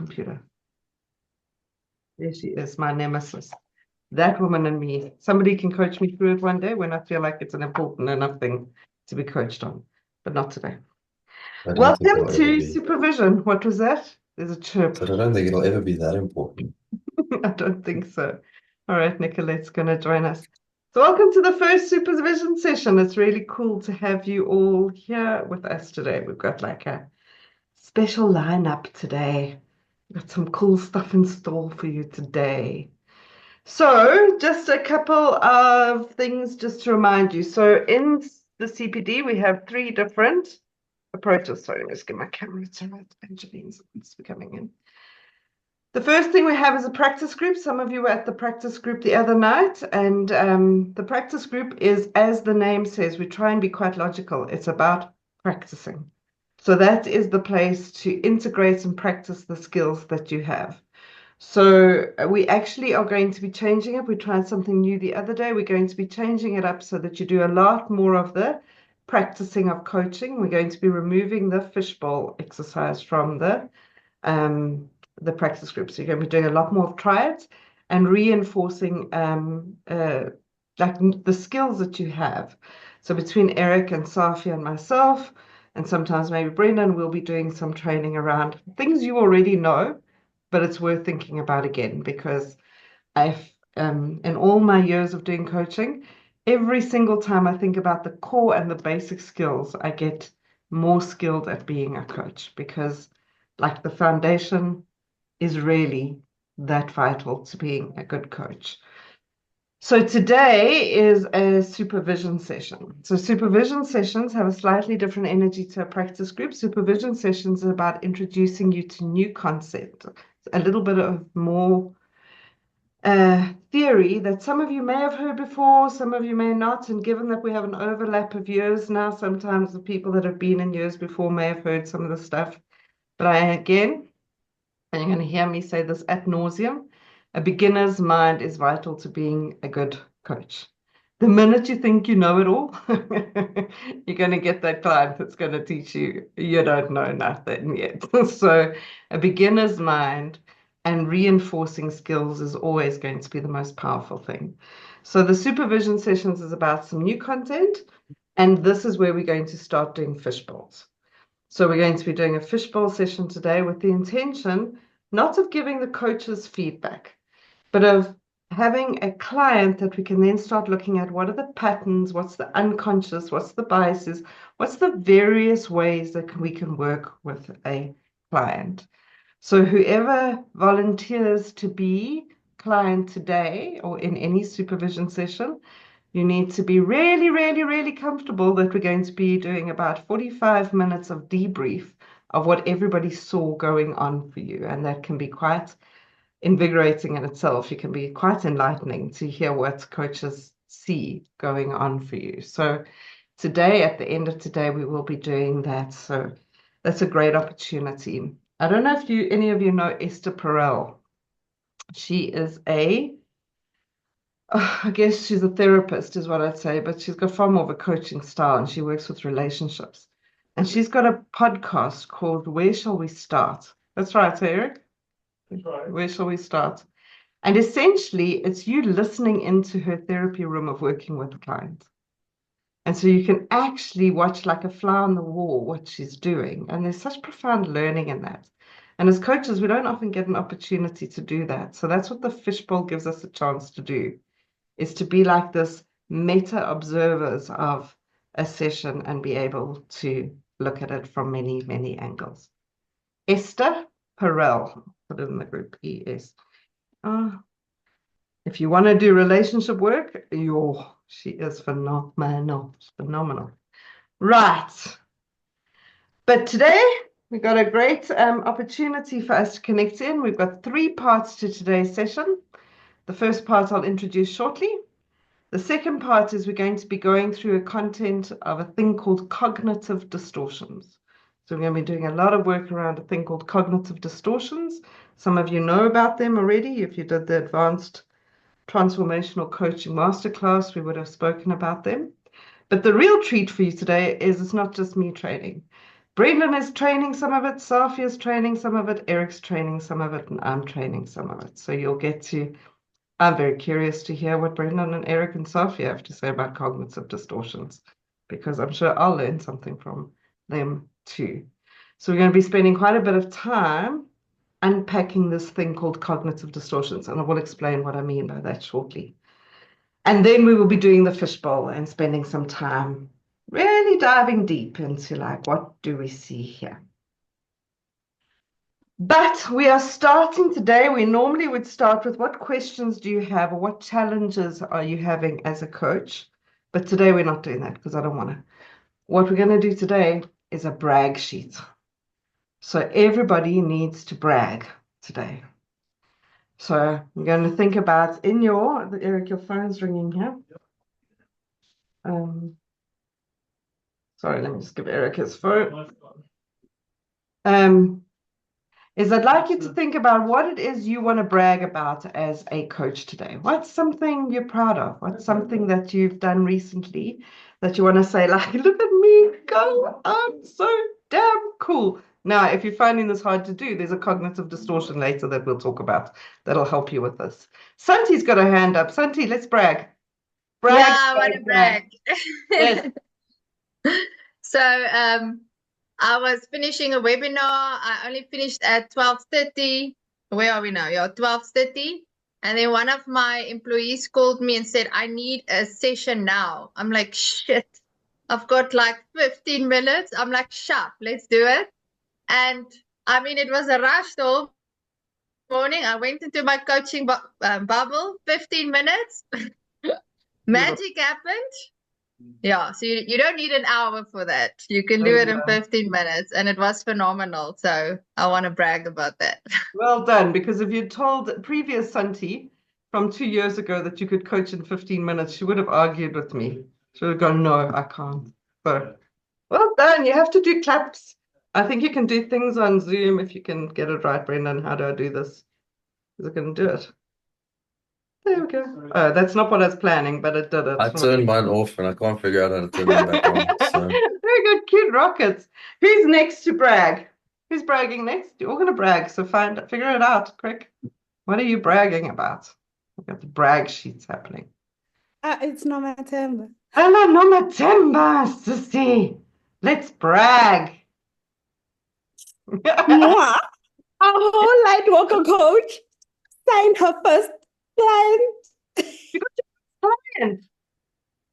computer. There she is, my nemesis. That woman and me. Somebody can coach me through it one day when I feel like it's an important enough thing to be coached on, but not today. I don't think Welcome it'll ever to be. Supervision. What was that? There's a chirp. But I don't think it'll ever be that important. I don't think so. All right, Nicolette's going to join us. So welcome to the first supervision session. It's really cool to have you all here with us today. We've got like a special lineup today. We've got some cool stuff in store for you today. So just a couple of things just to remind you. So in the CPD, we have three different approaches. Sorry, let me just get my camera to right. Angeline's coming in. The first thing we have is a practice group. Some of you were at the practice group the other night, and the practice group is, as the name says, we try and be quite logical. It's about practicing. So that is the place to integrate and practice the skills that you have. So we actually are going to be changing it. We tried something new the other day. We're going to be changing it up so that you do a lot more of the practicing of coaching. We're going to be removing the fishbowl exercise from the practice group. So you're going to be doing a lot more of triads and reinforcing like the skills that you have. So between Eric and Safi and myself, and sometimes maybe Brendan, we'll be doing some training around things you already know, but it's worth thinking about again because I've in all my years of doing coaching, every single time I think about the core and the basic skills, I get more skilled at being a coach because like the foundation is really that vital to being a good coach. So today is a supervision session. So supervision sessions have a slightly different energy to a practice group. Supervision sessions are about introducing you to new concept, a little bit of more theory that some of you may have heard before, some of you may not. And given that we have an overlap of years now, sometimes the people that have been in years before may have heard some of the stuff. But again, and you're going to hear me say this ad nauseum, a beginner's mind is vital to being a good coach. The minute you think you know it all, you're going to get that client that's going to teach you you don't know nothing yet. So a beginner's mind and reinforcing skills is always going to be the most powerful thing. So the supervision sessions is about some new content, and this is where we're going to start doing fishbowls. So we're going to be doing a fishbowl session today with the intention not of giving the coaches feedback, but of having a client that we can then start looking at what are the patterns, what's the unconscious, what's the biases, what's the various ways that we can work with a client. So whoever volunteers to be client today or in any supervision session, you need to be really, really, really comfortable that we're going to be doing about 45 minutes of debrief of what everybody saw going on for you. And that can be quite invigorating in itself. It can be quite enlightening to hear what coaches see going on for you. So today, at the end of today, we will be doing that. So that's a great opportunity. I don't know if any of you know Esther Perel. She is I guess she's a therapist, is what I'd say, but she's got far more of a coaching style and she works with relationships. And she's got a podcast called Where Shall We Start? That's right, Eric. That's right. Where Shall We Start? And essentially, it's you listening into her therapy room of working with a client. And so you can actually watch like a fly on the wall what she's doing. And there's such profound learning in that. And as coaches, we don't often get an opportunity to do that. So that's what the fishbowl gives us a chance to do, is to be like this meta observers of a session and be able to look at it from many, many angles. Esther Perel, put it in the group, ES. If you want to do relationship work, she is phenomenal, phenomenal. Right. But today, we've got a great opportunity for us to connect in. We've got three parts to today's session. The first part I'll introduce shortly. The second part is we're going to be going through a content of a thing called cognitive distortions. So we're going to be doing a lot of work around a thing called cognitive distortions. Some of you know about them already. If you did the advanced transformational coaching masterclass, we would have spoken about them. But the real treat for you today is it's not just me training. Brendan is training some of it, Safia's training some of it, Eric's training some of it, and I'm training some of it. So you'll get to, I'm very curious to hear what Brendan and Eric and Safia have to say about cognitive distortions, because I'm sure I'll learn something from them too. So we're going to be spending quite a bit of time unpacking this thing called cognitive distortions, and I will explain what I mean by that shortly. And then we will be doing the fishbowl and spending some time really diving deep into like, what do we see here? But we are starting today. We normally would start with what questions do you have or what challenges are you having as a coach? But today we're not doing that because I don't want to. What we're going to do today is a brag sheet. So everybody needs to brag today. So I'm going to think about Eric, your phone's ringing here. Sorry, let me just give Eric his phone. Is I'd like you to think about what it is you want to brag about as a coach today. What's something you're proud of? What's something that you've done recently that you want to say, like, look at me go, I'm so damn cool. Now, if you're finding this hard to do, there's a cognitive distortion later that we'll talk about that'll help you with this. Santi's got her hand up. Santi, let's brag. Brag, Yeah, I want to brag. Yes. So, I was finishing a webinar. I only finished at 12:30. Where are we now? Yeah, 12:30. And then one of my employees called me and said, I need a session now. I'm like, shit, I've got like 15 minutes. I'm like, sharp, let's do it. And I mean, it was a rush the whole morning. I went into my coaching bubble, 15 minutes. Magic happened. Yeah, so you don't need an hour for that. You can do it in 15 minutes, and it was phenomenal. So I want to brag about that. Well done, because if you'd told previous Santi from 2 years ago that you could coach in 15 minutes, she would have argued with me. She would have gone, no, I can't. So, well done. You have to do claps. I think you can do things on Zoom if you can get it right, Brendan. How do I do this? Is it going to do it? There we go. Oh, that's not what I was planning, but it did it. I turned mine off and I can't figure out how to turn them back on. So Very good, cute rockets. Who's next to brag? Who's bragging next? You're all going to brag, so figure it out quick. What are you bragging about? We've got the brag sheets happening. It's Nomatemba. Hello, Nomatemba, sissy. Let's brag. Mwah. A whole light worker coach signed her first client. You got your client.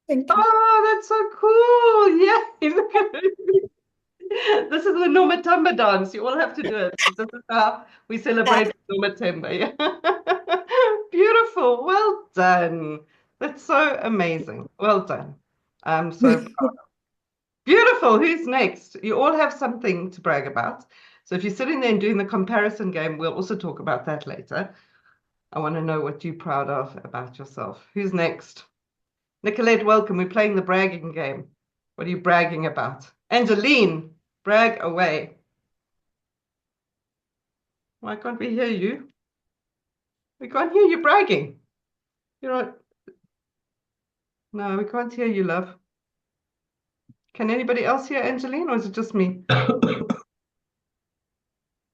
Thank you. Oh, that's so cool. Yeah, look at it. This is the Nomatemba dance. You all have to do it. This is how we celebrate Nomatemba. Yeah. Beautiful. Well done. That's so amazing. Well done. I'm so proud. Beautiful. Who's next? You all have something to brag about. So if you're sitting there and doing the comparison game, we'll also talk about that later. I want to know what you're proud of about yourself. Who's next? Nicolette, welcome. We're playing the bragging game. What are you bragging about? Angeline, brag away. Why can't we hear you? We can't hear you bragging. You're not. No, we can't hear you, love. Can anybody else hear Angeline, or is it just me?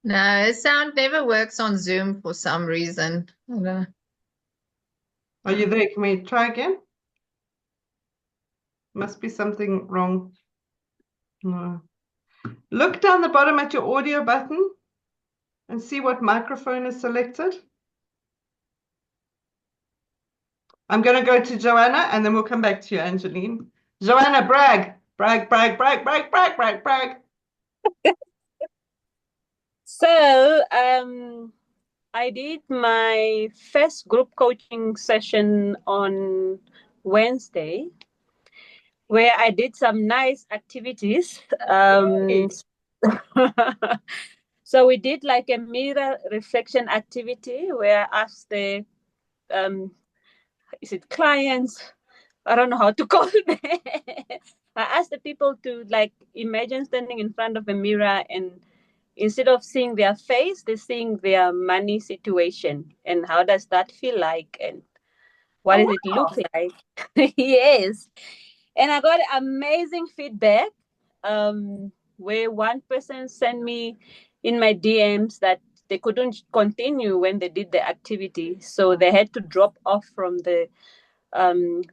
No, sound never works on Zoom for some reason. I don't know. Are you there? Can we try again? Must be something wrong. No. Look down the bottom at your audio button and see what microphone is selected. I'm going to go to Joanna and then we'll come back to you, Angeline. Joanna, brag. Brag, brag, brag, brag, brag, brag, brag. So, I did my first group coaching session on Wednesday, where I did some nice activities. So we did like a mirror reflection activity where I asked the, is it clients? I don't know how to call them. I asked the people to like imagine standing in front of a mirror, and instead of seeing their face, they're seeing their money situation. And how does that feel like? And what does it look like? Yes. And I got amazing feedback. where one person sent me in my DMs that they couldn't continue when they did the activity. So they had to drop off from the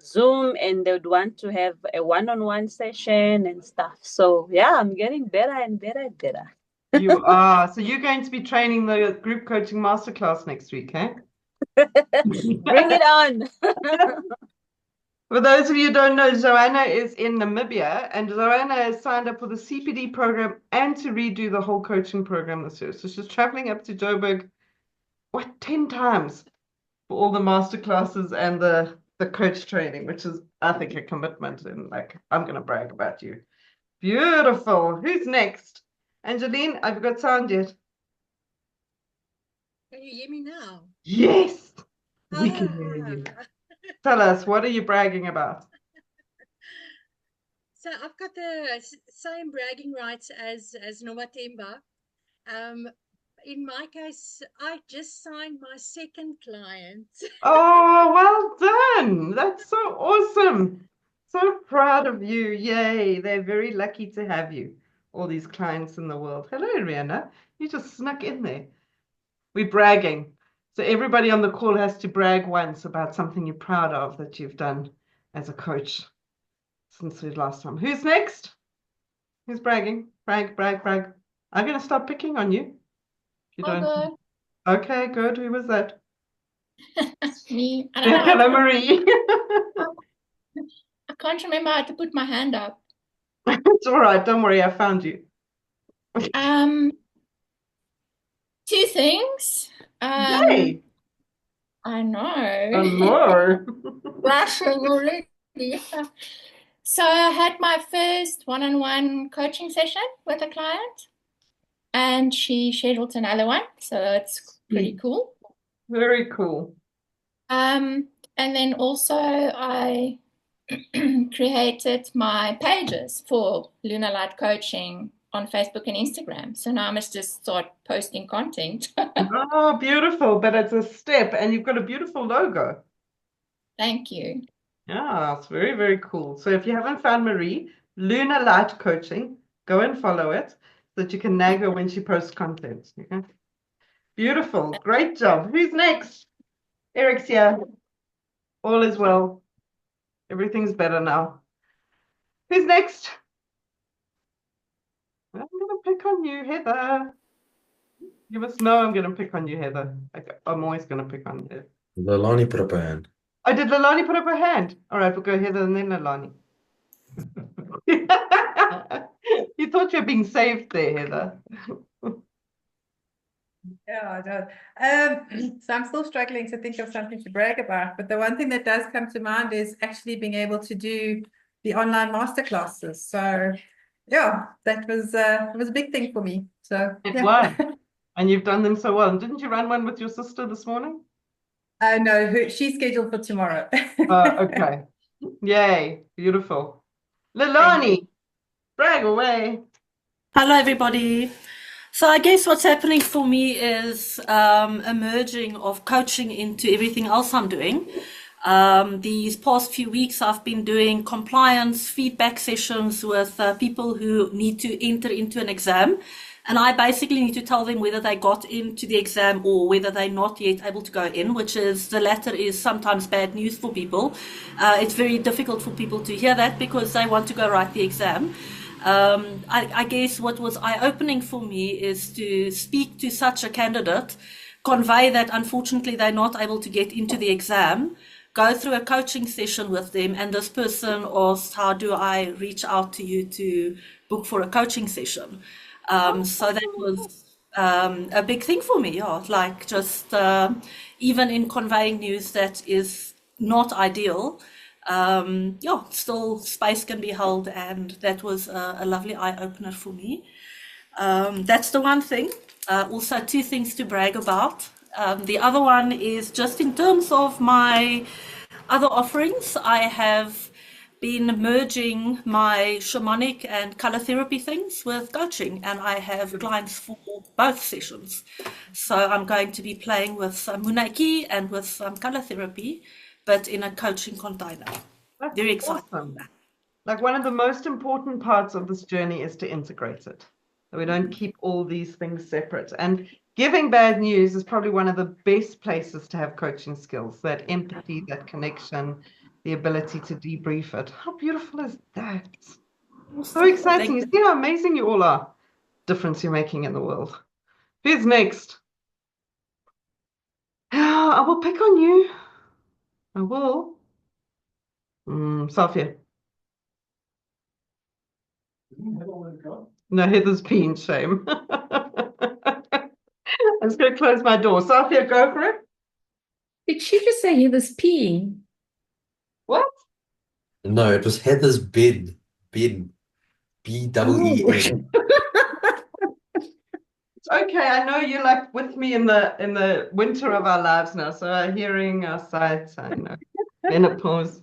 Zoom, and they would want to have a one-on-one session and stuff. So yeah, I'm getting better and better and better. You are. So you're going to be training the group coaching masterclass next week, eh? Bring it on. For those of you who don't know, Joanna is in Namibia, and Joanna has signed up for the CPD program and to redo the whole coaching program this year. So she's traveling up to Joburg, 10 times for all the masterclasses and the coach training, which is, I think, a commitment. And like, I'm going to brag about you. Beautiful. Who's next? Angeline, I've got sound yet. Can you hear me now? Yes, we can hear you. Tell us, what are you bragging about? So I've got the same bragging rights as Nomatemba. In my case, I just signed my second client. Oh, well done. That's so awesome. So proud of you. Yay. They're very lucky to have you, all these clients in the world. Hello, Rihanna. You just snuck in there. We're bragging. So everybody on the call has to brag once about something you're proud of that you've done as a coach since the last time. Who's next? Who's bragging? Brag, brag, brag. I'm going to start picking on you. You don't. Hello. Okay, good. Who was that? Me. I don't know. Hello, Marie. I can't remember how to put my hand up. It's all right. Don't worry. I found you. Two things. Yay. I know. Hello. Rushing already. So I had my first one-on-one coaching session with a client, and she scheduled another one, so it's pretty cool. Very cool. And then also I created my pages for Lunar Light Coaching on Facebook and Instagram. So now I must just start posting content. Oh, beautiful. But it's a step, and you've got a beautiful logo. Thank you. Yeah, it's very, very cool. So if you haven't found Marie, Lunar Light Coaching, go and follow it so that you can nag her when she posts content. Okay? Beautiful. Great job. Who's next? Eric's here. All is well. Everything's better now. Who's next? I'm going to pick on you, Heather. You must know I'm going to pick on you, Heather. I'm always going to pick on you. Lalani put up a hand. Oh, did Lalani put up her hand? All right, we'll go Heather and then Lalani. You thought you were being saved there, Heather. Yeah, I don't. So I'm still struggling to think of something to brag about, but the one thing that does come to mind is actually being able to do the online masterclasses. So yeah, that was a big thing for me. So It yeah. was. And you've done them so well. And didn't you run one with your sister this morning? No, she's scheduled for tomorrow. Okay. Yay. Beautiful. Lalani, brag away. Hello, everybody. So I guess what's happening for me is a merging of coaching into everything else I'm doing. These past few weeks, I've been doing compliance feedback sessions with people who need to enter into an exam. And I basically need to tell them whether they got into the exam or whether they're not yet able to go in, which is the latter is sometimes bad news for people. It's very difficult for people to hear that because they want to go write the exam. I guess what was eye-opening for me is to speak to such a candidate, convey that unfortunately they're not able to get into the exam, go through a coaching session with them, and this person asked, how do I reach out to you to book for a coaching session? So that was a big thing for me, yeah, like just even in conveying news that is not ideal, yeah, still space can be held, and that was a lovely eye-opener for me. That's the one thing. Also, two things to brag about. The other one is just in terms of my other offerings, I have been merging my shamanic and color therapy things with coaching, and I have clients for both sessions. So I'm going to be playing with some Munaiki and with some color therapy, but in a coaching container. That's Very exciting. awesome. Like one of the most important parts of this journey is to integrate it. That we don't keep all these things separate. And giving bad news is probably one of the best places to have coaching skills, that empathy, that connection, the ability to debrief it. How beautiful is that? So exciting. You see how amazing you all are. Difference you're making in the world. Who's next? I will pick on you. I will. Sophia. No, Heather's peeing, shame. I'm just going to close my door. Sophia, go for it. Did she just say he was peeing? What? No, it was Heather's bed. Bed. B-E-E-N. It's okay. I know you're like with me in the winter of our lives now. So our hearing, our sight, I know. Menopause.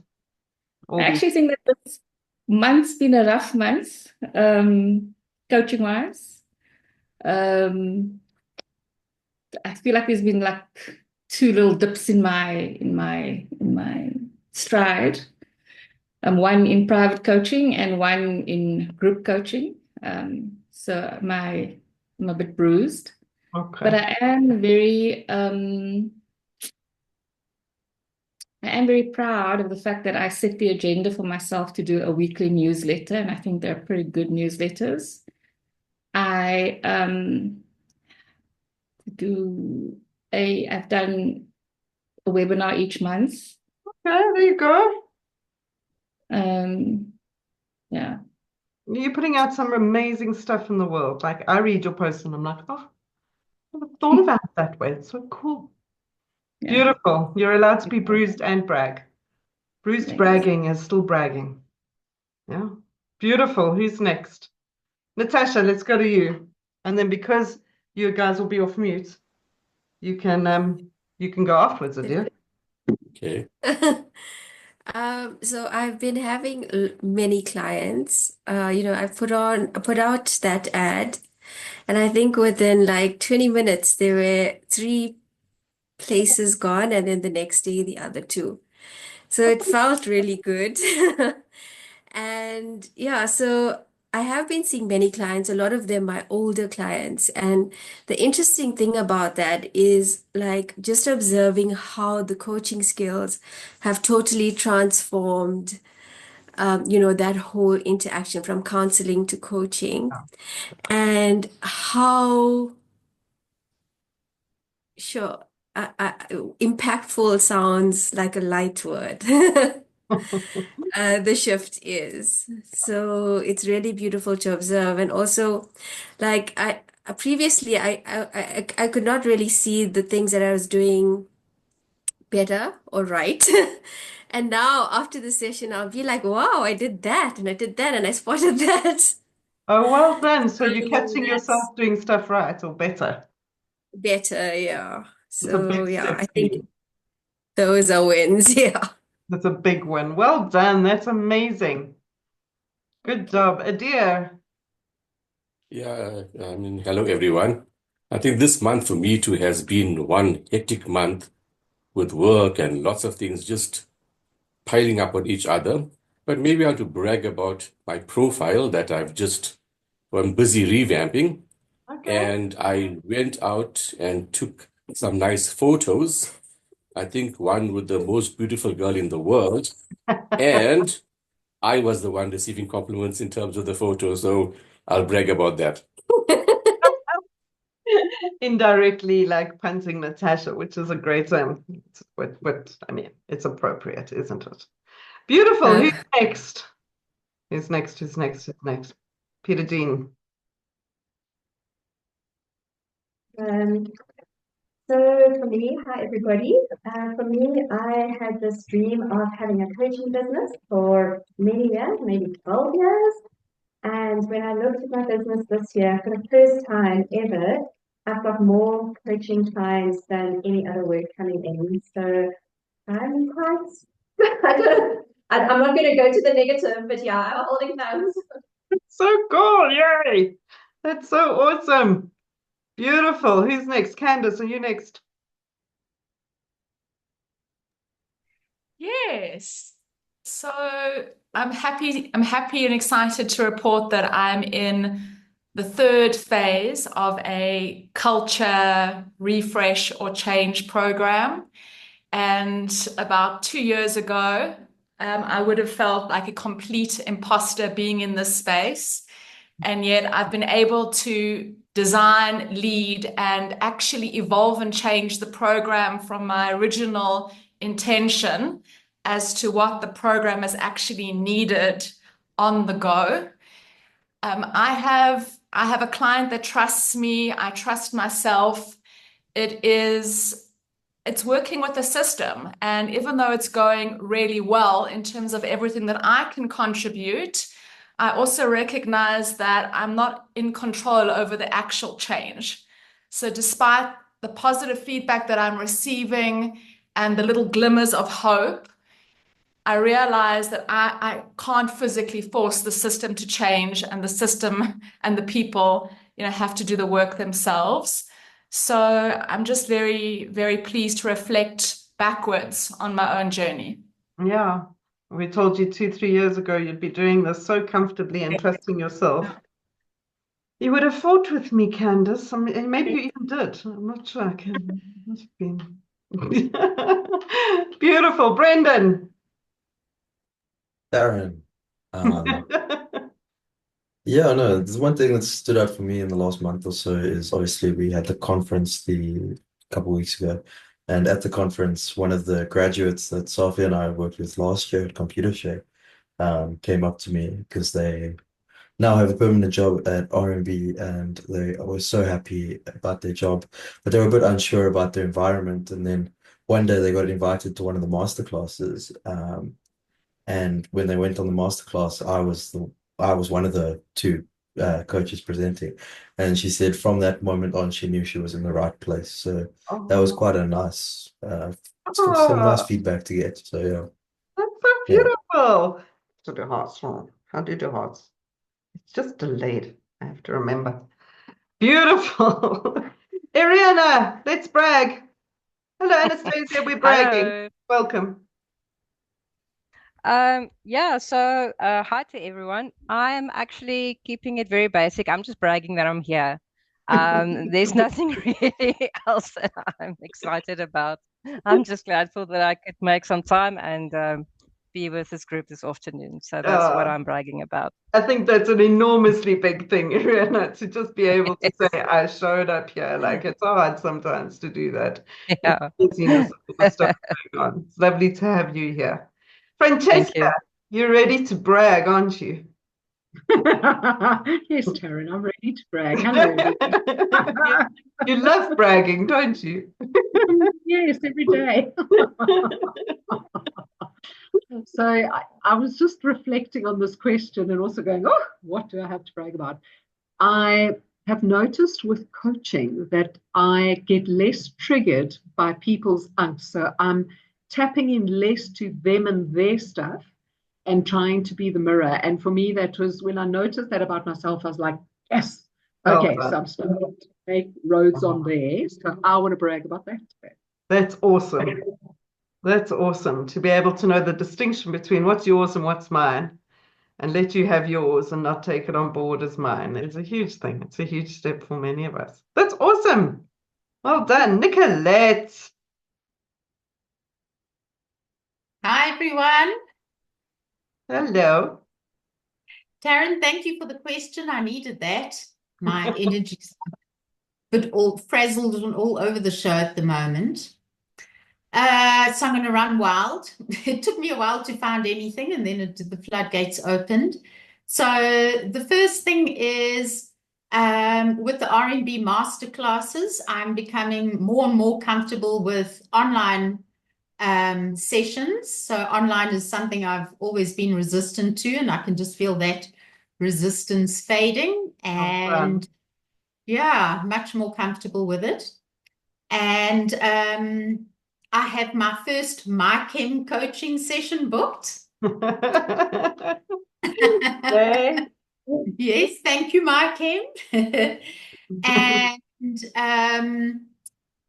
I actually think that this month's been a rough month, coaching wise. I feel like there's been like two little dips in my stride. One in private coaching and one in group coaching. So I'm a bit bruised. Okay. But I am very proud of the fact that I set the agenda for myself to do a weekly newsletter, and I think they're pretty good newsletters. I've done a webinar each month. Okay, there you go. Yeah. You're putting out some amazing stuff in the world. Like I read your post and I'm like, oh, I never thought about it that way. It's so cool. Yeah. Beautiful. You're allowed to be bruised and brag. Bruised Thanks. bragging is still bragging. Yeah. Beautiful. Who's next? Natasha, let's go to you. And then because you guys will be off mute, you can go afterwards, dear. Okay. So I've been having many clients. I put out that ad, and I think within like 20 minutes there were 3 places gone, and then the next day the other 2. So it felt really good. And yeah, so I have been seeing many clients, a lot of them my older clients. And the interesting thing about that is like just observing how the coaching skills have totally transformed, that whole interaction from counseling to coaching, and how sure impactful sounds like a light word. The shift is. So it's really beautiful to observe. And also, like previously I could not really see the things that I was doing better or right. And now after the session, I'll be like, wow, I did that and I did that and I spotted that. Oh, well done. So you're catching That's yourself doing stuff right or better. better, yeah. It's a So big yeah, step I for think you. those are wins, yeah. That's a big one. Well done. That's amazing. Good job. Adir. Yeah, hello everyone. I think this month for me too has been one hectic month with work and lots of things just piling up on each other. But maybe I want to brag about my profile that I'm busy revamping. Okay. And I went out and took some nice photos. I think one with the most beautiful girl in the world. And I was the one receiving compliments in terms of the photo. So I'll brag about that. Indirectly like punting Natasha, which is a great but I mean, it's appropriate, isn't it? Beautiful. Who's next? Who's next? Who's next? Who's next? Peter Jean. So for me, hi everybody. For me, I had this dream of having a coaching business for many years, maybe 12 years. And when I looked at my business this year, for the first time ever, I've got more coaching clients than any other work coming in. So I'm quite, I'm not going to go to the negative, but yeah, I'm holding thumbs. So cool. Yay. That's so awesome. Beautiful. Who's next? Candace, are you next? Yes. So I'm happy and excited to report that I'm in the third phase of a culture refresh or change program. And about 2 years ago, I would have felt like a complete imposter being in this space. And yet I've been able to design, lead, and actually evolve and change the program from my original intention as to what the program is actually needed on the go. I have a client that trusts me. I trust myself. It's working with the system. And even though it's going really well in terms of everything that I can contribute, I also recognize that I'm not in control over the actual change. So despite the positive feedback that I'm receiving and the little glimmers of hope, I realize that I can't physically force the system to change, and the system and the people, have to do the work themselves. So I'm just very, very pleased to reflect backwards on my own journey. Yeah. We told you 2, 3 years ago you'd be doing this so comfortably and trusting yourself. You would have fought with me, Candace. I mean, maybe you even did. I'm not sure. I can. Must have been. Beautiful, Brendan. Darren. Yeah, no, there's one thing that stood out for me in the last month or so is obviously we had the conference the couple of weeks ago. And at the conference, one of the graduates that Sophie and I worked with last year at Computershare came up to me because they now have a permanent job at R&B and they were so happy about their job, but they were a bit unsure about their environment. And then one day they got invited to one of the master classes. And when they went on the masterclass, I was one of the two coaches presenting, and she said from that moment on, she knew she was in the right place. So that was quite a nice, some nice feedback to get. So yeah, That's so beautiful. To do hearts, how do you do hearts? It's just delayed. I have to remember. Beautiful. Ariana, let's brag. Hello, Anastasia. We're bragging. Hello. Welcome. Yeah, so hi to everyone. I'm actually keeping it very basic. I'm just bragging that I'm here. There's nothing really else that I'm excited about. I'm just grateful that I could make some time and be with this group this afternoon. So that's what I'm bragging about. I think that's an enormously big thing, Ariana, to just be able to say, I showed up here. Like, it's hard sometimes to do that. Yeah. Busyness, all the stuff going on. It's lovely to have you here. Francesca, you're ready to brag, aren't you? Yes, Taryn, I'm ready to brag. Hello, everybody. You love bragging, don't you? Yes, every day. So I was just reflecting on this question and also going, oh, what do I have to brag about? I have noticed with coaching that I get less triggered by people's angst. So I'm tapping in less to them and their stuff and trying to be the mirror. And for me, that was when I noticed that about myself, I was like, yes, okay, so I'm starting to make roads on there. So I want to brag about that today. That's awesome. That's awesome to be able to know the distinction between what's yours and what's mine and let you have yours and not take it on board as mine. It's a huge thing. It's a huge step for many of us. That's awesome. Well done, Nicolette. Hi, everyone. Hello. Taryn, thank you for the question. I needed that. My energy's a bit all frazzled and all over the show at the moment. So I'm going to run wild. It took me a while to find anything, and then the floodgates opened. So the first thing is with the R&B masterclasses, I'm becoming more and more comfortable with online sessions. So online is something I've always been resistant to, and I can just feel that resistance fading. And yeah, much more comfortable with it. And I have my first MyChem coaching session booked. Yes, thank you, MyChem. And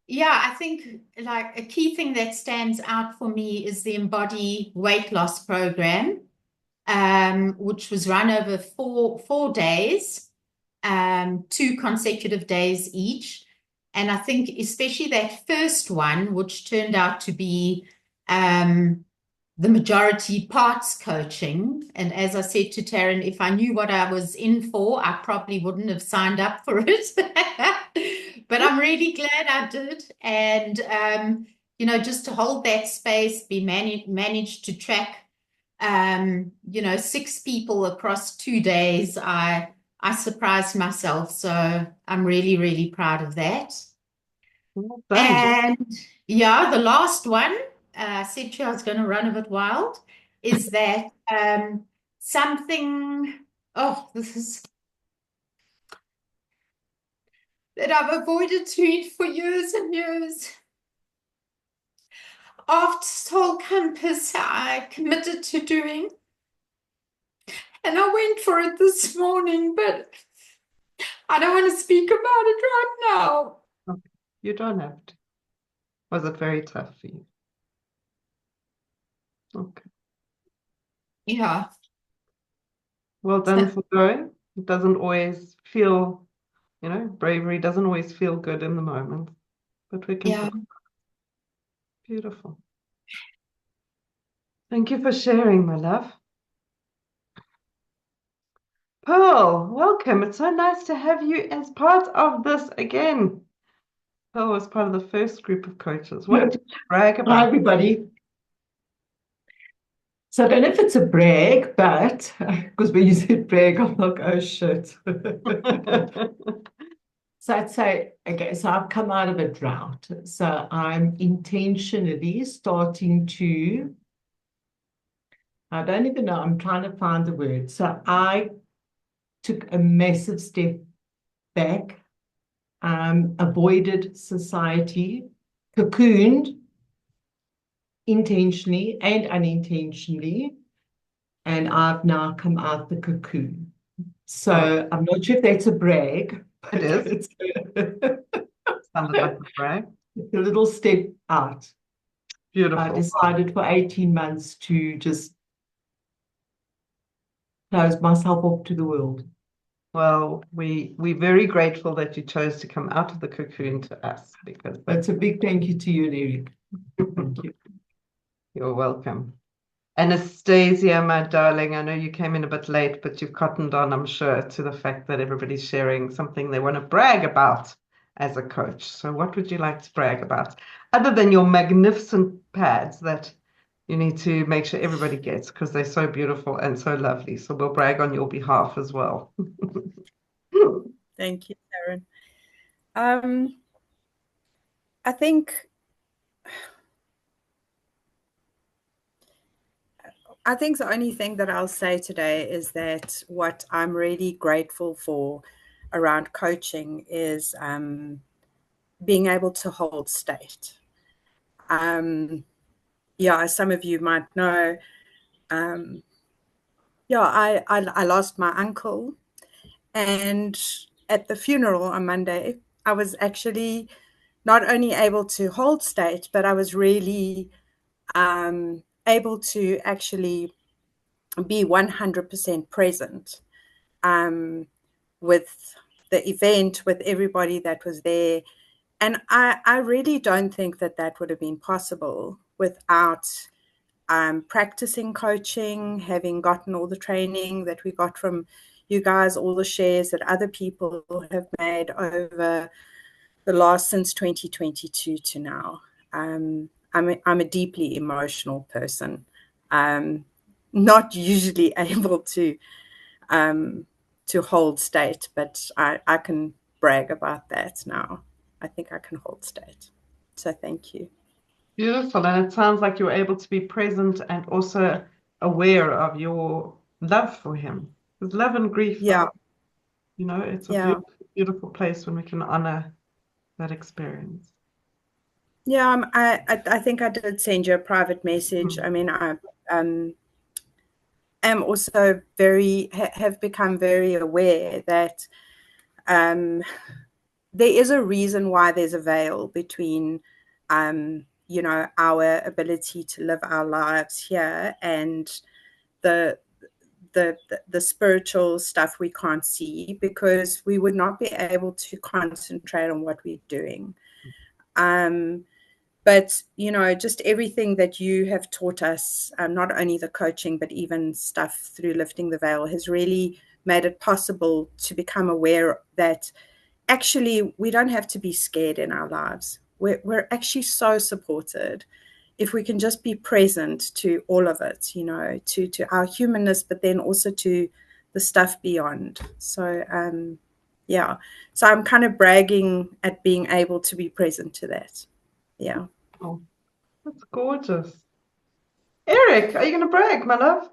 Yeah, I think like a key thing that stands out for me is the Embody weight loss program, which was run over four days, 2 consecutive days each. And I think especially that first one, which turned out to be the majority parts coaching. And as I said to Taryn, if I knew what I was in for, I probably wouldn't have signed up for it. But I'm really glad I did. And, just to hold that space, managed to track, 6 people across 2 days. I surprised myself. So I'm really, really proud of that. Well done. And yeah, the last one, I said to you I was going to run a bit wild, is that something, this is that I've avoided doing for years and years. After Soul Compass, I committed to doing, and I went for it this morning, but I don't want to speak about it right now. Okay. You don't have to. Was it very tough for you? Okay. Yeah. Well done for going. It doesn't always feel, bravery doesn't always feel good in the moment, but we can Yeah. talk. Beautiful. Thank you for sharing, my love. Pearl, welcome. It's so nice to have you as part of this again. Pearl was part of the first group of coaches. What did you brag about? Hi, everybody. So I don't know if it's a brag, but because when you said brag, I'm like, oh shit. So I'd say, okay, so I've come out of a drought. So I'm intentionally starting to, I don't even know, I'm trying to find the word. So I took a massive step back, avoided society, cocooned intentionally and unintentionally, and I've now come out the cocoon. So I'm not sure if that's a brag. It is. Sounded like a brag. A little step out. Beautiful. I decided for 18 months to just close myself off to the world. Well, we're very grateful that you chose to come out of the cocoon to us, because that's a big thank you to you, Eric. Thank you. You're welcome. Anastasia, my darling, I know you came in a bit late, but you've cottoned on, I'm sure, to the fact that everybody's sharing something they want to brag about as a coach. So what would you like to brag about, other than your magnificent pads that you need to make sure everybody gets, because they're so beautiful and so lovely. So we'll brag on your behalf as well. Thank you, Taryn. I think the only thing that I'll say today is that what I'm really grateful for around coaching is being able to hold state. As some of you might know, I lost my uncle, and at the funeral on Monday, I was actually not only able to hold state, but I was really able to actually be 100% present with the event, with everybody that was there. And I really don't think that would have been possible without practicing coaching, having gotten all the training that we got from you guys, all the shares that other people have made over the last since 2022 to now. I'm a deeply emotional person. Not usually able to hold state, but I can brag about that now. I think I can hold state. So thank you. Beautiful. And it sounds like you're able to be present and also aware of your love for him. Because love and grief, it's a beautiful, beautiful place when we can honor that experience. Yeah, I think I did send you a private message. I mean, I am also have become very aware that there is a reason why there's a veil between, you know, our ability to live our lives here and the the spiritual stuff we can't see, because we would not be able to concentrate on what we're doing. But, you know, just everything that you have taught us, not only the coaching, but even stuff through Lifting the Veil, has really made it possible to become aware that actually we don't have to be scared in our lives. We're actually so supported if we can just be present to all of it, you know, to our humanness, but then also to the stuff beyond. So, yeah. So I'm kind of bragging at being able to be present to that. Yeah. Oh, that's gorgeous. Eric, are you going to brag, my love?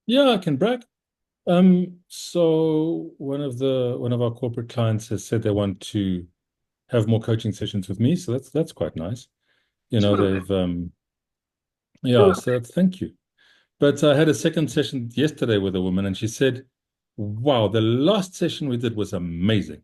Yeah, I can brag. So one of our corporate clients has said they want to have more coaching sessions with me, so that's quite nice. You know, they've yeah, so thank you. But I had a second session yesterday with a woman, and she said, "Wow, the last session we did was amazing."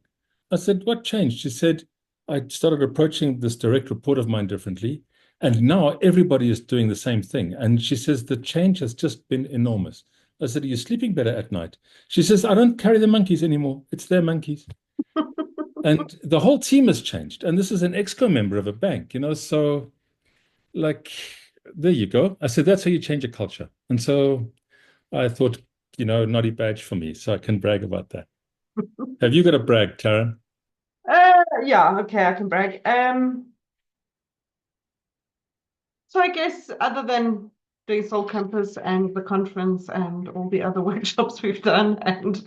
I said, "What changed?" She said, "I started approaching this direct report of mine differently, and now everybody is doing the same thing." And she says, "The change has just been enormous." I said, "Are you sleeping better at night?" She says, "I don't carry the monkeys anymore. It's their monkeys." And the whole team has changed. And this is an exco member of a bank, you know, so like, there you go. I said, that's how you change a culture. And so I thought, you know, naughty badge for me, so I can brag about that. Have you got a brag, Taryn? Yeah, okay, I can brag. So I guess other than doing Soul Compass and the conference and all the other workshops we've done and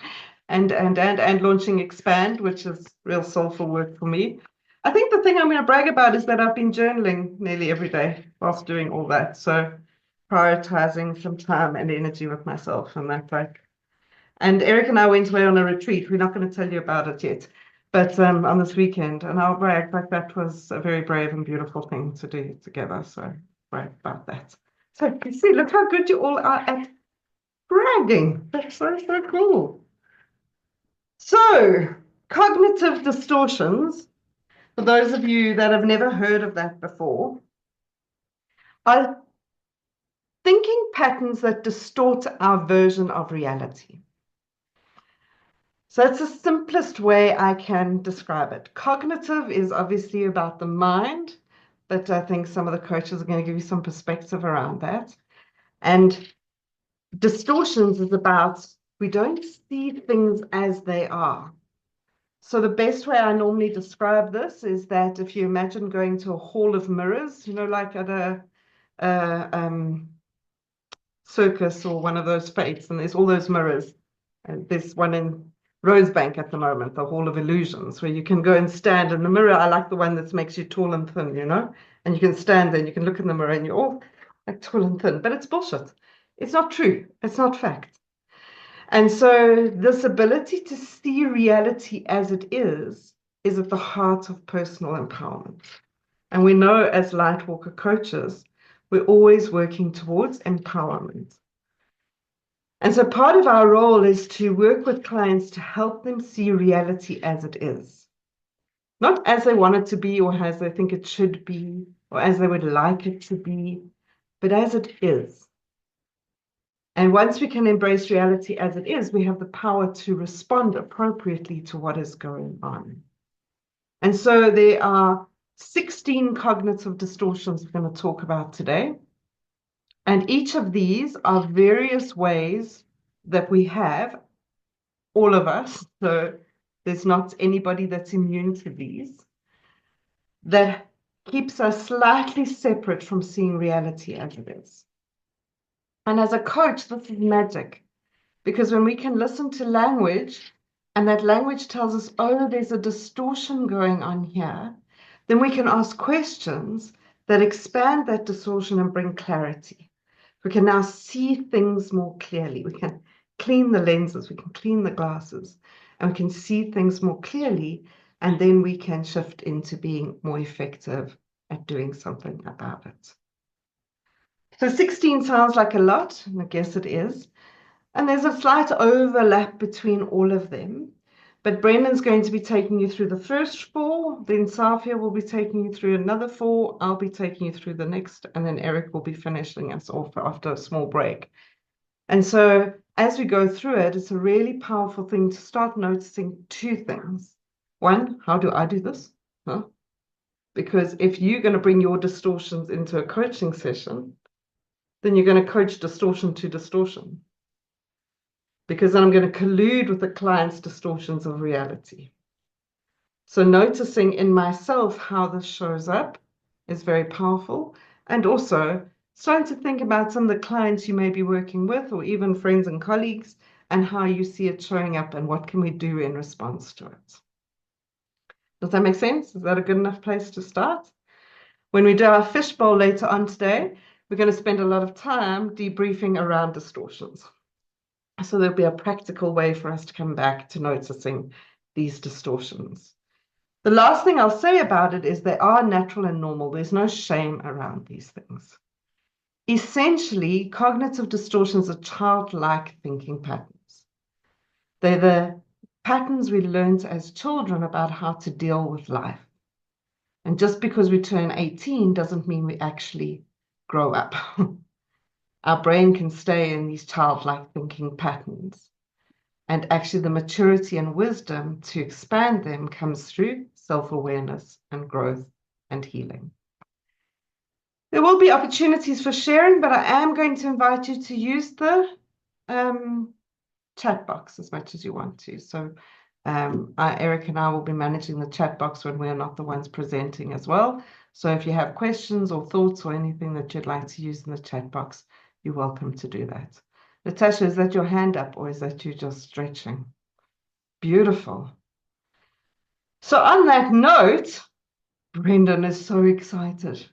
launching Expand, which is real soulful work for me. I think the thing I'm going to brag about is that I've been journaling nearly every day whilst doing all that. So prioritizing some time and energy with myself, and that's like. And Eric and I went away on a retreat. We're not going to tell you about it yet, but on this weekend, and I'll brag, like that was a very brave and beautiful thing to do together. So brag about that. So you see, look how good you all are at bragging. That's so cool. So cognitive distortions, for those of you that have never heard of that before, are thinking patterns that distort our version of reality. So it's the simplest way I can describe it. Cognitive is obviously about the mind, but I think some of the coaches are going to give you some perspective around that. And distortions is about we don't see things as they are. So the best way I normally describe this is that if you imagine going to a hall of mirrors, you know, like at a circus or one of those fates, and there's all those mirrors. And there's one in Rosebank at the moment, the Hall of Illusions, where you can go and stand in the mirror. I like the one that makes you tall and thin, you know, and you can stand there and you can look in the mirror and you're all like tall and thin, but it's bullshit. It's not true. It's not fact. And so this ability to see reality as it is at the heart of personal empowerment. And we know as Lightwalker coaches, we're always working towards empowerment. And so part of our role is to work with clients to help them see reality as it is. Not as they want it to be or as they think it should be or as they would like it to be, but as it is. And once we can embrace reality as it is, we have the power to respond appropriately to what is going on. And so there are 16 cognitive distortions we're going to talk about today. And each of these are various ways that we have, all of us, so there's not anybody that's immune to these, that keeps us slightly separate from seeing reality as it is. And as a coach, this is magic, because when we can listen to language and that language tells us, oh, there's a distortion going on here, then we can ask questions that expand that distortion and bring clarity. We can now see things more clearly. We can clean the lenses, we can clean the glasses, and we can see things more clearly, and then we can shift into being more effective at doing something about it. So 16 sounds like a lot, and I guess it is. And there's a slight overlap between all of them. But Brendan's going to be taking you through the first 4, then Safia will be taking you through another 4, I'll be taking you through the next, and then Eric will be finishing us off after a small break. And so as we go through it, it's a really powerful thing to start noticing 2 things. 1, how do I do this? Huh? Because if you're going to bring your distortions into a coaching session, then you're going to coach distortion to distortion. Because then I'm going to collude with the client's distortions of reality. So noticing in myself how this shows up is very powerful. And also starting to think about some of the clients you may be working with, or even friends and colleagues, and how you see it showing up and what can we do in response to it. Does that make sense? Is that a good enough place to start? When we do our fishbowl later on today, we're going to spend a lot of time debriefing around distortions. So there'll be a practical way for us to come back to noticing these distortions. The last thing I'll say about it is they are natural and normal. There's no shame around these things. Essentially, cognitive distortions are childlike thinking patterns. They're the patterns we learned as children about how to deal with life. And just because we turn 18 doesn't mean we actually grow up. Our brain can stay in these childlike thinking patterns. And actually the maturity and wisdom to expand them comes through self-awareness and growth and healing. There will be opportunities for sharing, but I am going to invite you to use the chat box as much as you want to. So Eric and I will be managing the chat box when we're not the ones presenting as well. So if you have questions or thoughts or anything that you'd like to use in the chat box, you're welcome to do that. Natasha, is that your hand up or is that you just stretching? Beautiful. So on that note, Brendan is so excited.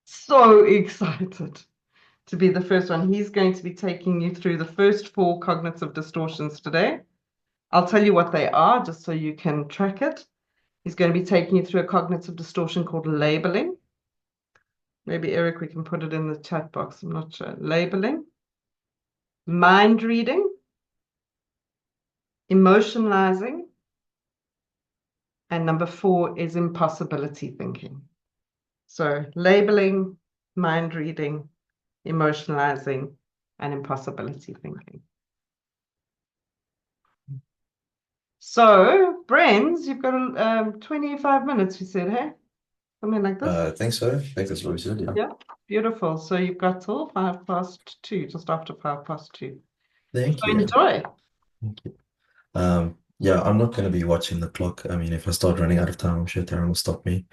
So excited to be the first one. He's going to be taking you through the first 4 cognitive distortions today. I'll tell you what they are just so you can track it. He's going to be taking you through a cognitive distortion called labeling. Maybe, Eric, we can put it in the chat box. I'm not sure. Labeling, mind reading, emotionalizing, and number 4 is impossibility thinking. So labeling, mind reading, emotionalizing, and impossibility thinking. So, Brens, you've got 25 minutes, you said, hey? Something like this? I think so. I think that's what we said, yeah. Yeah, beautiful. So you've got till 2:05, just after 2:05. Thank So you. enjoy. Thank you. Yeah, I'm not going to be watching the clock. I mean, if I start running out of time, I'm sure Taryn will stop me.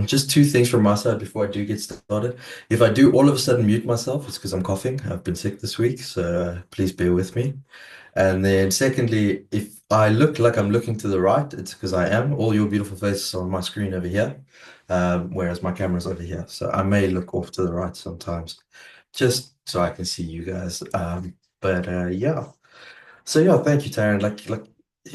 Just 2 things from my side before I do get started. If I do all of a sudden mute myself, it's because I'm coughing. I've been sick this week, so please bear with me. And then secondly, if I look like I'm looking to the right, it's because I am. All your beautiful faces are on my screen over here, whereas my camera's over here. So I may look off to the right sometimes, just so I can see you guys. Yeah. So yeah, thank you, Taryn. Like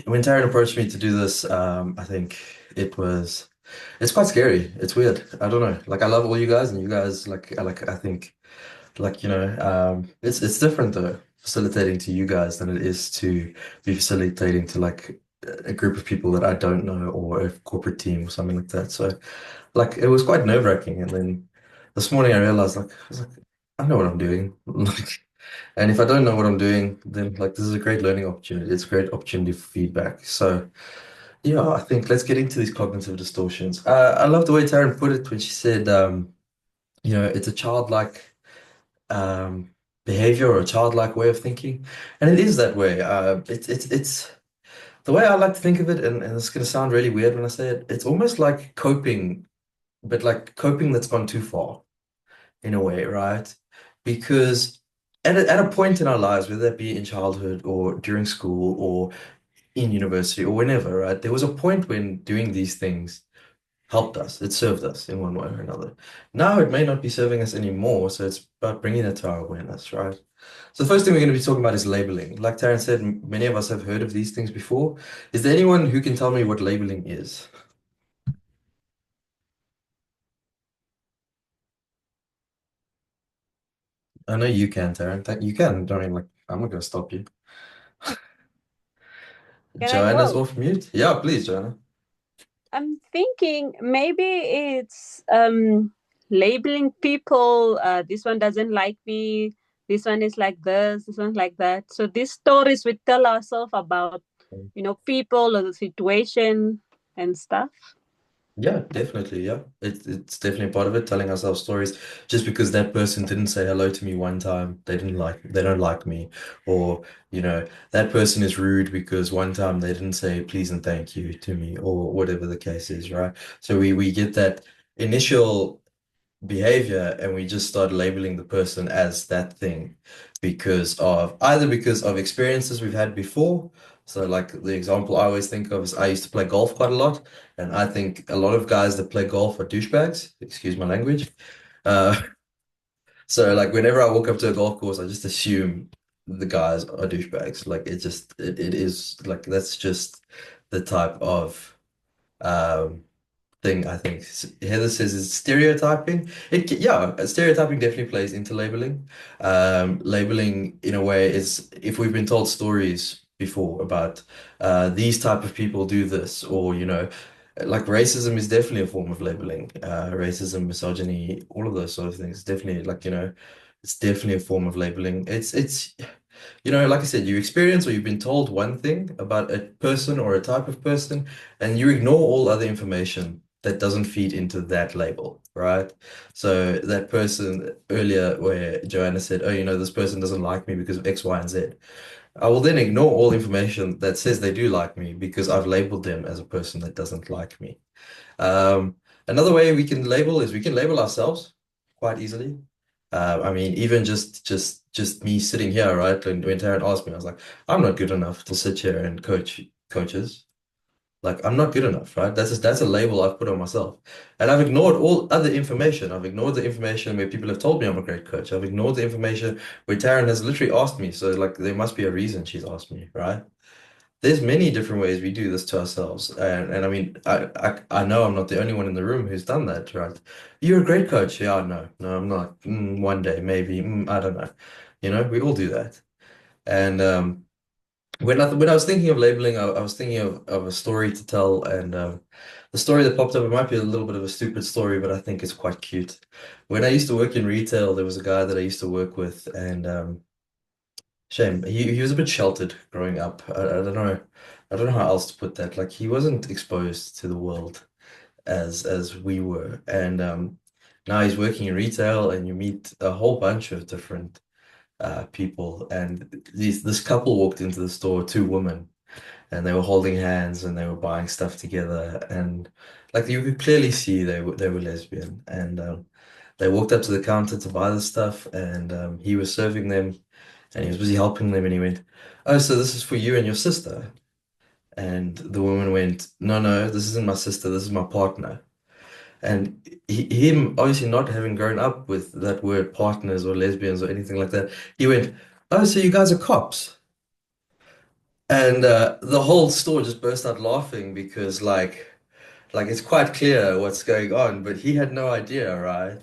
when Taryn approached me to do this, I think it's quite scary. It's weird. I don't know. Like I love all you guys, and you guys I think it's different though, facilitating to you guys than it is to be facilitating to like a group of people that I don't know or a corporate team or something like that. So like it was quite nerve-wracking. And then this morning I realized I know what I'm doing. Like, and if I don't know what I'm doing, then like this is a great learning opportunity. It's a great opportunity for feedback. So yeah, I think let's get into these cognitive distortions. I love the way Taryn put it when she said, it's a childlike um, behavior or a childlike way of thinking, and it is that way. It's the way I like to think of it, and it's going to sound really weird when I say it. It's almost like coping, but like coping that's gone too far in a way, right? Because at a point in our lives, whether that be in childhood or during school or in university or whenever, right? There was a point when doing these things helped us. It served us in one way or another. Now it may not be serving us anymore, so it's about bringing it to our awareness, right? So the first thing we're going to be talking about is labeling. Like Taryn said, many of us have heard of these things before. Is there anyone who can tell me what labeling is? I know you can, Taryn. You can. I mean, like, I'm not going to stop you. Can I Joanna's go? off mute. Yeah, please, Joanna. I'm thinking maybe it's labeling people. This one doesn't like me. This one is like this one's like that. So these stories we tell ourselves about, people or the situation and stuff. Yeah, definitely. Yeah, it's definitely part of it, telling ourselves stories. Just because that person didn't say hello to me one time, they don't like me, or that person is rude because one time they didn't say please and thank you to me, or whatever the case is, right? So we get that initial behavior and we just start labeling the person as that thing because of experiences we've had before. So like the example I always think of is I used to play golf quite a lot, and I think a lot of guys that play golf are douchebags, excuse my language. uh so like whenever I walk up to a golf course, I just assume the guys are douchebags. Like it is like that's just the type of um thing I think Heather says is stereotyping. Stereotyping definitely plays into labeling. Labeling in a way is if we've been told stories before about these type of people do this, or like racism is definitely a form of labeling. Racism, misogyny, all of those sort of things. Definitely like it's definitely a form of labeling. It's like I said, you experience or you've been told one thing about a person or a type of person, and you ignore all other information that doesn't feed into that label, right? So that person earlier where Joanna said, oh, this person doesn't like me because of X, Y, and Z. I will then ignore all information that says they do like me because I've labeled them as a person that doesn't like me. Another way we can label is we can label ourselves quite easily. I mean, even just me sitting here, right? When Taryn asked me, I was like, I'm not good enough to sit here and coach coaches. Like, I'm not good enough, right? That's a label I've put on myself. And I've ignored all other information. I've ignored the information where people have told me I'm a great coach. I've ignored the information where Taryn has literally asked me. So like there must be a reason she's asked me, right? There's many different ways we do this to ourselves. And I mean, I know I'm not the only one in the room who's done that, right? You're a great coach. Yeah, no, I'm not. One day, maybe. I don't know. We all do that. And when I was thinking of labeling, I was thinking of a story to tell, and the story that popped up, it might be a little bit of a stupid story, but I think it's quite cute. When I used to work in retail, there was a guy that I used to work with, and shame. He was a bit sheltered growing up. I don't know. I don't know how else to put that. Like he wasn't exposed to the world as we were. And now he's working in retail and you meet a whole bunch of different people. And this couple walked into the store, two women, and they were holding hands and they were buying stuff together. And like you could clearly see they were lesbian. And they walked up to the counter to buy the stuff, and he was serving them and he was busy helping them, and he went, oh, so this is for you and your sister? And the woman went, no, no, this isn't my sister, this is my partner. And him obviously not having grown up with that word partners or lesbians or anything like that, he went, oh, so you guys are cops? And the whole store just burst out laughing because like it's quite clear what's going on, but he had no idea, right?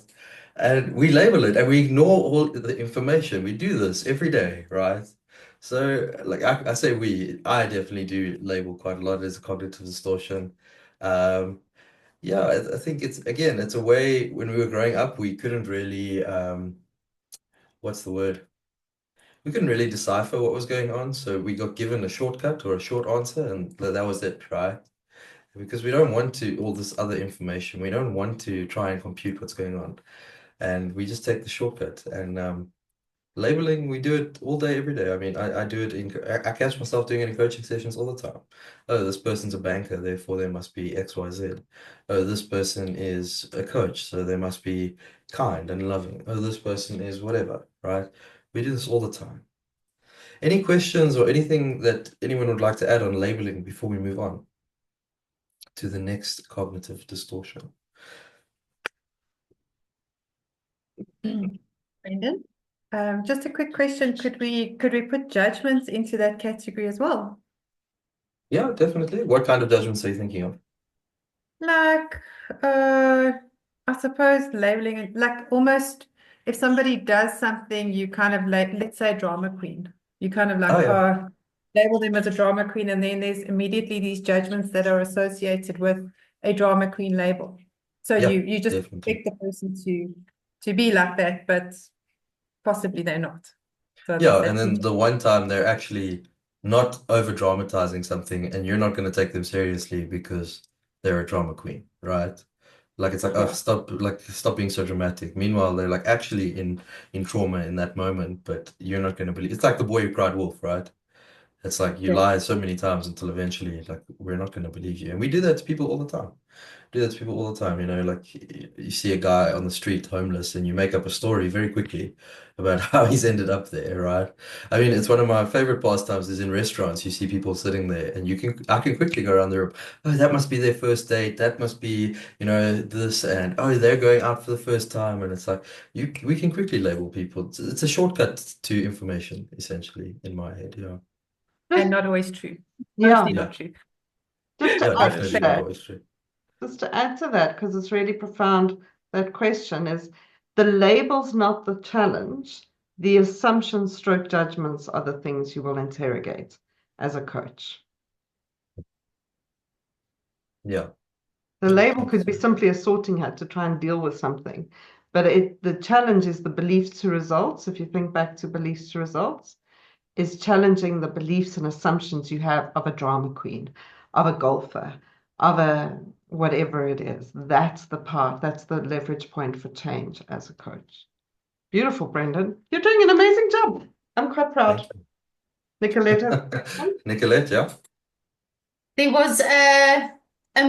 And we label it and we ignore all the information. We do this every day, right? So, like I say, I definitely do label quite a lot as a cognitive distortion. Um, yeah, I think it's a way when we were growing up, we couldn't really, what's the word? We couldn't really decipher what was going on. So we got given a shortcut or a short answer, and that was it, right? Because we don't want to all this other information. We don't want to try and compute what's going on, and we just take the shortcut. And labeling, we do it all day, every day. I mean, I do it I catch myself doing it in coaching sessions all the time. Oh, this person's a banker, therefore there must be XYZ. Oh, this person is a coach, so they must be kind and loving. Oh, this person is whatever, right? We do this all the time. Any questions or anything that anyone would like to add on labeling before we move on to the next cognitive distortion? Brendan, just a quick question. Could we put judgments into that category as well? Yeah, definitely. What kind of judgments are you thinking of? Like, I suppose labeling it like almost if somebody does something, you kind of like, let's say drama queen. You kind of like, Oh, yeah. oh, label them as a drama queen, and then there's immediately these judgments that are associated with a drama queen label. So Yeah, you just definitely. expect the person to be like that, but possibly they're not. So Yeah, and that's then the one time they're actually not over dramatizing something, and you're not going to take them seriously because they're a drama queen, right? Like it's like, oh, stop being so dramatic. Meanwhile, they're like actually in trauma in that moment, but you're not going to believe. It's like the boy who cried wolf, right? It's like you Yeah. lie so many times until eventually, like, we're not going to believe you. And we do that to people all the time. Do that to people all the time, you know, like you see a guy on the street homeless and you make up a story very quickly about how he's ended up there, right? I mean, it's one of my favorite pastimes is in restaurants. You see people sitting there and I can quickly go around the room. Oh, that must be their first date. That must be, you know, this, and oh, they're going out for the first time. And it's like we can quickly label people. It's a shortcut to information, essentially, in my head. Yeah. And not always true. Yeah. Mostly Yeah. not true. Just to Yeah, add to definitely not that, always true. just to add to that, because it's really profound, that question is the label's not the challenge. The assumptions stroke judgments are the things you will interrogate as a coach. Yeah. The label could be simply a sorting hat to try and deal with something, but the challenge is the beliefs to results. If you think back to beliefs to results, is challenging the beliefs and assumptions you have of a drama queen, of a golfer, of a whatever it is. That's the part, that's the leverage point for change as a coach. Beautiful, Brendan. You're doing an amazing job. I'm quite proud. Nicoletta. Nicolette, yeah. There was a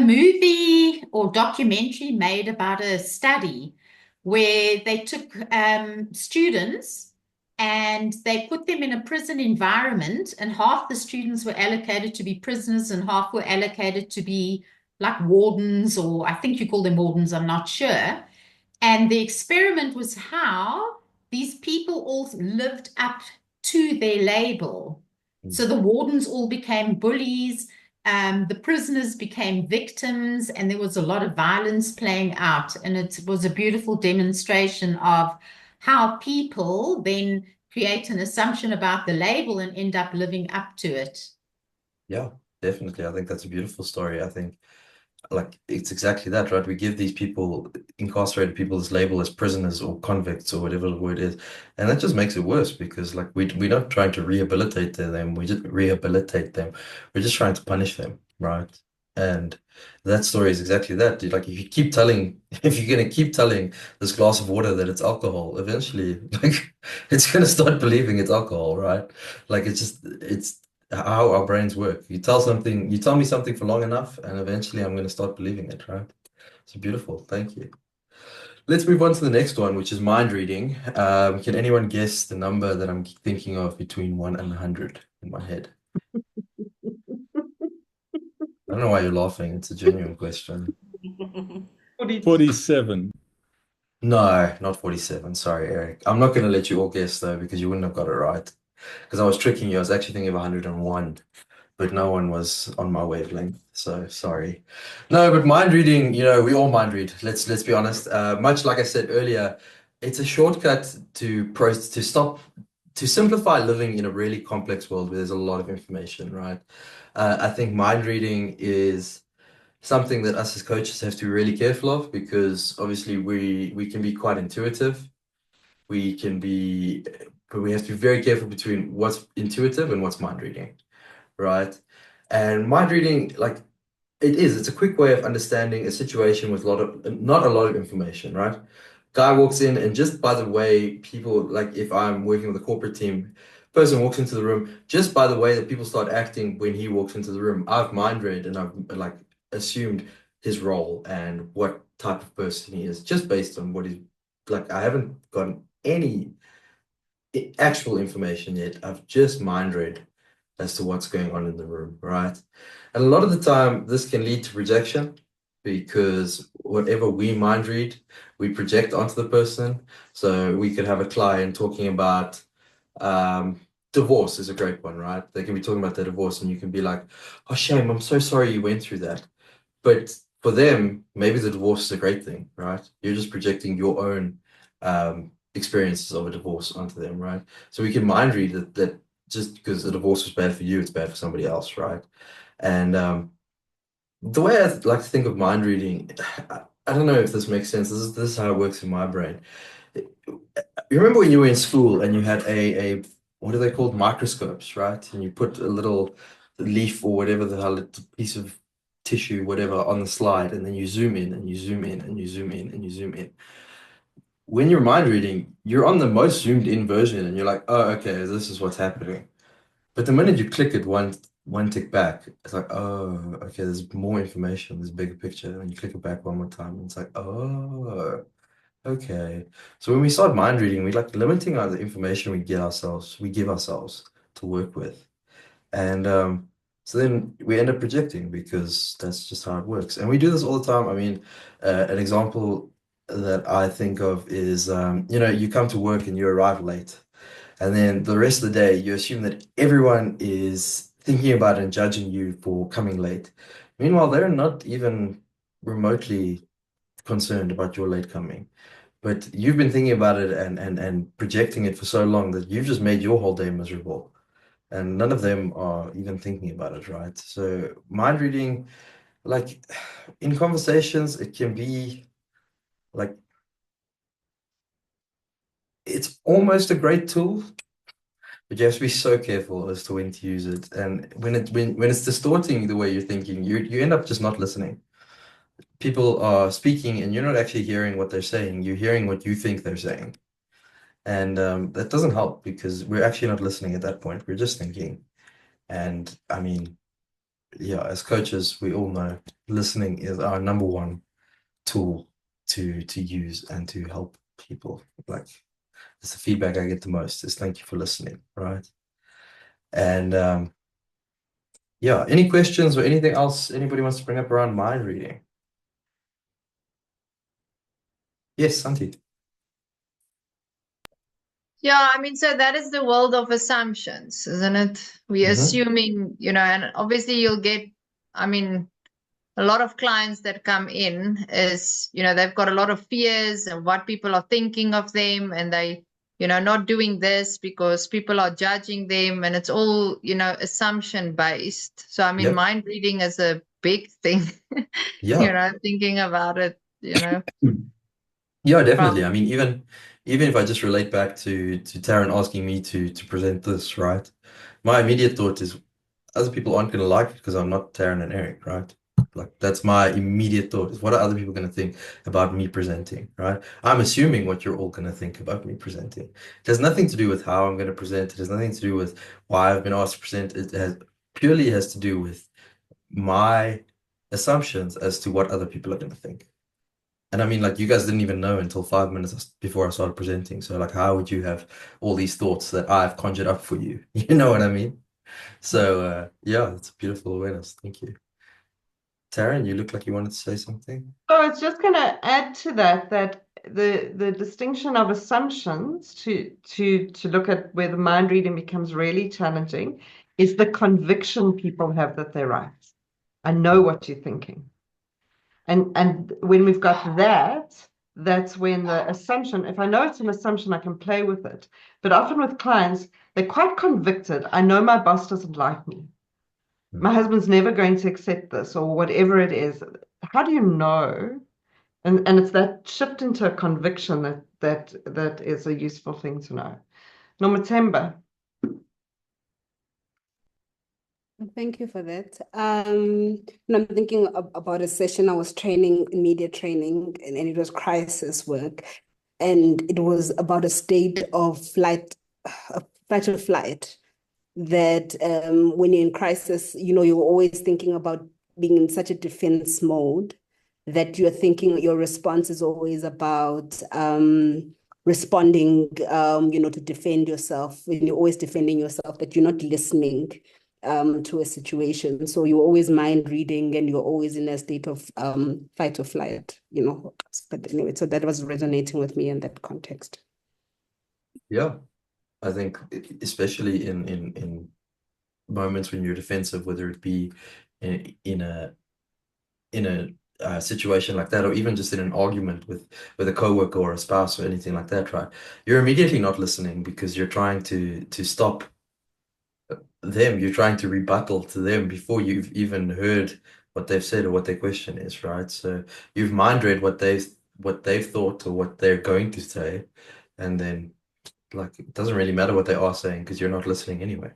movie or documentary made about a study where they took students and they put them in a prison environment, and half the students were allocated to be prisoners and half were allocated to be like wardens, or I think you call them wardens, I'm not sure. And the experiment was how these people all lived up to their label. So the wardens all became bullies, the prisoners became victims, and there was a lot of violence playing out. And it was a beautiful demonstration of how people then create an assumption about the label and end up living up to it. Yeah, definitely. I think that's a beautiful story. I think like it's exactly that, right? We give these people, incarcerated people, this label as prisoners or convicts or whatever the word is, and that just makes it worse because like we're not trying to rehabilitate them, we just rehabilitate them. We're just trying to punish them, right? And that story is exactly that. Like if you keep telling, if you're gonna keep telling this glass of water that it's alcohol, eventually, like it's gonna start believing it's alcohol, right? Like it's how our brains work. You tell me something for long enough, and eventually I'm going to start believing it, right? So beautiful. Thank you. Let's move on to the next one, which is mind reading. Can anyone guess the number that I'm thinking of between 1 and 100 in my head? I don't know why you're laughing. It's a genuine question. 47. No, not 47. Sorry, Eric. I'm not going to let you all guess though, because you wouldn't have got it right. Because I was tricking you. I was actually thinking of 101. But no one was on my wavelength, so sorry. No, but mind reading, you know, we all mind read. Let's be honest. Much like I said earlier, it's a shortcut to simplify living in a really complex world where there's a lot of information, right? I think mind reading is something that us as coaches have to be really careful of because obviously we can be quite intuitive. But we have to be very careful between what's intuitive and what's mind reading, right? And mind reading, like it's a quick way of understanding a situation with not a lot of information, right? Guy walks in, and just by the way, people like if I'm working with a corporate team, person walks into the room, just by the way that people start acting when he walks into the room, I've mind read and I've like assumed his role and what type of person he is, just based on what he's like. I haven't gotten any actual information yet. I've just mind read as to what's going on in the room, right? And a lot of the time, this can lead to rejection because whatever we mind read, we project onto the person. So we could have a client talking about divorce is a great one, right? They can be talking about their divorce, and you can be like, "Oh, shame! I'm so sorry you went through that." But for them, maybe the divorce is a great thing, right? You're just projecting your own experiences of a divorce onto them, right? So we can mind read that just because a divorce was bad for you, it's bad for somebody else, right? And the way I like to think of mind reading, I don't know if this makes sense. This is how it works in my brain. You remember when you were in school and you had a what are they called? Microscopes, right? And you put a little leaf or whatever the hell, piece of tissue, whatever, on the slide, and then you zoom in and you zoom in and you zoom in and you zoom in. When you're mind reading, you're on the most zoomed in version and you're like, oh, okay, this is what's happening. But the minute you click it one tick back, it's like, oh, okay, there's more information, there's a bigger picture. And you click it back one more time, and it's like, oh, okay. So when we start mind reading, we like limiting the information we give ourselves to work with. And so then we end up projecting because that's just how it works. And we do this all the time. I mean, an example that I think of is, you come to work and you arrive late. And then the rest of the day, you assume that everyone is thinking about and judging you for coming late. Meanwhile, they're not even remotely concerned about your late coming. But you've been thinking about it and projecting it for so long that you've just made your whole day miserable. And none of them are even thinking about it, right? So mind reading, like in conversations, it can be like it's almost a great tool, but you have to be so careful as to when to use it. And when it's distorting the way you're thinking, you end up just not listening. People are speaking and you're not actually hearing what they're saying. You're hearing what you think they're saying. And that doesn't help because we're actually not listening at that point. We're just thinking. And I mean, yeah, as coaches, we all know listening is our number one tool to use and to help people. Like it's the feedback I get the most is thank you for listening, right? And yeah, any questions or anything else anybody wants to bring up around mind reading? Yes, Santi. Yeah, I mean, so that is the world of assumptions, isn't it? We're assuming, and obviously you'll get, I mean, a lot of clients that come in is, they've got a lot of fears and what people are thinking of them, and they, not doing this because people are judging them, and it's all, assumption based. So, I mean, Yep. mind reading is a big thing, Yeah. thinking about it, Yeah, definitely. I from, mean, even if I just relate back to Taryn asking me to present this, right? My immediate thought is other people aren't going to like it because I'm not Taryn and Eric, right? Like that's my immediate thought is what are other people going to think about me presenting, right? I'm assuming what you're all going to think about me presenting. It has nothing to do with how I'm going to present. It has nothing to do with why I've been asked to present. It has purely has to do with my assumptions as to what other people are going to think. And I mean, like you guys didn't even know until 5 minutes before I started presenting. So like, how would you have all these thoughts that I've conjured up for you? You know what I mean? So yeah, it's a beautiful awareness. Thank you. Taryn, you look like you wanted to say something. So it's just going to add to that the distinction of assumptions to look at where the mind reading becomes really challenging is the conviction people have that they're right. I know what you're thinking. And when we've got that, that's when the assumption, if I know it's an assumption, I can play with it. But often with clients, they're quite convicted. I know my boss doesn't like me. My husband's never going to accept this or whatever it is. How do you know? And it's that shift into a conviction that is a useful thing to know. Nomatemba. Thank you for that. I'm thinking about a session I was training in media training, and it was crisis work, and it was about a state of flight or flight. That when you're in crisis, you're always thinking about being in such a defense mode that you're thinking your response is always about responding, to defend yourself. When you're always defending yourself, that you're not listening to a situation. So you're always mind reading and you're always in a state of fight or flight, But anyway, so that was resonating with me in that context. Yeah, I think especially in moments when you're defensive, whether it be in a situation like that, or even just in an argument with a coworker or a spouse or anything like that, right? You're immediately not listening because you're trying to stop them. You're trying to rebuttal to them before you've even heard what they've said or what their question is, right? So you've mind read what they've thought or what they're going to say, and then like it doesn't really matter what they are saying because you're not listening anyway.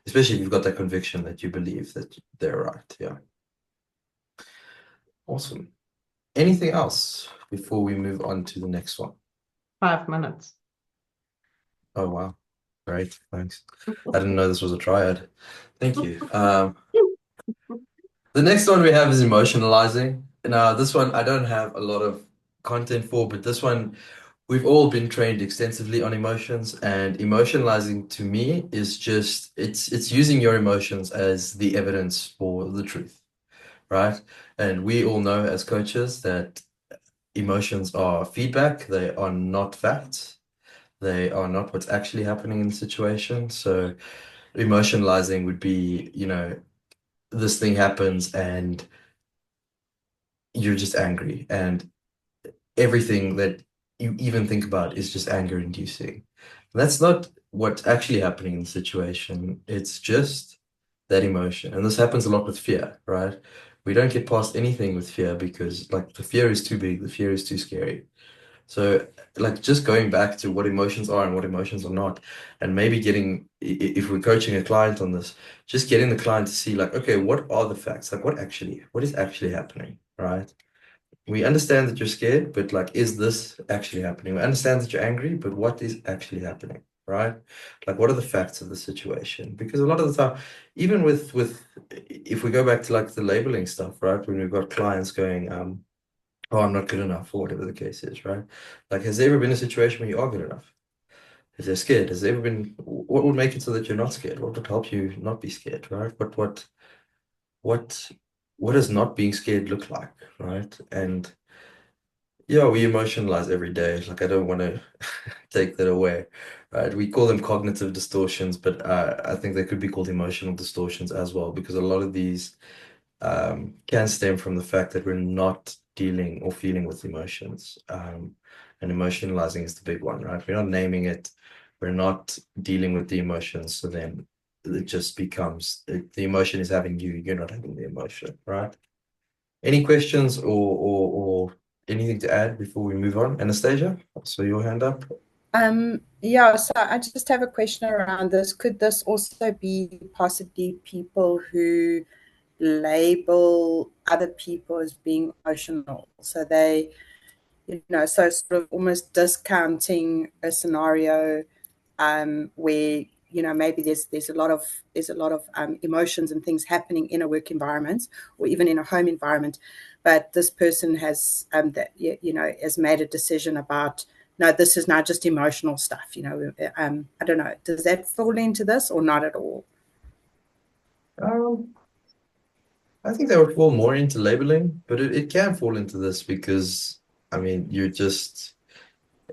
Especially if you've got that conviction that you believe that they're right. Yeah. Awesome. Anything else before we move on to the next one? 5 minutes. Oh wow. Great, thanks. I didn't know this was a triad. Thank you. The next one we have is emotionalizing. Now, this one I don't have a lot of content for, but this one we've all been trained extensively on emotions, and emotionalizing to me is just it's using your emotions as the evidence for the truth, right? And we all know as coaches that emotions are feedback, they are not facts. They are not what's actually happening in the situation. So emotionalizing would be, this thing happens and you're just angry, and everything that you even think about is just anger inducing. That's not what's actually happening in the situation. It's just that emotion. And this happens a lot with fear, right? We don't get past anything with fear because like the fear is too big, the fear is too scary. So like just going back to what emotions are and what emotions are not, and maybe getting, if we're coaching a client on this, just getting the client to see like, okay, what are the facts? Like what is actually happening, right? We understand that you're scared, but like, is this actually happening? We understand that you're angry, but what is actually happening, right? Like, what are the facts of the situation? Because a lot of the time, even with if we go back to like the labeling stuff, right? When we've got clients going, oh, I'm not good enough, or whatever the case is, right? Like, has there ever been a situation where you are good enough? If they're scared, has there ever been, what would make it so that you're not scared? What would help you not be scared, right? What what does not being scared look like, right? And yeah, we emotionalize every day. Like, I don't want to take that away, right? We call them cognitive distortions, but I think they could be called emotional distortions as well, because a lot of these can stem from the fact that we're not dealing or feeling with emotions. And emotionalizing is the big one, right? We're not naming it, we're not dealing with the emotions. So then it just becomes the emotion is having you, you're not having the emotion, right? Any questions or anything to add before we move on? Anastasia, so your hand up. Yeah, so I just have a question around this. Could this also be possibly people who label other people as being emotional? So they, so sort of almost discounting a scenario where maybe there's a lot of emotions and things happening in a work environment or even in a home environment, but this person has has made a decision about, no, this is not just emotional stuff. I don't know. Does that fall into this or not at all? I think they would fall more into labeling, but it can fall into this because, I mean,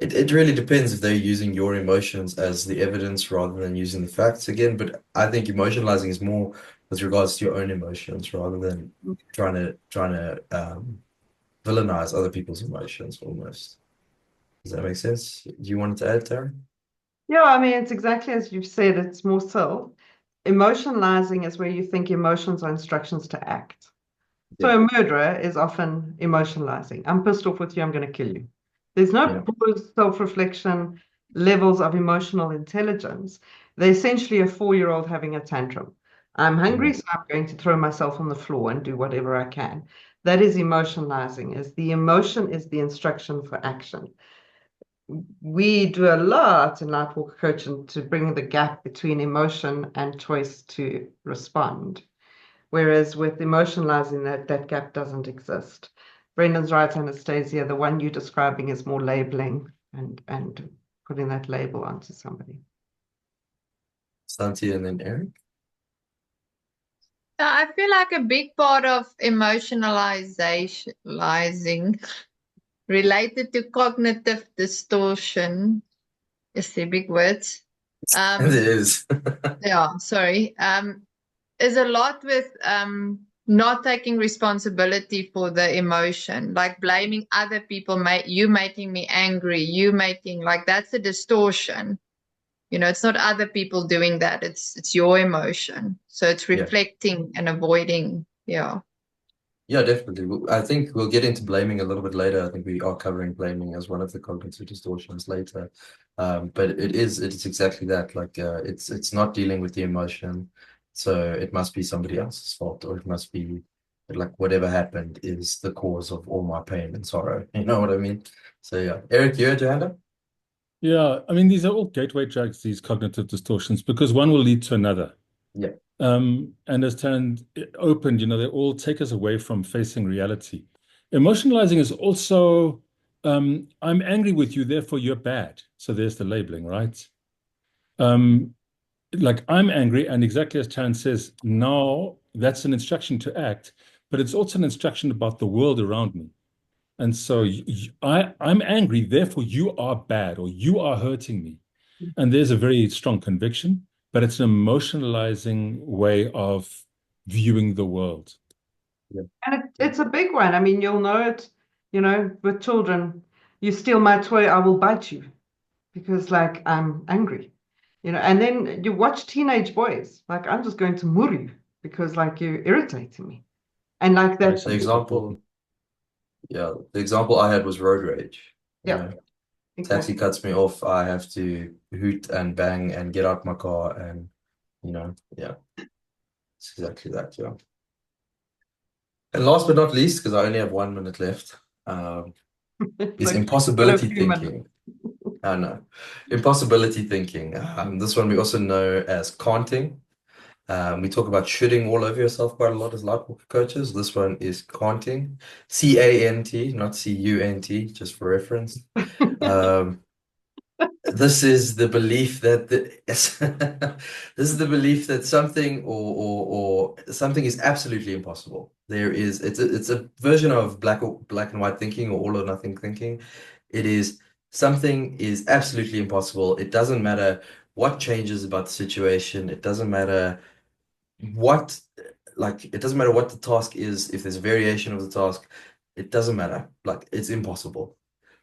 it really depends if they're using your emotions as the evidence rather than using the facts again. But I think emotionalizing is more with regards to your own emotions rather than trying to villainize other people's emotions almost. Does that make sense? Do you want to add, Tara? Yeah, I mean, it's exactly as you've said, it's more so. Emotionalizing is where you think emotions are instructions to act. So a murderer is often emotionalizing. I'm pissed off with you, I'm going to kill you. There's no self-reflection, levels of emotional intelligence. They're essentially a 4-year-old having a tantrum. I'm hungry, so I'm going to throw myself on the floor and do whatever I can. That is emotionalizing, is the emotion is the instruction for action. We do a lot in Lightwalker coaching to bring the gap between emotion and choice to respond. Whereas with emotionalizing, that gap doesn't exist. Brendan's right, Anastasia. The one you're describing is more labeling and putting that label onto somebody. Santi and then Eric. I feel like a big part of emotionalizing related to cognitive distortion is the big words. It is. Yeah, sorry. Is a lot with not taking responsibility for the emotion, like blaming other people, you making me angry, you making, like, that's a distortion. You know, it's not other people doing that. It's your emotion. So it's Yeah. reflecting and avoiding. Yeah. Yeah, definitely. I think we'll get into blaming a little bit later. I think we are covering blaming as one of the cognitive distortions later. But it's exactly that. Like it's not dealing with the emotion. So it must be somebody else's fault, or it must be like whatever happened is the cause of all my pain and sorrow. You know what I mean? So yeah. Eric, you had your hand up? Yeah, I mean, these are all gateway drugs, these cognitive distortions, because one will lead to another. Yeah. And as Taryn opened, they all take us away from facing reality. Emotionalizing is also, I'm angry with you, therefore you're bad. So there's the labeling, right? Like I'm angry, and exactly as Taryn says, now that's an instruction to act, but it's also an instruction about the world around me. And so I'm angry, therefore you are bad or you are hurting me. And there's a very strong conviction, but it's an emotionalizing way of viewing the world. Yeah. And it's a big one. I mean, you'll know it, with children. You steal my toy, I will bite you because, like, I'm angry, And then you watch teenage boys, like, I'm just going to murder you because, like, you're irritating me. And, like, that. The example I had was road rage. Yeah, Taxi exactly. cuts me off, I have to hoot and bang and get out my car and, yeah, it's exactly that, yeah. And last but not least, because I only have 1 minute left, is Like, impossibility got a few minutes. thinking. I know. Impossibility thinking. This one we also know as canting. We talk about shooting all over yourself quite a lot as life coaches. This one is canting. C-A-N-T, not C-U-N-T, just for reference. This is the belief that this is the belief that something or something is absolutely impossible. It's a version of black and white thinking or all or nothing thinking. It is something is absolutely impossible. It doesn't matter what changes about the situation. It doesn't matter what it doesn't matter what the task is. If there's a variation of the task, it doesn't matter. Like it's impossible.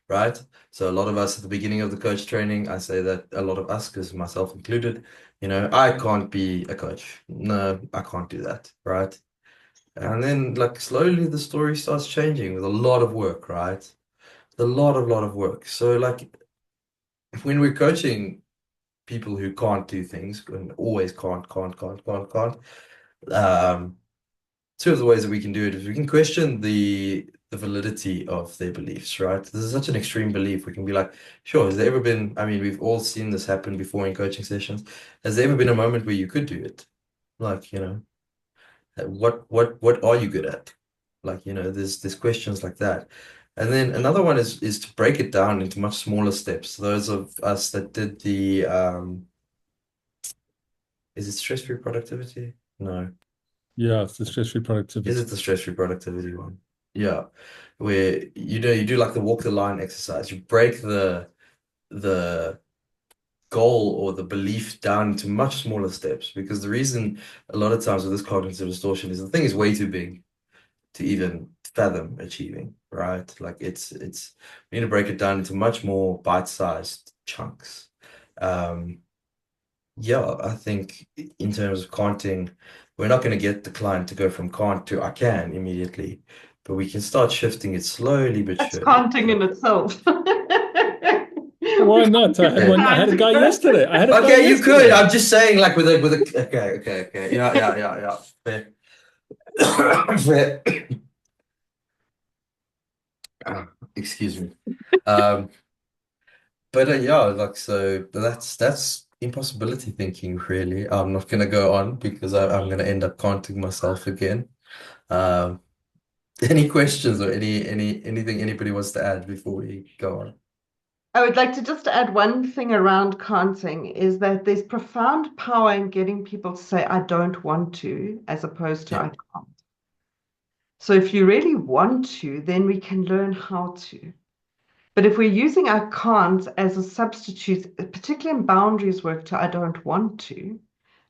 Right? So a lot of us at the beginning of the coach training, I say that a lot of us, because myself included, I can't be a coach. No, I can't do that, right? And then like slowly the story starts changing with a lot of work, right? A lot of work. So like when we're coaching people who can't do things and always can't, two of the ways that we can do it is we can question the validity of their beliefs, right? This is such an extreme belief. We can be like, sure, has there ever been, I mean, we've all seen this happen before in coaching sessions. Has there ever been a moment where you could do it? Like, what are you good at? Like, there's questions like that. And then another one is to break it down into much smaller steps. Those of us that did the is it stress-free productivity? No. Yeah, it's the stress-free productivity. Is it the stress-free productivity one? Yeah. Where you do like the walk the line exercise. You break the goal or the belief down into much smaller steps, because the reason a lot of times with this cognitive distortion is the thing is way too big to even fathom achieving, right? Like it's we need to break it down into much more bite-sized chunks. Yeah, I think in terms of canting, we're not going to get the client to go from can't to I can immediately, but we can start shifting it slowly but That's surely. canting in itself. Why not? I had a guy yesterday. Okay, you could. I'm just saying, like with a okay. Yeah. Fair. Fair. Excuse me. But yeah, like so that's impossibility thinking, really. I'm not gonna go on because I'm gonna end up canting myself again. Um, any questions or anything anybody wants to add before we go on? I would like to just add one thing around canting is that there's profound power in getting people to say, I don't want to, as opposed to I can't. So if you really want to, then we can learn how to. But if we're using I can't as a substitute, particularly in boundaries work, to I don't want to,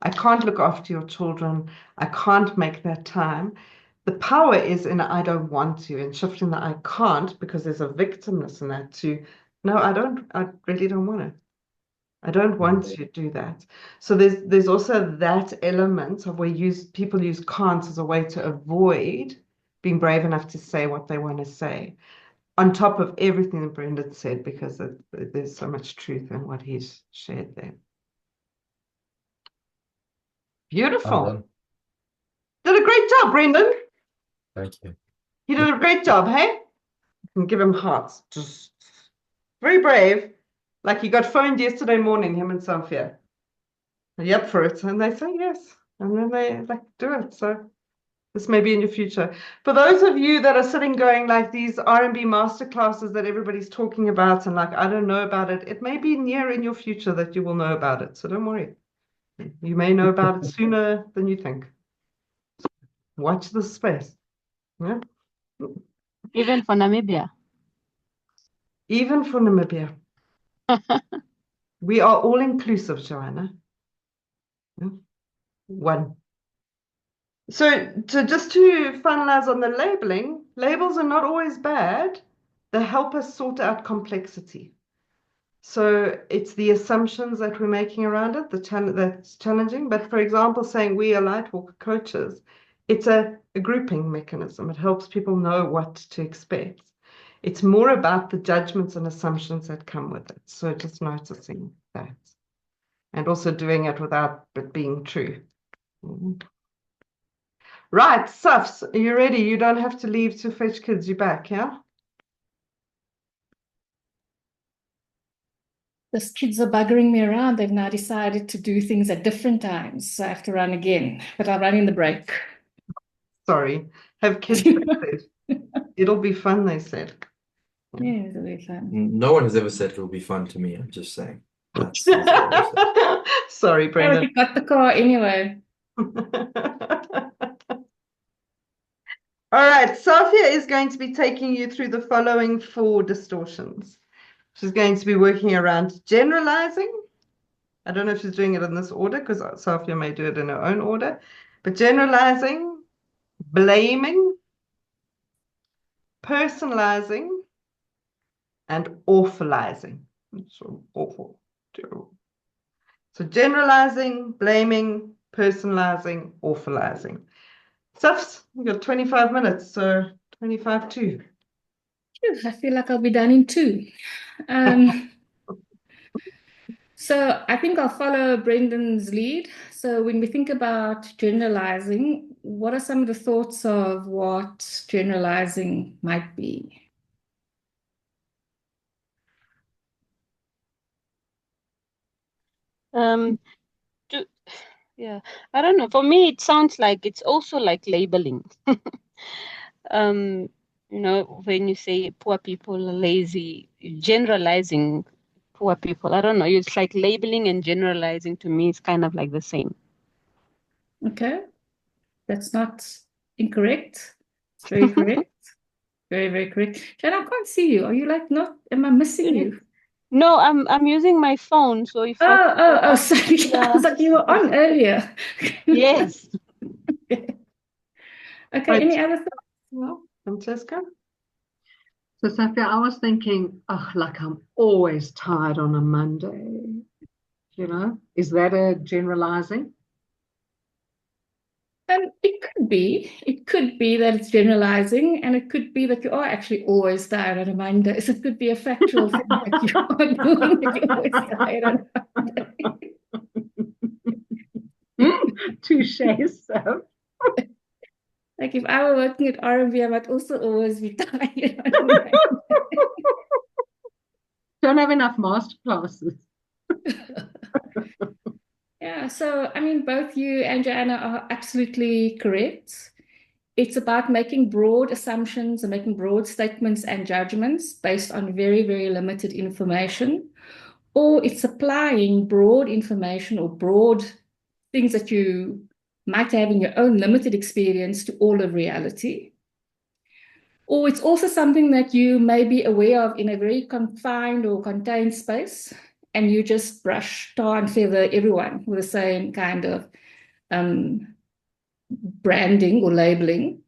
I can't look after your children, I can't make that time. The power is in I don't want to, and shifting the I can't, because there's a victimness in that, to no, I really don't want to. I don't want to do that. So there's also that element of where people use can't as a way to avoid being brave enough to say what they want to say, on top of everything that Brendan said, because there's so much truth in what he's shared there. Beautiful. Well done. Did a great job, Brendan. Thank you. You did a great job, hey? You can give him hearts. Just very brave. Like he got phoned yesterday morning, him and Sophia. Are you up for it? And they say yes. And then they like do it. So this may be in your future. For those of you that are sitting going like these R&B masterclasses that everybody's talking about and like, I don't know about it, it may be near in your future that you will know about it. So don't worry. You may know about it sooner than you think. Watch the space. Yeah. Even for Namibia. Even for Namibia. We are all inclusive, Joanna. Yeah. One. So just to finalize on the labeling, labels are not always bad. They help us sort out complexity. So it's the assumptions that we're making around it that's challenging. But for example, saying we are Lightwalker coaches, it's a grouping mechanism. It helps people know what to expect. It's more about the judgments and assumptions that come with it. So just noticing that. And also doing it without it being true. Right, Sufs, are you ready? You don't have to leave to fetch kids. You're back, yeah? Those kids are buggering me around. They've now decided to do things at different times. So I have to run again, but I'll run in the break. Sorry. Have kids, they said. It'll be fun, they said. Yeah, it'll be fun. No one has ever said it'll be fun to me. I'm just saying. That's Sorry, I Brendan. already got the car anyway. All right, Sophia is going to be taking you through the following 4 distortions. She's going to be working around generalizing. I don't know if she's doing it in this order because Sophia may do it in her own order, but generalizing, blaming, personalizing, and awfulizing. So awful, terrible. So generalizing, blaming, personalizing, awfulizing. Sufs, you've got 25 minutes, so 25 too. Phew, I feel like I'll be done in 2. So I think I'll follow Brendan's lead. So when we think about generalizing, what are some of the thoughts of what generalizing might be? Yeah, I don't know. For me, it sounds like it's also like labeling. When you say poor people are lazy, generalizing poor people, I don't know. It's like labeling and generalizing to me is kind of like the same. Okay, that's not incorrect. It's very correct. Very, very correct. Jen, I can't see you. Are you like not? Am I missing you? No, I'm using my phone, so if sorry. I was like, you were on earlier. Yes. Okay, Right. any other thoughts? No, Francesca? So, Sophia, I was thinking, oh, like I'm always tired on a Monday. You know, is that a generalizing? It could be. It could be that it's generalizing, and it could be that you are actually always tired on a Monday. So it could be a factual thing that you are doing that you're always tired on a Monday. Touche, so. Like if I were working at R&B, I might also always be tired on a Monday. Don't have enough master classes. Yeah, so I mean, both you and Joanna are absolutely correct. It's about making broad assumptions and making broad statements and judgments based on very, very limited information, or it's applying broad information or broad things that you might have in your own limited experience to all of reality. Or it's also something that you may be aware of in a very confined or contained space, and you just brush, tar, and feather everyone with the same kind of branding or labeling.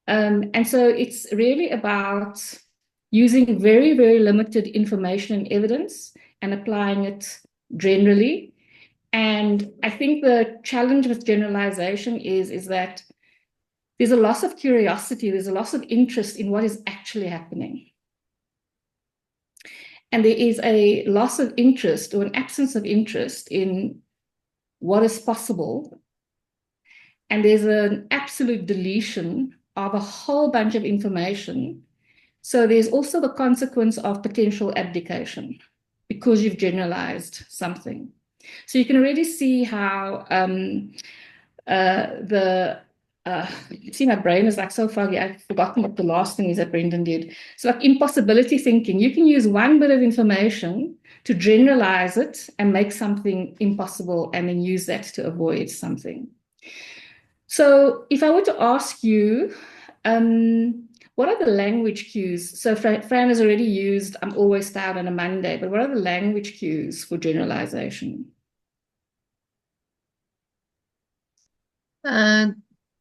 And so it's really about using very, very limited information and evidence and applying it generally. And I think the challenge with generalization is that there's a loss of curiosity, there's a loss of interest in what is actually happening. And there is a loss of interest or an absence of interest in what is possible. And there's an absolute deletion of a whole bunch of information. So there's also the consequence of potential abdication because you've generalized something. So you can already see how see, my brain is like so foggy. I've forgotten what the last thing is that Brendan did. So like impossibility thinking, you can use one bit of information to generalize it and make something impossible and then use that to avoid something. So if I were to ask you, what are the language cues? So Fran has already used, I'm always tired on a Monday, but what are the language cues for generalization?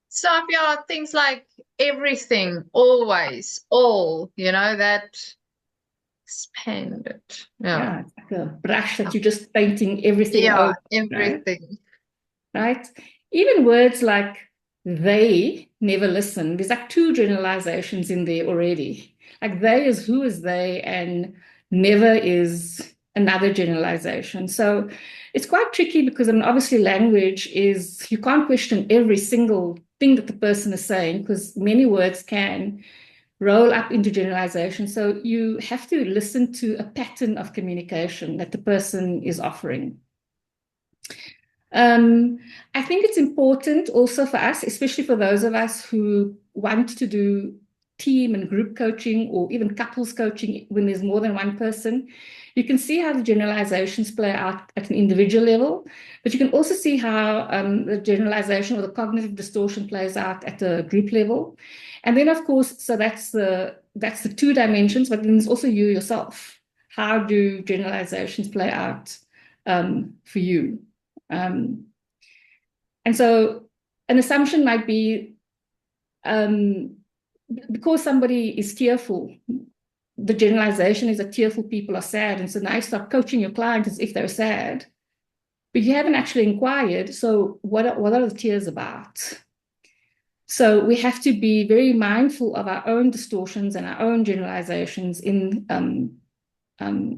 Sophia, things like everything, always, all, that expand it. Yeah, it's like a brush that you're just painting everything Yeah, over. everything. Right? Even words like they never listen. There's like two generalizations in there already. Like they is who is they, and never is another generalization. So it's quite tricky because obviously language is, you can't question every single thing that the person is saying because many words can roll up into generalization. So you have to listen to a pattern of communication that the person is offering. I think it's important also for us, especially for those of us who want to do team and group coaching or even couples coaching when there's more than one person. You can see how the generalizations play out at an individual level, but you can also see how the generalization or the cognitive distortion plays out at a group level. And then, of course, so that's the two dimensions, but then there's also you yourself. How do generalizations play out for you? And so an assumption might be because somebody is tearful, the generalization is that tearful people are sad. And so now you start coaching your client as if they're sad, but you haven't actually inquired. So what are the tears about? So we have to be very mindful of our own distortions and our own generalizations in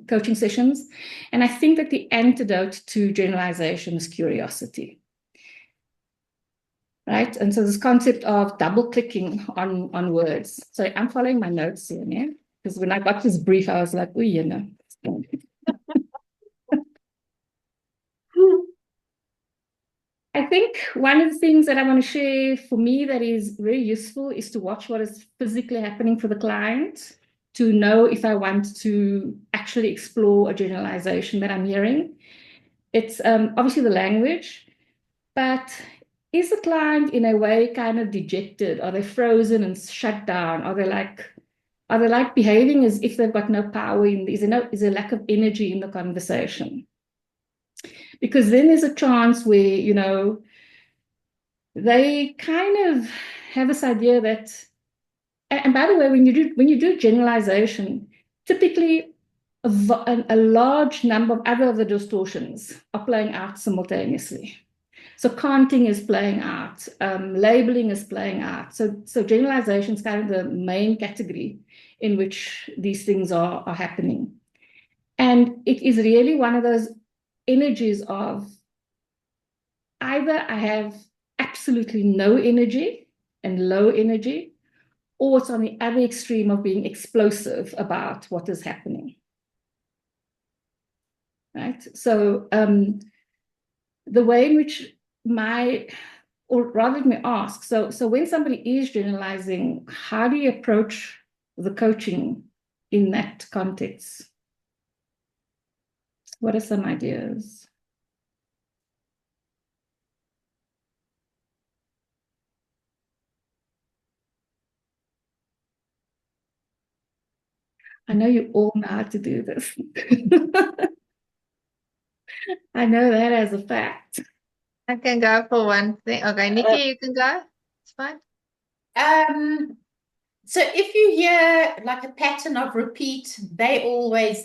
coaching sessions. And I think that the antidote to generalization is curiosity. Right? And so this concept of double clicking on words. So I'm following my notes here, yeah? Because when I got this brief, I was like, oh, I think one of the things that I want to share for me that is very useful is to watch what is physically happening for the client, to know if I want to actually explore a generalization that I'm hearing. It's obviously the language, but is the client in a way kind of dejected? Are they frozen and shut down? Are they like behaving as if they've got no power? Is there lack of energy in the conversation? Because then there's a chance where, they kind of have this idea that, and by the way, when you do generalization, typically a large number of other of the distortions are playing out simultaneously. So counting is playing out, labeling is playing out. So generalization is kind of the main category in which these things are happening. And it is really one of those energies of either I have absolutely no energy and low energy, or it's on the other extreme of being explosive about what is happening. Right? So the way in which or rather let me ask, so when somebody is generalizing, how do you approach the coaching in that context? What are some ideas? I know you all know how to do this. I know that as a fact. I can go for one thing. Okay, Nikki, you can go. It's fine. So if you hear like a pattern of repeat, they always,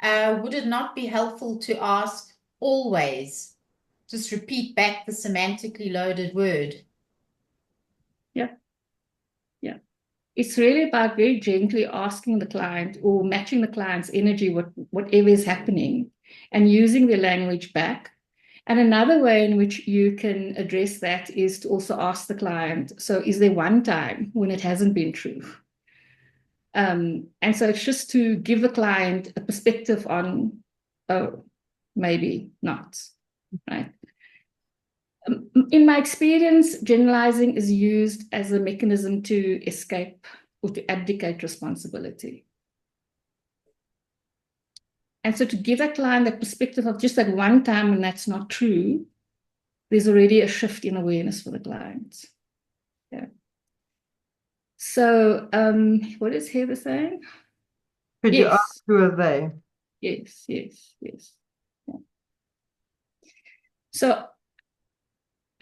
would it not be helpful to ask always? Just repeat back the semantically loaded word. Yeah. Yeah. It's really about very gently asking the client or matching the client's energy, whatever is happening, and using their language back. And another way in which you can address that is to also ask the client, so is there one time when it hasn't been true? And so it's just to give the client a perspective on, oh, maybe not, right? In my experience, generalizing is used as a mechanism to escape or to abdicate responsibility. And so to give that client that perspective of just that one time when that's not true, there's already a shift in awareness for the client. Yeah. So what is Heather saying? Could you ask who are they? Yes. Yeah. So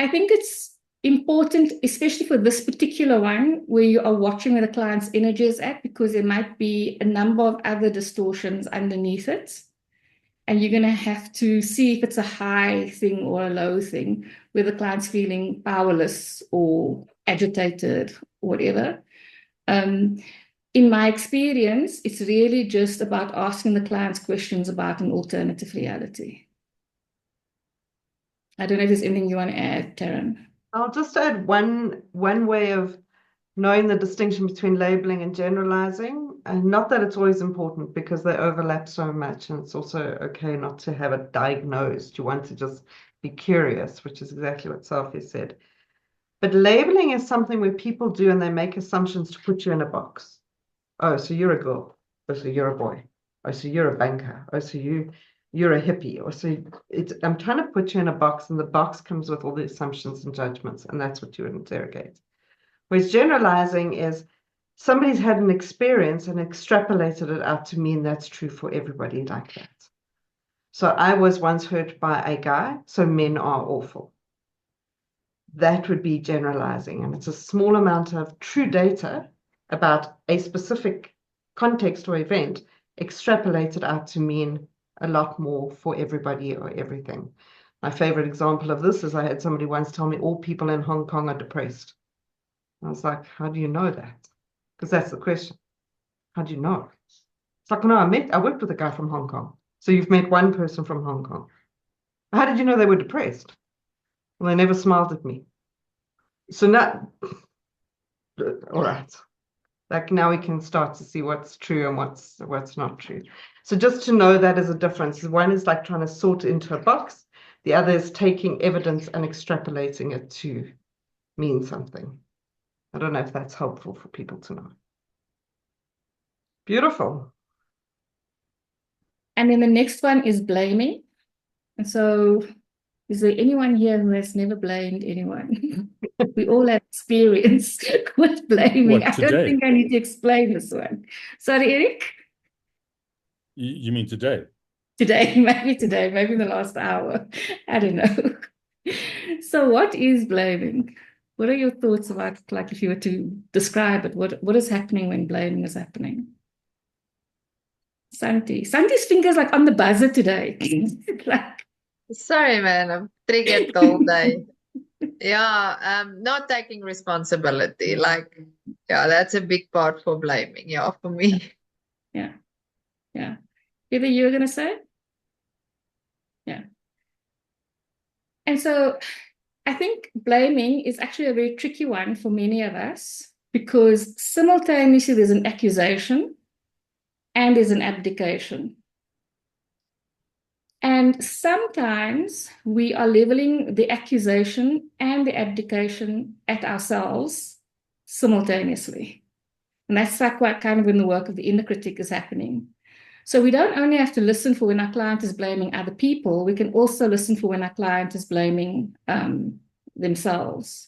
I think it's important, especially for this particular one, where you are watching where the client's energy is at, because there might be a number of other distortions underneath it. And you're going to have to see if it's a high thing or a low thing, where the client's feeling powerless or agitated or whatever. In my experience, it's really just about asking the clients questions about an alternative reality. I don't know if there's anything you want to add, Taryn. I'll just add one way of knowing the distinction between labeling and generalizing, and not that it's always important because they overlap so much, and it's also okay not to have it diagnosed. You want to just be curious, which is exactly what Sophie said. But labeling is something where people do and they make assumptions to put you in a box. Oh, so you're a girl. Oh, so you're a boy. Oh, so you're a banker. Oh, so you're a hippie. Or so I'm trying to put you in a box, and the box comes with all the assumptions and judgments, and that's what you would interrogate. Whereas generalizing is somebody's had an experience and extrapolated it out to mean that's true for everybody like that. So I was once hurt by a guy, so men are awful. That would be generalizing, and it's a small amount of true data about a specific context or event extrapolated out to mean a lot more for everybody or everything. My favorite example of this is I had somebody once tell me all people in Hong Kong are depressed. I was like, how do you know that? Because that's the question. How do you know? It's like, no, I worked with a guy from Hong Kong. So you've met one person from Hong Kong. How did you know they were depressed? Well, they never smiled at me. So now, all right. Like now we can start to see what's true and what's not true. So just to know that is a difference. One is like trying to sort it into a box. The other is taking evidence and extrapolating it to mean something. I don't know if that's helpful for people to know. Beautiful. And then the next one is blaming. And so is there anyone here who has never blamed anyone? We all have experience with blaming. What, I don't today? think I need to explain this one. Sorry, Eric? You mean today? Today, maybe in the last hour. I don't know. So what is blaming? What are your thoughts about, like, if you were to describe it, what is happening when blaming is happening? Santi's fingers like on the buzzer today. Like, Sorry, man, I'm triggered all day. Yeah, not taking responsibility. Like, yeah, that's a big part for blaming. Yeah, for me. yeah. Either you were gonna say? Yeah. And so I think blaming is actually a very tricky one for many of us, because simultaneously there's an accusation and there's an abdication. And sometimes we are leveling the accusation and the abdication at ourselves simultaneously. And that's like what kind of when the work of the inner critic is happening. So we don't only have to listen for when our client is blaming other people, we can also listen for when our client is blaming themselves.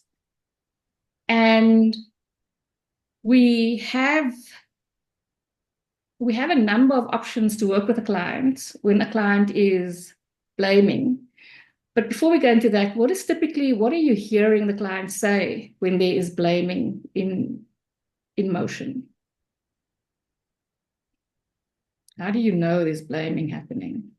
And we have a number of options to work with a client when a client is blaming. But before we go into that, what are you hearing the client say when there is blaming in motion? How do you know there's blaming happening?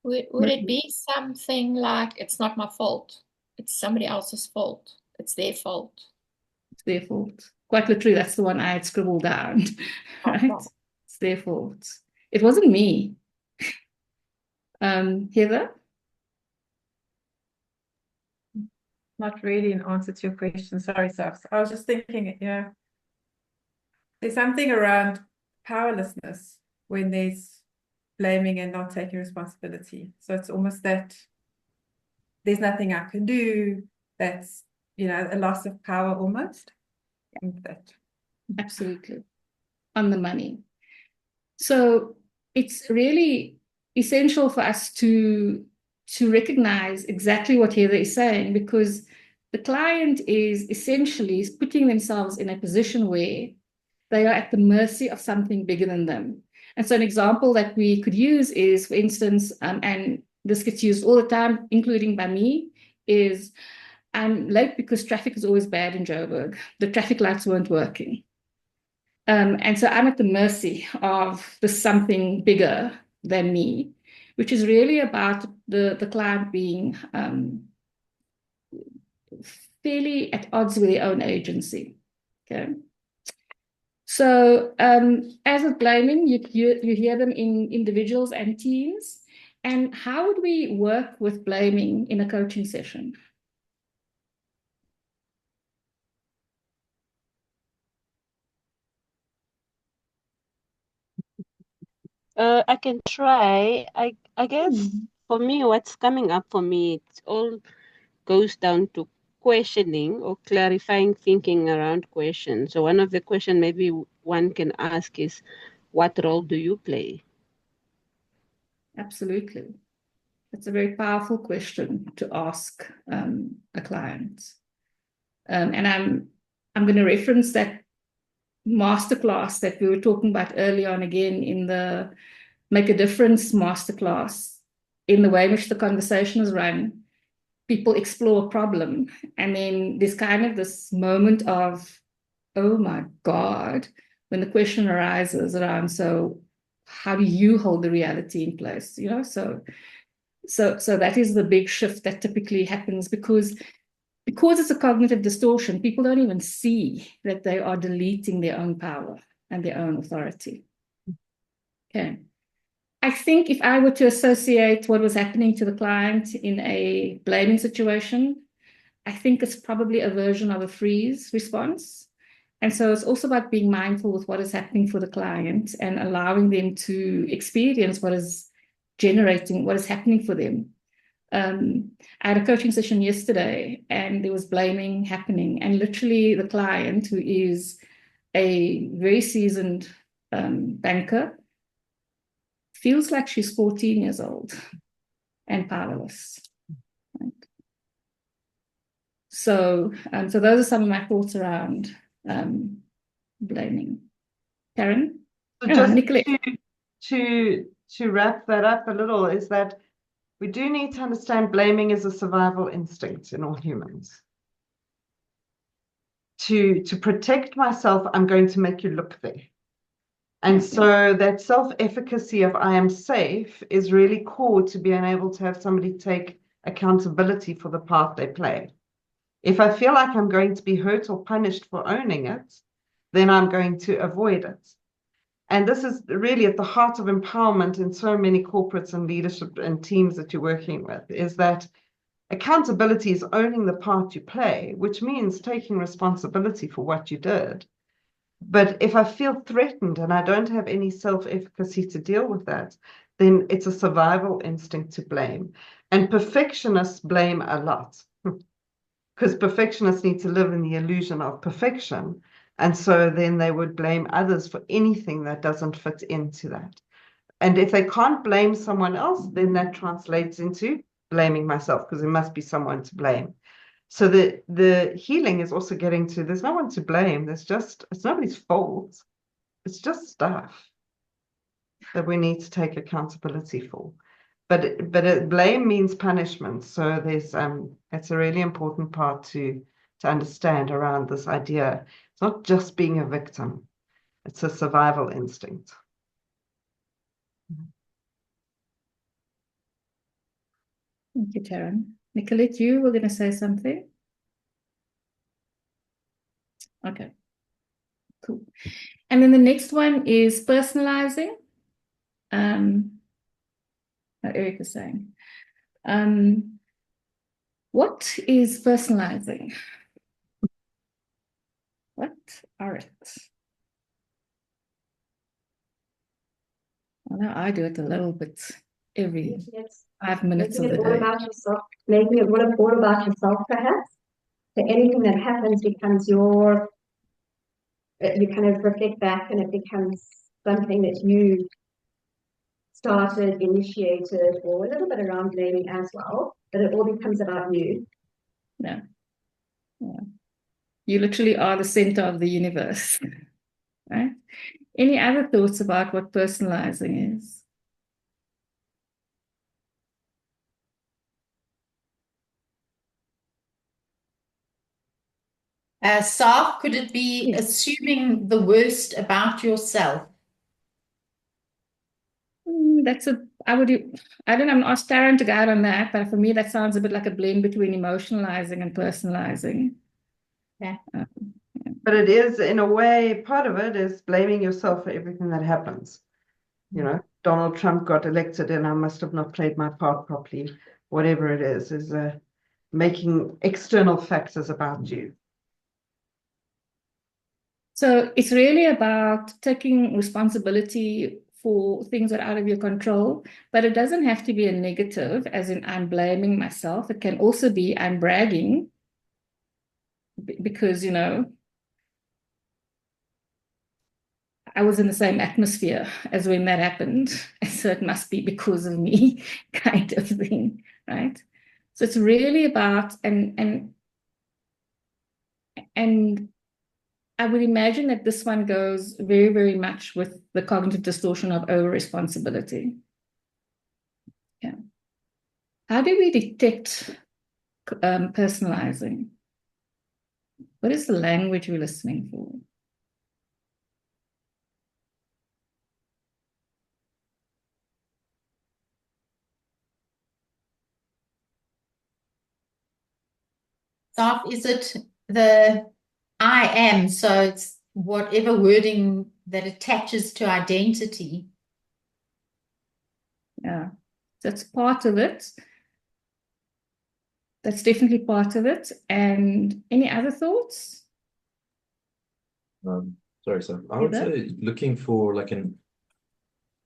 Would it be something like, it's not my fault, it's somebody else's fault, it's their fault? It's their fault. Quite literally, that's the one I had scribbled down, right? It's their fault. It wasn't me. Heather? Not really an answer to your question. Sorry, Safs. I was just thinking, there's something around powerlessness when there's blaming and not taking responsibility. So it's almost that there's nothing I can do. That's, a loss of power almost. I think that. Absolutely. On the money. So it's really essential for us to recognize exactly what Heather is saying, because the client is essentially putting themselves in a position where they are at the mercy of something bigger than them. And so an example that we could use is, for instance, and this gets used all the time, including by me, is I'm late because traffic is always bad in Joburg. The traffic lights weren't working. And so I'm at the mercy of the something bigger than me, which is really about the client being fairly at odds with their own agency. Okay. So as with blaming, you hear them in individuals and teams. And how would we work with blaming in a coaching session? I can try. I guess for me, what's coming up for me, it all goes down to questioning or clarifying thinking around questions. So one of the questions maybe one can ask is, what role do you play? Absolutely. That's a very powerful question to ask a client. And I'm going to reference that masterclass that we were talking about earlier on again in the Make a Difference masterclass. In the way in which the conversation is run, people explore a problem, and then there's kind of this moment of, oh my God, when the question arises around, so how do you hold the reality in place? So that is the big shift that typically happens because it's a cognitive distortion. People don't even see that they are deleting their own power and their own authority. Okay. I think if I were to associate what was happening to the client in a blaming situation, I think it's probably a version of a freeze response. And so it's also about being mindful with what is happening for the client and allowing them to experience what is happening for them. I had a coaching session yesterday and there was blaming happening. And literally the client, who is a very seasoned banker, feels like she's 14 years old and powerless. Right? So those are some of my thoughts around blaming. Karen? So just to wrap that up a little, is that we do need to understand blaming is a survival instinct in all humans. To protect myself, I'm going to make you look there. And so that self-efficacy of I am safe is really core to being able to have somebody take accountability for the part they play. If I feel like I'm going to be hurt or punished for owning it, then I'm going to avoid it. And this is really at the heart of empowerment in so many corporates and leadership and teams that you're working with, is that accountability is owning the part you play, which means taking responsibility for what you did. But if I feel threatened and I don't have any self-efficacy to deal with that, then it's a survival instinct to blame. And perfectionists blame a lot because perfectionists need to live in the illusion of perfection. And so then they would blame others for anything that doesn't fit into that. And if they can't blame someone else, then that translates into blaming myself because there must be someone to blame. So the healing is also getting to, there's no one to blame. It's nobody's fault. It's just stuff that we need to take accountability for. But blame means punishment. So it's a really important part to understand around this idea. It's not just being a victim. It's a survival instinct. Thank you, Taryn. Nicolette, you were going to say something? Okay, cool. And then the next one is personalizing. Eric is saying, what is personalizing? What are it? Well, now I do it a little bit every 5 minutes of the Making it all day. about yourself, making it all about yourself, perhaps. So anything that happens becomes your, you kind of reflect back and it becomes something that you started, initiated, or a little bit around blaming as well, but it all becomes about you. Yeah. Yeah. You literally are the center of the universe, right? Any other thoughts about what personalizing is? Saf, could it be assuming the worst about yourself? I don't know, I'm not Taryn to guide on that, but for me, that sounds a bit like a blend between emotionalizing and personalizing. Yeah. But it is, in a way, part of it is blaming yourself for everything that happens. You know, Donald Trump got elected and I must have not played my part properly. Whatever it is making external factors about you. So it's really about taking responsibility for things that are out of your control, but it doesn't have to be a negative, as in I'm blaming myself. It can also be I'm bragging because, you know, I was in the same atmosphere as when that happened, so it must be because of me, kind of thing, right? So it's really about and I would imagine that this one goes very, very much with the cognitive distortion of over-responsibility. Yeah. How do we detect personalizing? What is the language we're listening for? Saf, is it the I am? So it's whatever wording that attaches to identity. Yeah, that's part of it. That's definitely part of it. And any other thoughts? Sorry, sir. I would say looking for like an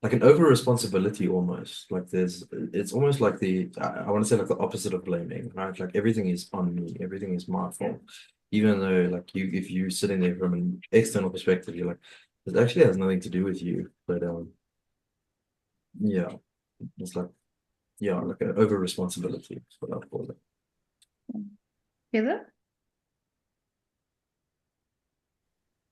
over responsibility almost. Like it's almost like I want to say like the opposite of blaming, right? Like everything is on me, everything is my fault. Even though like if you're sitting there from an external perspective, you're like, it actually has nothing to do with you. But yeah, it's like an over responsibility is what I'd call it. Heather?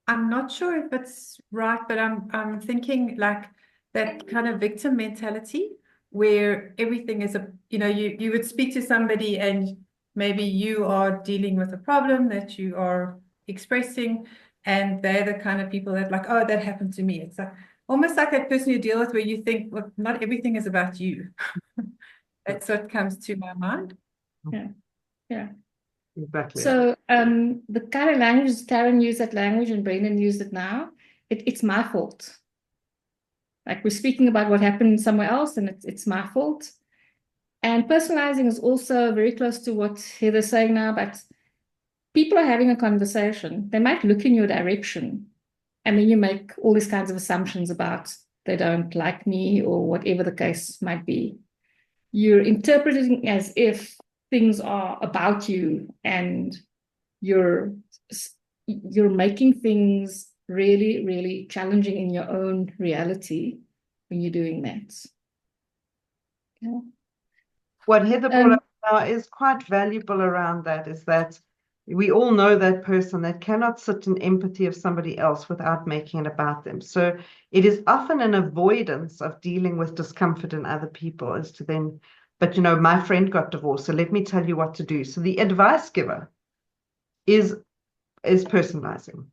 I'm not sure if it's right, but I'm thinking like that kind of victim mentality where everything is you would speak to somebody and maybe you are dealing with a problem that you are expressing and they're the kind of people that like, oh, that happened to me. It's like almost like that person you deal with where you think, well, not everything is about you. That's what comes to my mind. Yeah. Yeah. Exactly. So the kind of language, Taryn used that language and Brendan used it now. It's my fault. Like we're speaking about what happened somewhere else and it's my fault. And personalizing is also very close to what Heather's saying now, but people are having a conversation. They might look in your direction and then you make all these kinds of assumptions about they don't like me or whatever the case might be. You're interpreting as if things are about you and you're making things really, really challenging in your own reality when you're doing that. Yeah. What Heather brought up now is quite valuable around that, is that we all know that person that cannot sit in empathy of somebody else without making it about them. So it is often an avoidance of dealing with discomfort in other people as to then, but you know, my friend got divorced, so let me tell you what to do. So the advice giver is personalizing.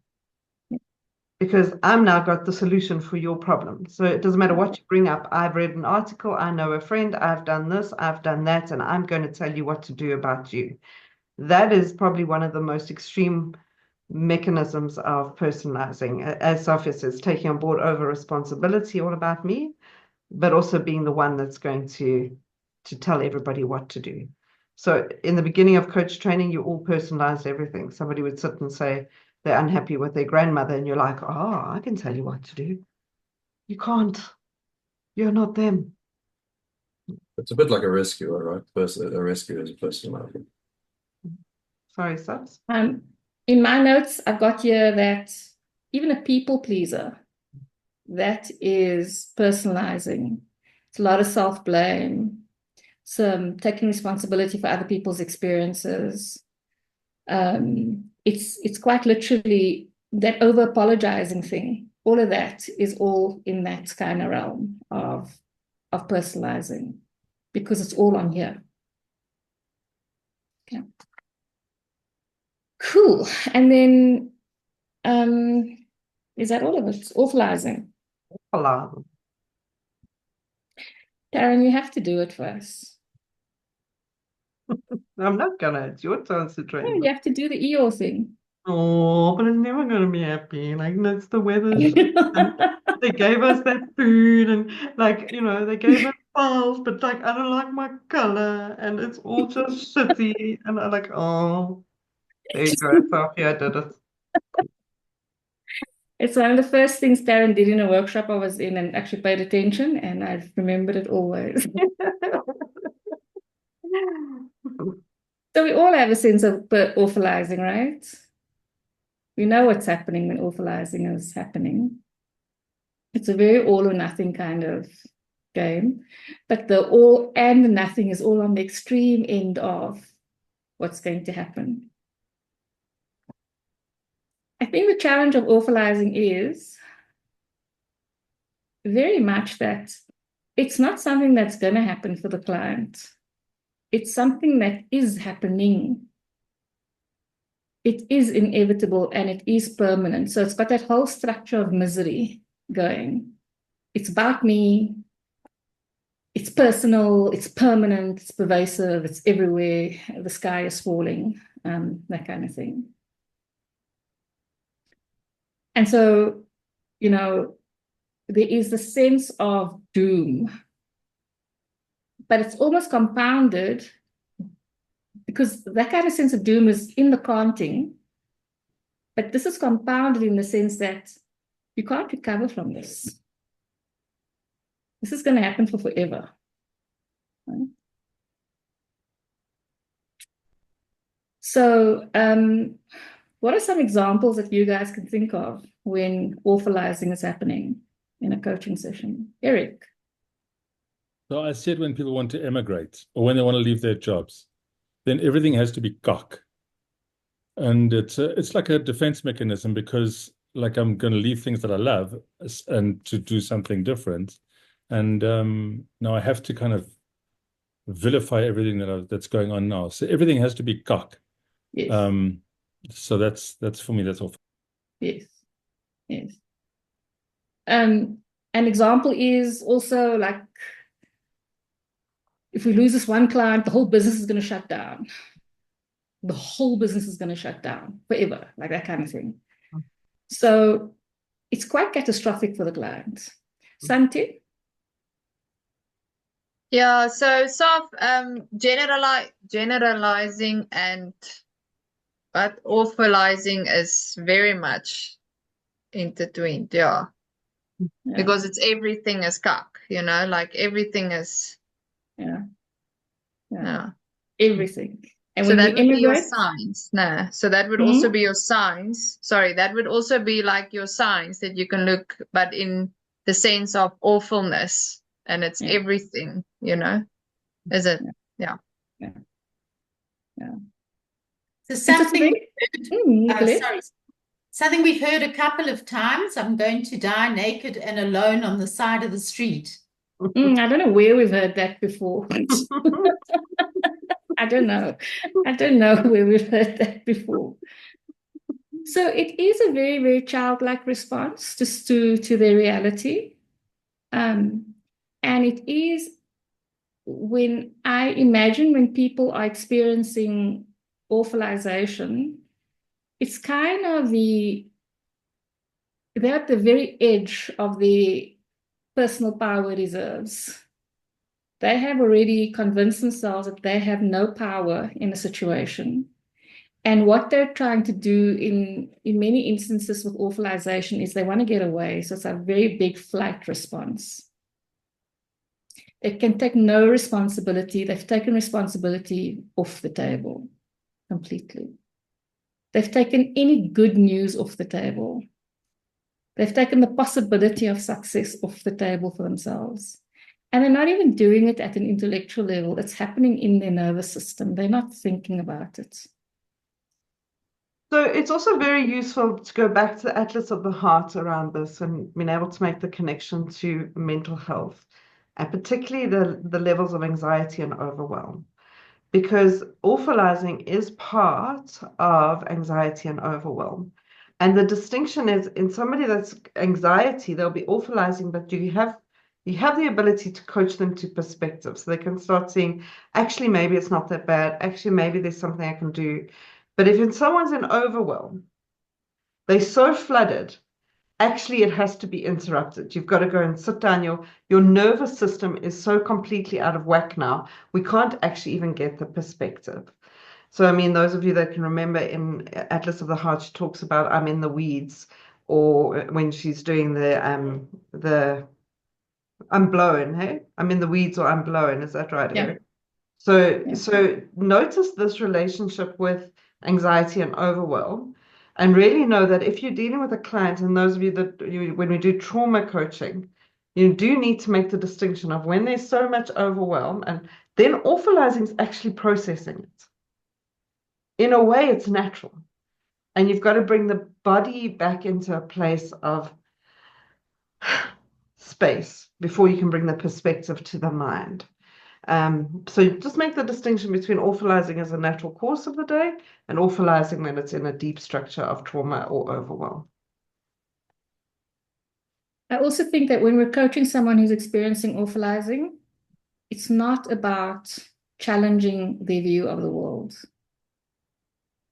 because I'm now got the solution for your problem. So it doesn't matter what you bring up. I've read an article, I know a friend, I've done this, I've done that, and I'm going to tell you what to do about you. That is probably one of the most extreme mechanisms of personalizing. As Sophia says, taking on board over responsibility, all about me, but also being the one that's going to tell everybody what to do. So in the beginning of coach training, you all personalized everything. Somebody would sit and say they're unhappy with their grandmother, and you're like, oh, I can tell you what to do. You can't. You're not them. It's a bit like a rescuer, right? A rescuer is a personality. Sorry, Subs. In my notes, I've got here that even a people pleaser, that is personalizing. It's a lot of self-blame, some taking responsibility for other people's experiences. It's quite literally that over-apologizing thing. All of that is all in that kind of realm of personalizing, because it's all on here. Okay. Cool. And then is that all of it? Awfulizing. Awfulizing. Darren, you have to do it for us. I'm not gonna. It's your chance to train. No, you have to do the Eeyore thing. Oh, but I'm never gonna be happy. Like, it's the weather. And they gave us that food, and like, they gave us balls, but like, I don't like my color, and it's all just shitty. And I'm like, oh, there you go, Sophia, I did it. It's one of the first things Darren did in a workshop I was in, and actually paid attention, and I've remembered it always. So we all have a sense of awfulizing, right? We know what's happening when awfulizing is happening. It's a very all or nothing kind of game, but the all and nothing is all on the extreme end of what's going to happen. I think the challenge of awfulizing is very much that it's not something that's going to happen for the client. It's something that is happening. It is inevitable and it is permanent. So it's got that whole structure of misery going. It's about me. It's personal. It's permanent. It's pervasive. It's everywhere. The sky is falling. That kind of thing. And so, there is the sense of doom, but it's almost compounded because that kind of sense of doom is in the canting, but this is compounded in the sense that you can't recover from this. This is going to happen for forever. Right? So, what are some examples that you guys can think of when awfulizing is happening in a coaching session? Eric? So I said when people want to emigrate or when they want to leave their jobs, then everything has to be cock. And it's like a defense mechanism because like I'm going to leave things that I love and to do something different. And now I have to kind of vilify everything that's going on now. So everything has to be cock. Yes. So that's for me, that's all. Yes. Yes. An example is also like if we lose this one client, the whole business is going to shut down. The whole business is going to shut down forever, like that kind of thing. So it's quite catastrophic for the client. Santi? Yeah, so generalizing but awfulizing is very much intertwined, yeah. Because it's everything is cock, like everything is everything. And so when that we would be your immigrate, signs. No. So that would also be your signs. Sorry, that would also be like your signs that you can look, but in the sense of awfulness, and it's everything, Is it? Yeah. So something Nicolette? sorry. Something we've heard a couple of times. I'm going to die naked and alone on the side of the street. I don't know where we've heard that before. I don't know. I don't know where we've heard that before. So it is a very, very childlike response just to their reality. And it is when I imagine when people are experiencing awfulization, it's kind of they're at the very edge of the personal power reserves. They have already convinced themselves that they have no power in a situation. And what they're trying to do in many instances with awfulization is they want to get away. So it's a very big flight response. They can take no responsibility. They've taken responsibility off the table completely. They've taken any good news off the table. They've taken the possibility of success off the table for themselves. And they're not even doing it at an intellectual level. It's happening in their nervous system. They're not thinking about it. So it's also very useful to go back to the Atlas of the Heart around this and being able to make the connection to mental health, and particularly the levels of anxiety and overwhelm. Because awfulizing is part of anxiety and overwhelm. And the distinction is in somebody that's anxiety, they'll be awfulizing, but you have the ability to coach them to perspective. So they can start seeing, actually, maybe it's not that bad. Actually, maybe there's something I can do. But if someone's in overwhelm, they're so flooded, actually it has to be interrupted. You've got to go and sit down. Your nervous system is so completely out of whack now, we can't actually even get the perspective. So, I mean, those of you that can remember in Atlas of the Heart, she talks about I'm in the weeds, or when she's doing the I'm blowing, hey? I'm in the weeds or I'm blowing. Is that right, Eric? So notice this relationship with anxiety and overwhelm, and really know that if you're dealing with a client, and those of you that when we do trauma coaching, you do need to make the distinction of when there's so much overwhelm, and then awfulizing is actually processing it. In a way, it's natural. And you've got to bring the body back into a place of space before you can bring the perspective to the mind. So just make the distinction between awfulizing as a natural course of the day and awfulizing when it's in a deep structure of trauma or overwhelm. I also think that when we're coaching someone who's experiencing awfulizing, it's not about challenging their view of the world.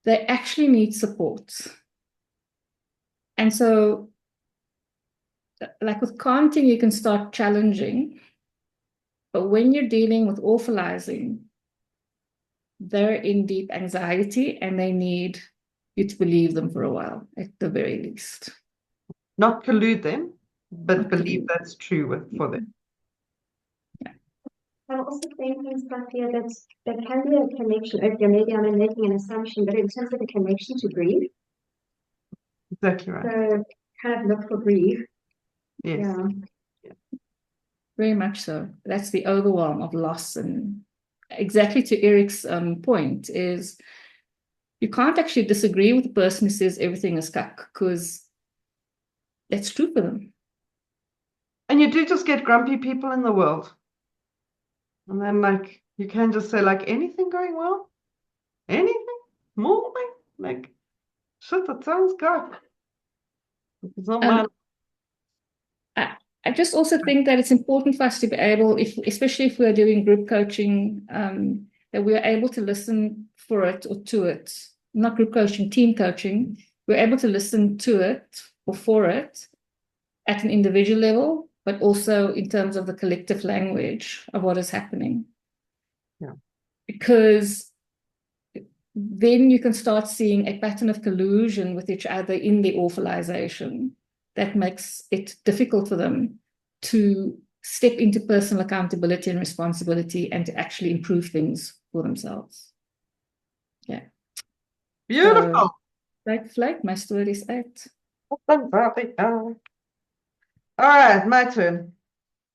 They actually need support. And so, like with Kanting, you can start challenging. But when you're dealing with awfulizing, they're in deep anxiety and they need you to believe them for a while, at the very least. Not collude them, but believe that's true for them. I'm also thinking, Sophia, that can be a connection. Okay, maybe I'm making an assumption, but in terms of the connection to grief. Exactly right. So kind of look for grief. Yes. Yeah. Very much so. That's the overwhelm of loss. And exactly to Eric's point is you can't actually disagree with the person who says everything is cuck, because that's true for them. And you do just get grumpy people in the world. And then, like, you can just say, like, anything going well? Anything? Morning? Like, shit, that sounds good. It's not mine. I just also think that it's important for us to be able, especially if we're doing group coaching, that we're able to listen for it or to it. Not group coaching, team coaching. We're able to listen to it or for it at an individual level, but also in terms of the collective language of what is happening. Yeah. Because then you can start seeing a pattern of collusion with each other in the awfulization that makes it difficult for them to step into personal accountability and responsibility and to actually improve things for themselves. Yeah. Beautiful. So, like my story is out. All right, my turn.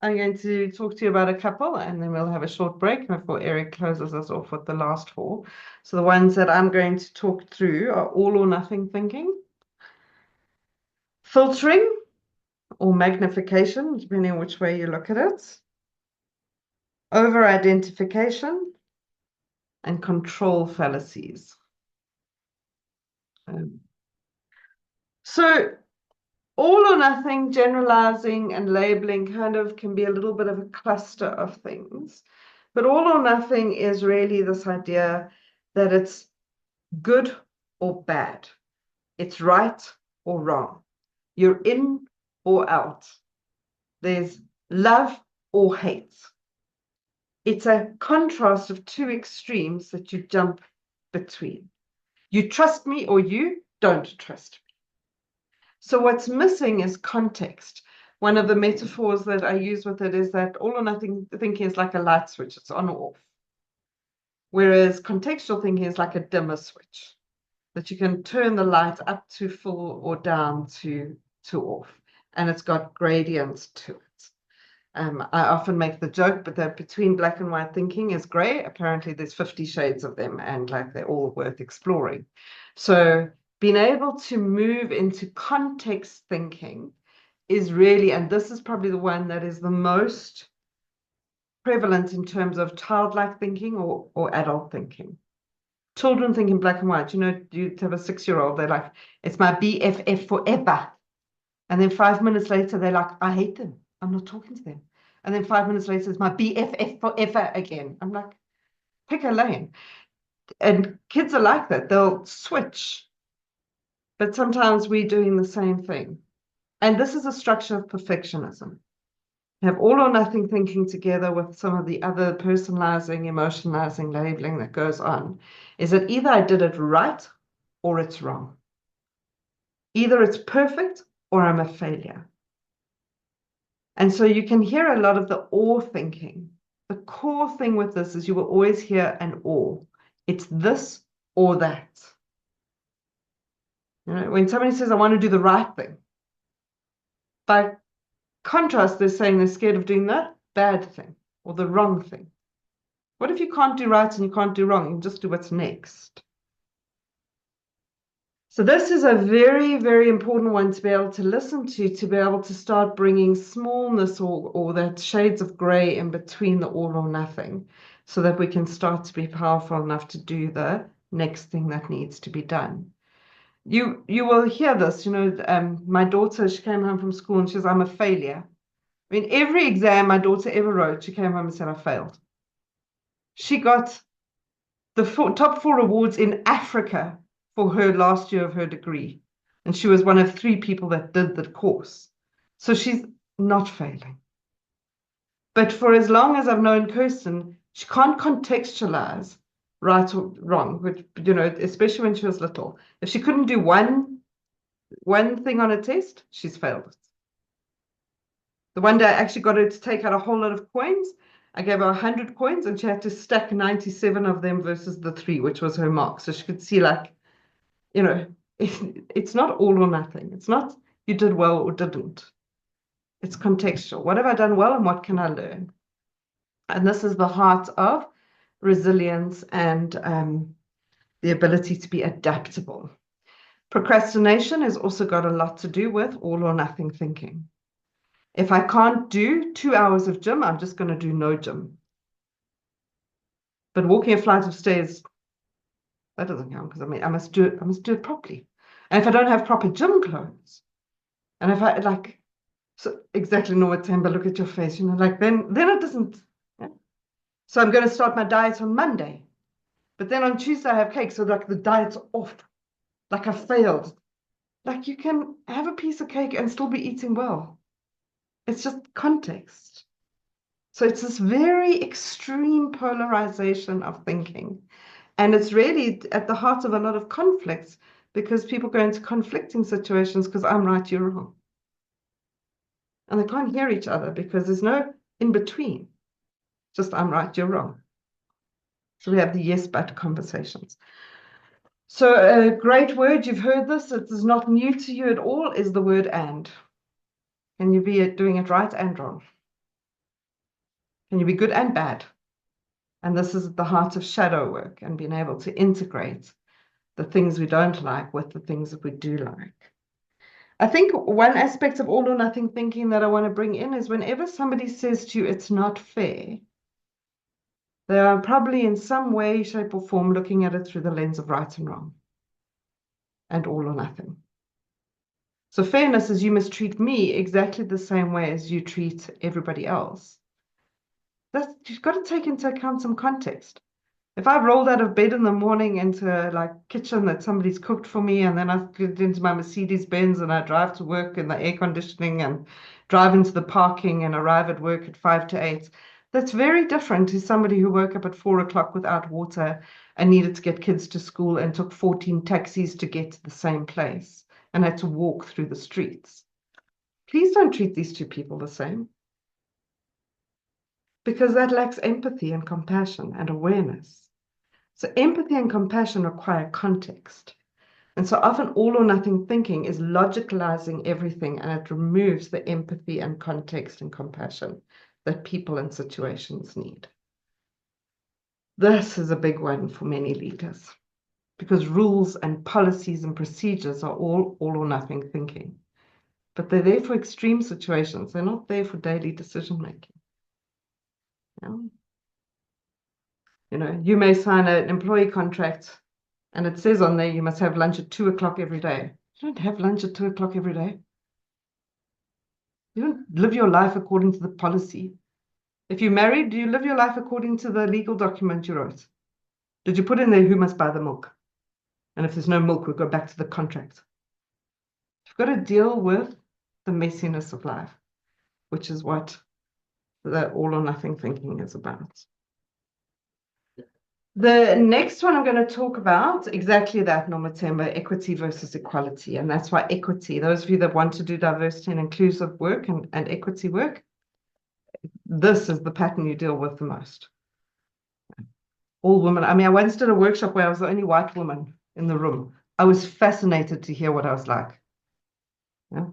I'm going to talk to you about a couple, and then we'll have a short break before Eric closes us off with the last four. So the ones that I'm going to talk through are all or nothing thinking, filtering or magnification, depending on which way you look at it, over-identification, and control fallacies. So all or nothing, generalizing and labeling kind of can be a little bit of a cluster of things. But all or nothing is really this idea that it's good or bad. It's right or wrong. You're in or out. There's love or hate. It's a contrast of two extremes that you jump between. You trust me or you don't trust me. So what's missing is context. One of the metaphors that I use with it is that all or nothing thinking is like a light switch, it's on or off. Whereas contextual thinking is like a dimmer switch, that you can turn the light up to full or down to off. And it's got gradients to it. I often make the joke, but that between black and white thinking is gray. Apparently there's 50 shades of them, and like they're all worth exploring. So being able to move into context thinking is really, and this is probably the one that is the most prevalent in terms of childlike thinking or adult thinking. Children think in black and white. You know, you have a 6-year-old, they're like, it's my BFF forever. And then 5 minutes later, they're like, I hate them. I'm not talking to them. And then 5 minutes later, it's my BFF forever again. I'm like, pick a lane. And kids are like that. They'll switch. But sometimes we're doing the same thing. And this is a structure of perfectionism. You have all or nothing thinking together with some of the other personalizing, emotionalizing, labeling that goes on. Is that either I did it right or it's wrong. Either it's perfect or I'm a failure. And so you can hear a lot of the or thinking. The core thing with this is you will always hear an or. It's this or that. You know, when somebody says, I want to do the right thing, by contrast, they're saying they're scared of doing the bad thing or the wrong thing. What if you can't do right and you can't do wrong? You can just do what's next. So this is a very, very important one to be able to listen to be able to start bringing smallness or that shades of gray in between the all or nothing, so that we can start to be powerful enough to do the next thing that needs to be done. You will hear this, you know, my daughter, she came home from school and she says, I'm a failure. I mean, every exam my daughter ever wrote, she came home and said, I failed. She got the top 4 awards in Africa for her last year of her degree. And she was one of 3 people that did the course. So she's not failing. But for as long as I've known Kirsten, she can't contextualize right or wrong, which, you know, especially when she was little. If she couldn't do one thing on a test, she's failed it. The one day I actually got her to take out a whole lot of coins. I gave her 100 coins and she had to stack 97 of them versus the 3, which was her mark. So she could see, like, you know, it's not all or nothing. It's not you did well or didn't. It's contextual. What have I done well and what can I learn? And this is the heart of resilience and the ability to be adaptable. Procrastination has also got a lot to do with all or nothing thinking. If I can't do 2 hours of gym, I'm just going to do no gym. But walking a flight of stairs, that doesn't count, because I mean I must do it properly. And if I don't have proper gym clothes, and if I like, so exactly know what saying, but look at your face, you know, like then it doesn't. Yeah? So I'm going to start my diet on Monday, but then on Tuesday I have cake, so like the diet's off, like I failed. Like you can have a piece of cake and still be eating well. It's just context. So it's this very extreme polarization of thinking. And it's really at the heart of a lot of conflicts, because people go into conflicting situations because I'm right, you're wrong. And they can't hear each other because there's no in between. Just I'm right, you're wrong. So we have the yes, but conversations. So a great word, you've heard this, it is not new to you at all, is the word and. Can you be doing it right and wrong? Can you be good and bad? And this is at the heart of shadow work and being able to integrate the things we don't like with the things that we do like. I think one aspect of all or nothing thinking that I want to bring in is whenever somebody says to you, it's not fair, they are probably in some way, shape, or form looking at it through the lens of right and wrong and all or nothing. So fairness is you must treat me exactly the same way as you treat everybody else. You've got to take into account some context. If I rolled out of bed in the morning into like kitchen that somebody's cooked for me, and then I get into my Mercedes Benz and I drive to work in the air conditioning and drive into the parking and arrive at work at 5 to 8, that's very different to somebody who woke up at 4 o'clock without water and needed to get kids to school and took 14 taxis to get to the same place and had to walk through the streets. Please don't treat these two people the same, because that lacks empathy and compassion and awareness. So empathy and compassion require context. And so often all or nothing thinking is logicalizing everything, and it removes the empathy and context and compassion that people and situations need. This is a big one for many leaders, because rules and policies and procedures are all or nothing thinking. But they're there for extreme situations. They're not there for daily decision making. You know, you may sign an employee contract and it says on there you must have lunch at 2 o'clock every day. You don't have lunch at 2 o'clock every day. You don't live your life according to the policy. If you're married, do you live your life according to the legal document you wrote? Did you put in there who must buy the milk? And if there's no milk, we'll go back to the contract. You've got to deal with the messiness of life, which is what the all or nothing thinking is about. The next one I'm going to talk about, exactly that, Nomatemba, equity versus equality. And that's why equity, those of you that want to do diversity and inclusive work and equity work, this is the pattern you deal with the most. All women. I mean, I once did a workshop where I was the only white woman in the room. I was fascinated to hear what I was like. Yeah?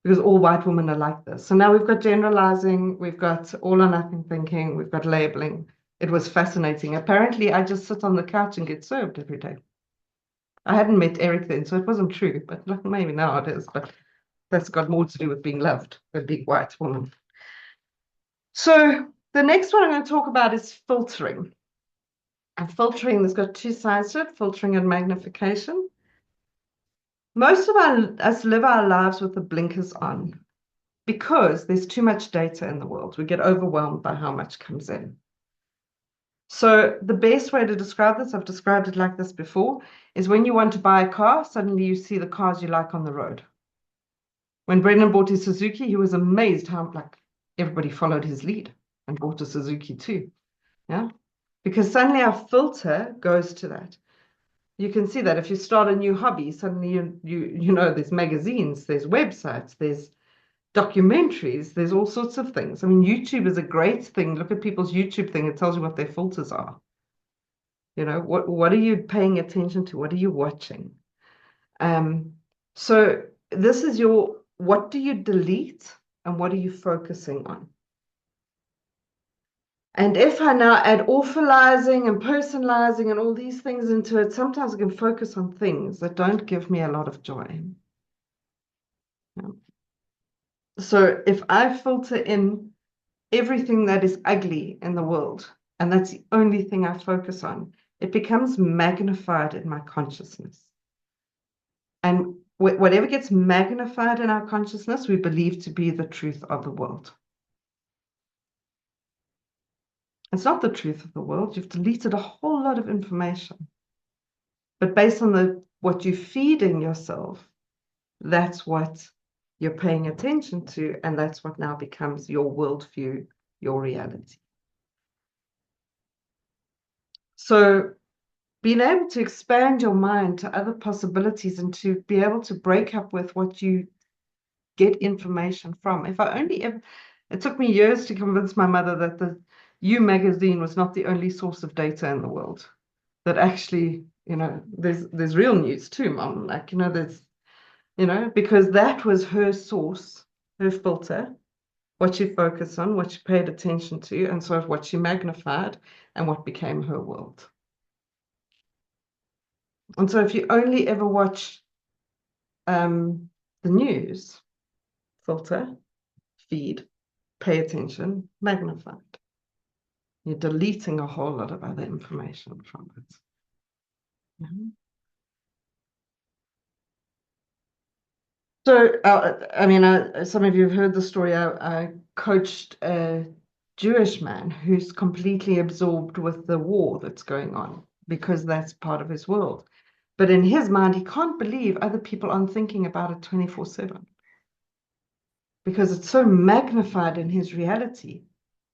Because all white women are like this. So now we've got generalizing, we've got all or nothing thinking, we've got labeling. It was fascinating. Apparently, I just sit on the couch and get served every day. I hadn't met Eric then, so it wasn't true, but maybe now it is. But that's got more to do with being loved than being white woman. So the next one I'm going to talk about is filtering. And filtering, there's got two sides to it, filtering and magnification. Most of us live our lives with the blinkers on because there's too much data in the world. We get overwhelmed by how much comes in. So the best way to describe this, I've described it like this before, is when you want to buy a car, suddenly you see the cars you like on the road. When Brendan bought his Suzuki, he was amazed how everybody followed his lead and bought a Suzuki too. Yeah, because suddenly our filter goes to that. You can see that if you start a new hobby, suddenly you know there's magazines, there's websites, there's documentaries, there's all sorts of things. I mean, YouTube is a great thing. Look at people's YouTube thing. It tells you what their filters are. You know, what are you paying attention to? What are you watching? So this is what do you delete and what are you focusing on? And if I now add authalizing and personalizing and all these things into it, sometimes I can focus on things that don't give me a lot of joy. Yeah. So if I filter in everything that is ugly in the world, and that's the only thing I focus on, it becomes magnified in my consciousness. And whatever gets magnified in our consciousness, we believe to be the truth of the world. It's not the truth of the world. You've deleted a whole lot of information. But based on what you feed in yourself, that's what you're paying attention to, and that's what now becomes your worldview, your reality. So being able to expand your mind to other possibilities and to be able to break up with what you get information from. It took me years to convince my mother that the You magazine was not the only source of data in the world. That actually, you know, there's real news too, Mom. Like, you know, because that was her source, her filter, what she focused on, what she paid attention to, and sort of what she magnified and what became her world. And so if you only ever watch the news, filter, feed, pay attention, magnified. You're deleting a whole lot of other information from it. Yeah. So, I mean, some of you have heard the story. I coached a Jewish man who's completely absorbed with the war that's going on because that's part of his world. But in his mind, he can't believe other people aren't thinking about it 24/7 because it's so magnified in his reality.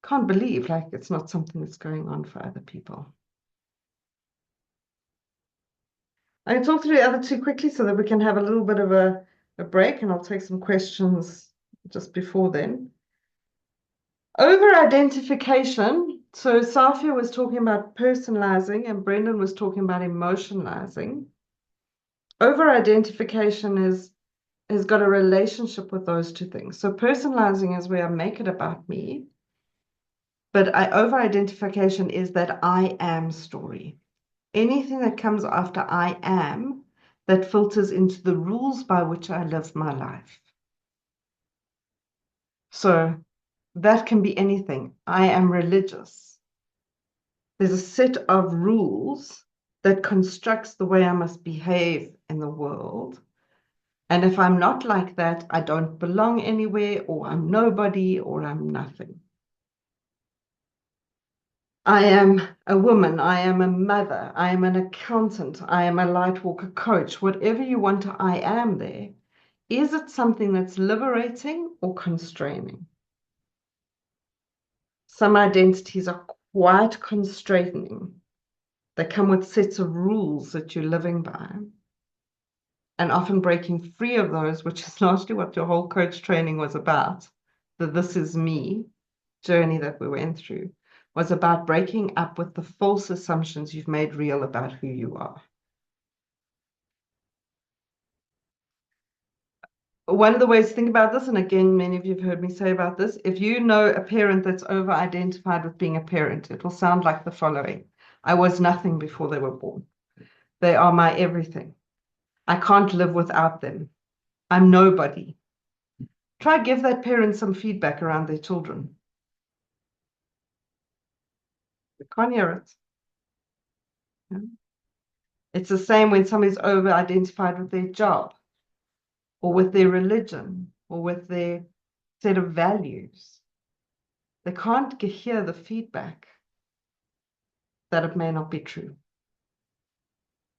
Can't believe like it's not something that's going on for other people. I can talk through the other two quickly so that we can have a little bit of a break, and I'll take some questions just before then. Over-identification. So Safia was talking about personalizing and Brendan was talking about emotionalizing. Over-identification has got a relationship with those two things. So personalizing is where I make it about me, but over-identification is that I am story. Anything that comes after I am that filters into the rules by which I live my life. So that can be anything. I am religious. There's a set of rules that constructs the way I must behave in the world. And if I'm not like that, I don't belong anywhere, or I'm nobody, or I'm nothing. I am a woman, I am a mother, I am an accountant, I am a light walker coach, whatever you want to I am there. Is it something that's liberating or constraining? Some identities are quite constraining. They come with sets of rules that you're living by. And often breaking free of those, which is largely what your whole coach training was about, the This Is Me journey that we went through, was about breaking up with the false assumptions you've made real about who you are. One of the ways to think about this, and again, many of you have heard me say about this, if you know a parent that's over-identified with being a parent, it will sound like the following. I was nothing before they were born. They are my everything. I can't live without them. I'm nobody. Try give that parent some feedback around their children. You can't hear it. Yeah. It's the same when somebody's over-identified with their job or with their religion or with their set of values. They can't hear the feedback that it may not be true.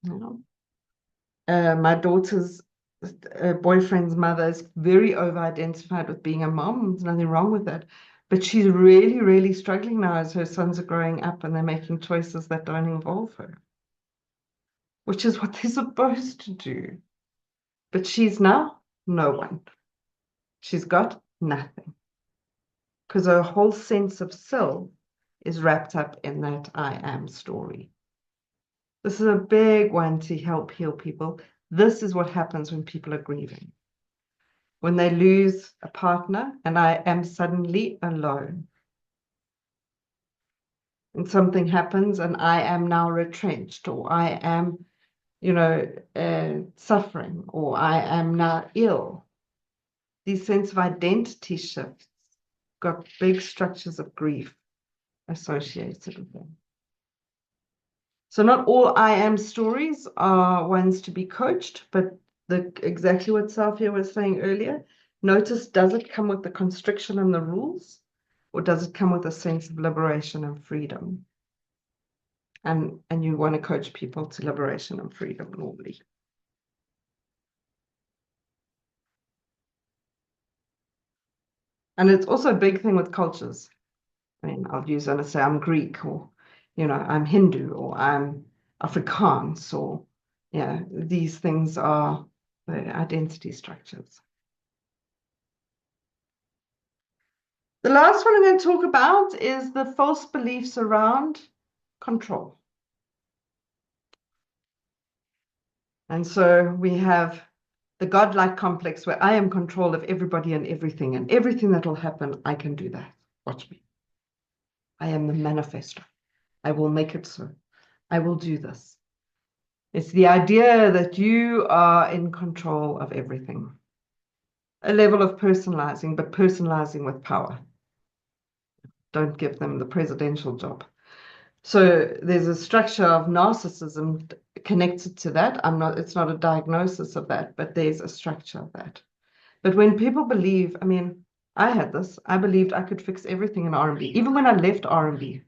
You know? My daughter's boyfriend's mother is very over-identified with being a mom. There's nothing wrong with that. But she's really, really struggling now as her sons are growing up and they're making choices that don't involve her, which is what they're supposed to do. But she's now no one. She's got nothing because her whole sense of self is wrapped up in that I am story. This is a big one to help heal people. This is what happens when people are grieving. When they lose a partner and I am suddenly alone. And something happens and I am now retrenched, or I am, suffering, or I am now ill. These sense of identity shifts got big structures of grief associated with them. So not all I am stories are ones to be coached, but exactly what Safia was saying earlier, notice, does it come with the constriction and the rules, or does it come with a sense of liberation and freedom? And you want to coach people to liberation and freedom normally. And it's also a big thing with cultures. I mean, I'll use and say I'm Greek, or I'm Hindu, or I'm Afrikaans, or these things are the identity structures. The last one I'm going to talk about is the false beliefs around control. And so we have the godlike complex where I am control of everybody and everything that will happen, I can do that. Watch me. I am the manifestor. I will make it so. I will do this. It's the idea that you are in control of everything. A level of personalizing, but personalizing with power. Don't give them the presidential job. So there's a structure of narcissism connected to that. It's not a diagnosis of that, but there's a structure of that. But when people believe, I mean, I had this, I believed I could fix everything in R&B. Even when I left R&B,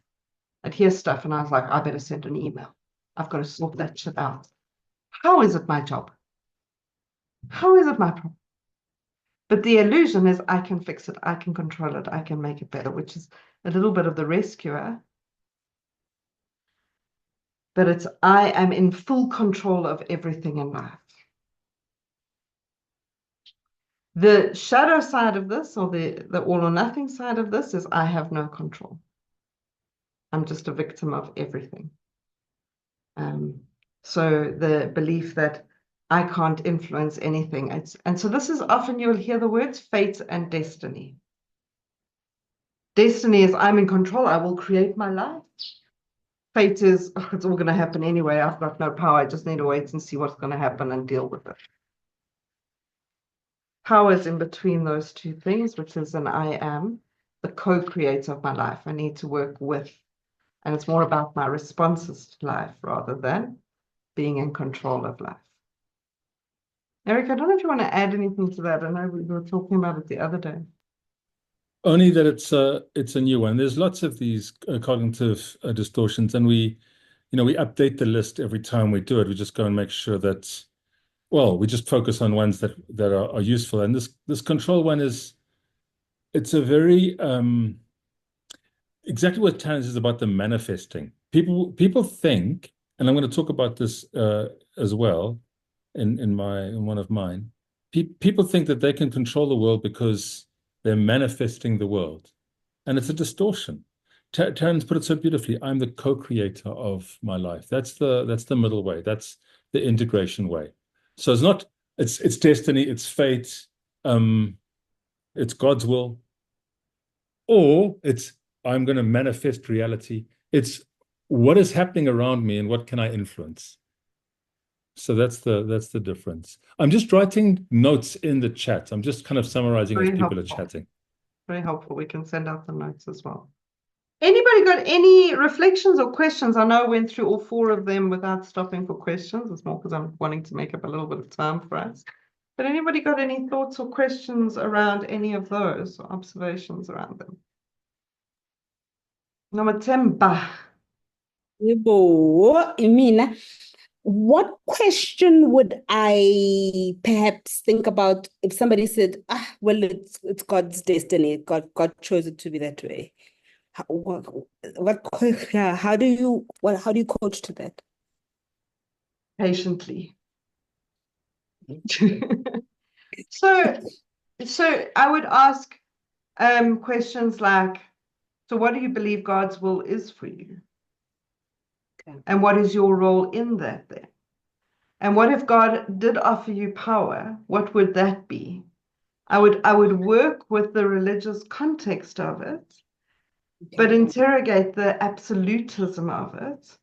I'd hear stuff and I was like, I better send an email. I've got to sort that shit out. How is it my job? How is it my problem? But the illusion is I can fix it, I can control it, I can make it better, which is a little bit of the rescuer. But it's I am in full control of everything in life. The shadow side of this, or the all or nothing side of this, is I have no control. I'm just a victim of everything. So the belief that I can't influence anything. And so this is often you'll hear the words fate and destiny. Destiny is I'm in control. I will create my life. Fate is it's all going to happen anyway. I've got no power. I just need to wait and see what's going to happen and deal with it. Power is in between those two things, which is an I am the co-creator of my life. I need to work with, and it's more about my responses to life rather than being in control of life. Eric, I don't know if you want to add anything to that. I know we were talking about it the other day. Only that it's a new one. There's lots of these cognitive distortions, and we update the list every time we do it. We just go and make sure that, well, we just focus on ones that are useful. And this control one it's a very exactly what Terence is about, the manifesting. People think, and I'm going to talk about this as well in one of mine. People think that they can control the world because they're manifesting the world, and it's a distortion. Terence put it so beautifully. I'm the co-creator of my life. That's the middle way. That's the integration way. So it's not it's destiny, it's fate, it's God's will, or it's I'm going to manifest reality. It's what is happening around me and what can I influence. So that's the difference. I'm just writing notes in the chat. I'm just kind of summarizing as people are chatting. Very helpful. We can send out the notes as well. Anybody got any reflections or questions? I know I went through all 4 of them without stopping for questions. It's more because I'm wanting to make up a little bit of time for us. But anybody got any thoughts or questions around any of those, or observations around them? Nomatemba. Yebo, Mina, what question would I perhaps think about if somebody said, well, it's God's destiny. God chose it to be that way. How do you coach to that? Patiently. So I would ask questions like, so what do you believe God's will is for you? Okay. And what is your role in that then? And what if God did offer you power? What would that be? I would work with the religious context of it, but interrogate the absolutism of it.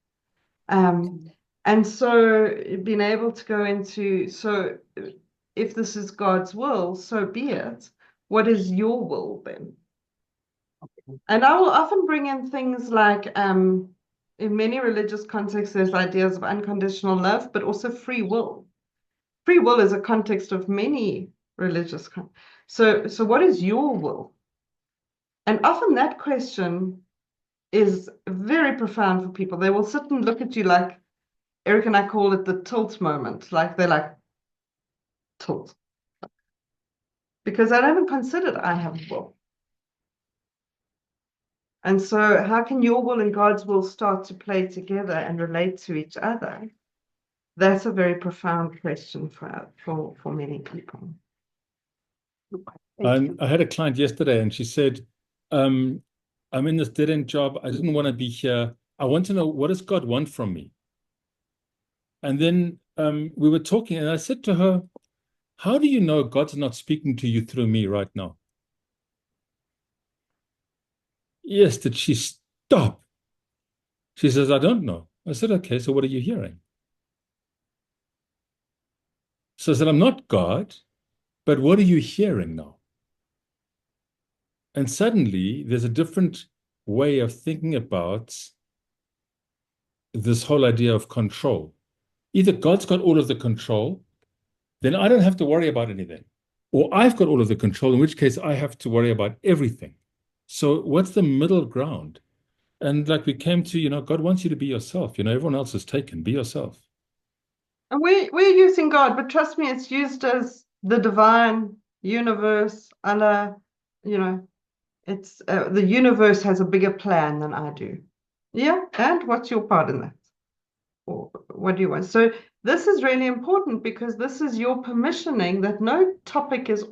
And so being able to go into, so if this is God's will, so be it. What is your will then? And I will often bring in things like, in many religious contexts, there's ideas of unconditional love, but also free will. Free will is a context of many religious so what is your will? And often that question is very profound for people. They will sit and look at you like, Eric and I call it the tilt moment. Like they're like, tilt. Because I haven't considered I have a will. And so how can your will and God's will start to play together and relate to each other? That's a very profound question for many people. I had a client yesterday and she said, I'm in this dead-end job. I didn't want to be here. I want to know, what does God want from me? And then we were talking and I said to her, how do you know God's not speaking to you through me right now? Yes, did she stop? She says, I don't know. I said, okay, so what are you hearing? So I said, I'm not God, but what are you hearing now? And suddenly there's a different way of thinking about this whole idea of control. Either God's got all of the control, then I don't have to worry about anything. or I've got all of the control, in which case I have to worry about everything. So what's the middle ground? And like we came to, God wants you to be yourself. Everyone else is taken. Be yourself. And we're using God, but trust me, it's used as the divine universe, Allah, it's the universe has a bigger plan than I do. Yeah, and what's your part in that? Or what do you want? So this is really important because this is your permissioning that no topic is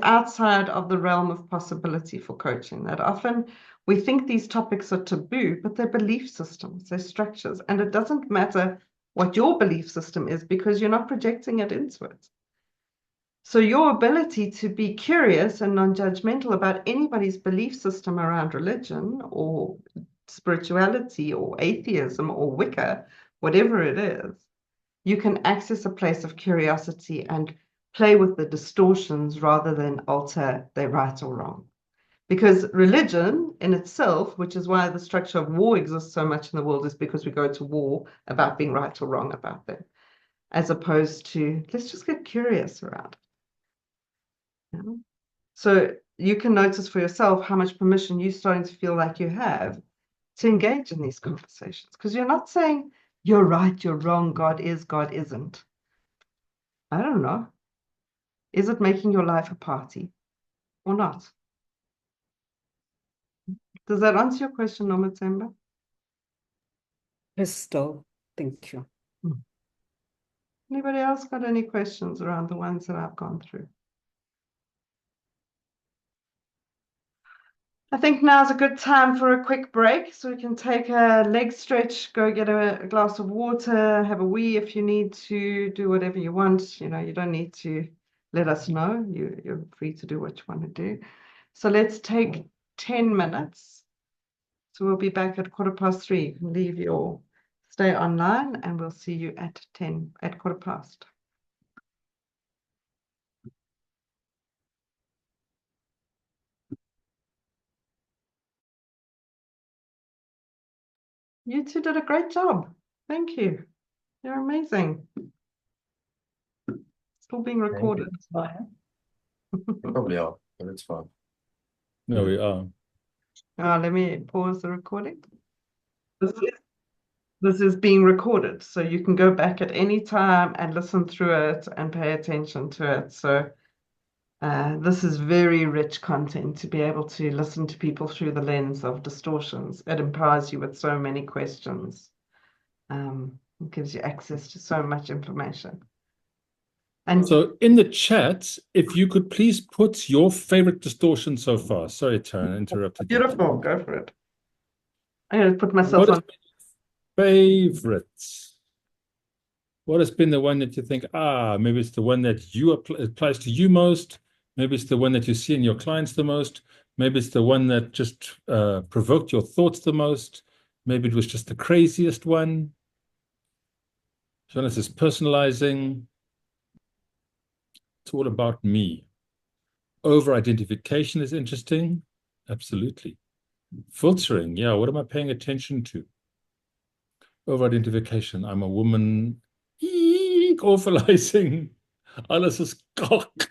outside of the realm of possibility for coaching. That often we think these topics are taboo, but they're belief systems, they're structures, and it doesn't matter what your belief system is because you're not projecting it into it. So your ability to be curious and non-judgmental about anybody's belief system around religion or spirituality or atheism or Wicca, whatever it is, you can access a place of curiosity and play with the distortions rather than alter they're right or wrong. Because religion in itself, which is why the structure of war exists so much in the world, is because we go to war about being right or wrong about them, as opposed to let's just get curious around it. So you can notice for yourself how much permission you're starting to feel like you have to engage in these conversations, because you're not saying you're right, you're wrong, God is, God isn't. I don't know. Is it making your life a party or not? Does that answer your question, Nomatemba? Crystal, thank you. Anybody else got any questions around the ones that I've gone through? I think now's a good time for a quick break so we can take a leg stretch, go get a glass of water, have a wee if you need to, do whatever you want. You don't need to let us know. You're free to do what you want to do. So let's take 10 minutes. So we'll be back at 3:15. You can stay online and we'll see you at 3:15. You two did a great job. Thank you. You're amazing. Still being recorded. Probably are, but it's fine. No, we are. Let me pause the recording. This is being recorded, so you can go back at any time and listen through it and pay attention to it. So this is very rich content to be able to listen to people through the lens of distortions. It empowers you with so many questions. It gives you access to so much information. And so in the chat, if you could please put your favorite distortion so far. Sorry, Taryn, I interrupted you. Beautiful, go for it. I'm going to put myself on. Favorites. What has been the one that you think, maybe it's the one that applies to you most. Maybe it's the one that you see in your clients the most. Maybe it's the one that just provoked your thoughts the most. Maybe it was just the craziest one. Jonas is personalizing. It's all about me. Over-identification is interesting. Absolutely. Filtering. Yeah, what am I paying attention to? Over-identification. I'm a woman. Awfulizing. Alles is kak.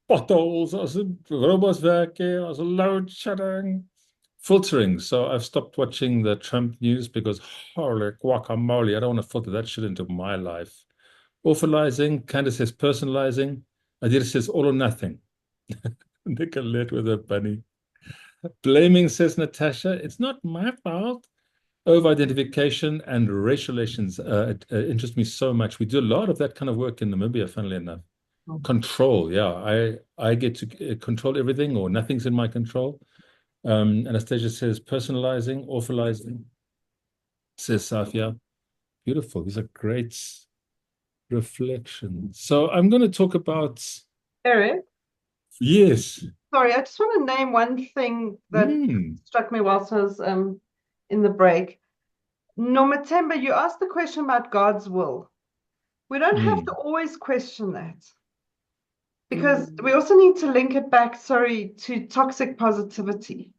Potholes, as robots werken, as load shedding. Filtering. So I've stopped watching the Trump news because holy guacamole, I don't want to filter that shit into my life. Awfulizing. Candace says personalizing. Adira says all or nothing. Nicolette with a bunny. Blaming, says Natasha. It's not my fault. Over-identification and racial relations interest me so much. We do a lot of that kind of work in Namibia, funnily enough. Control, yeah. I get to control everything or nothing's in my control. Anastasia says personalizing, awfulizing, says Safia. Beautiful. These are great reflections. So I'm going to talk about... Eric? Yes. Sorry, I just want to name one thing that struck me whilst I was in the break. Nomatemba, you asked the question about God's will. We don't have to always question that. Because we also need to link it back, to toxic positivity.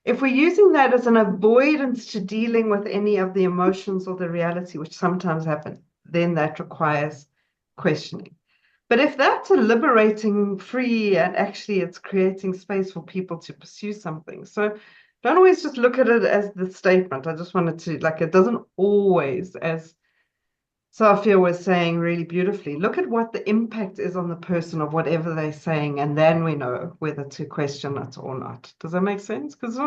If we're using that as an avoidance to dealing with any of the emotions or the reality, which sometimes happen, then that requires questioning. But if that's a liberating, free, and actually it's creating space for people to pursue something. So don't always just look at it as the statement. I just wanted to, like, it doesn't always, as Safia was saying really beautifully, look at what the impact is on the person of whatever they're saying, and then we know whether to question it or not. Does that make sense? Because it's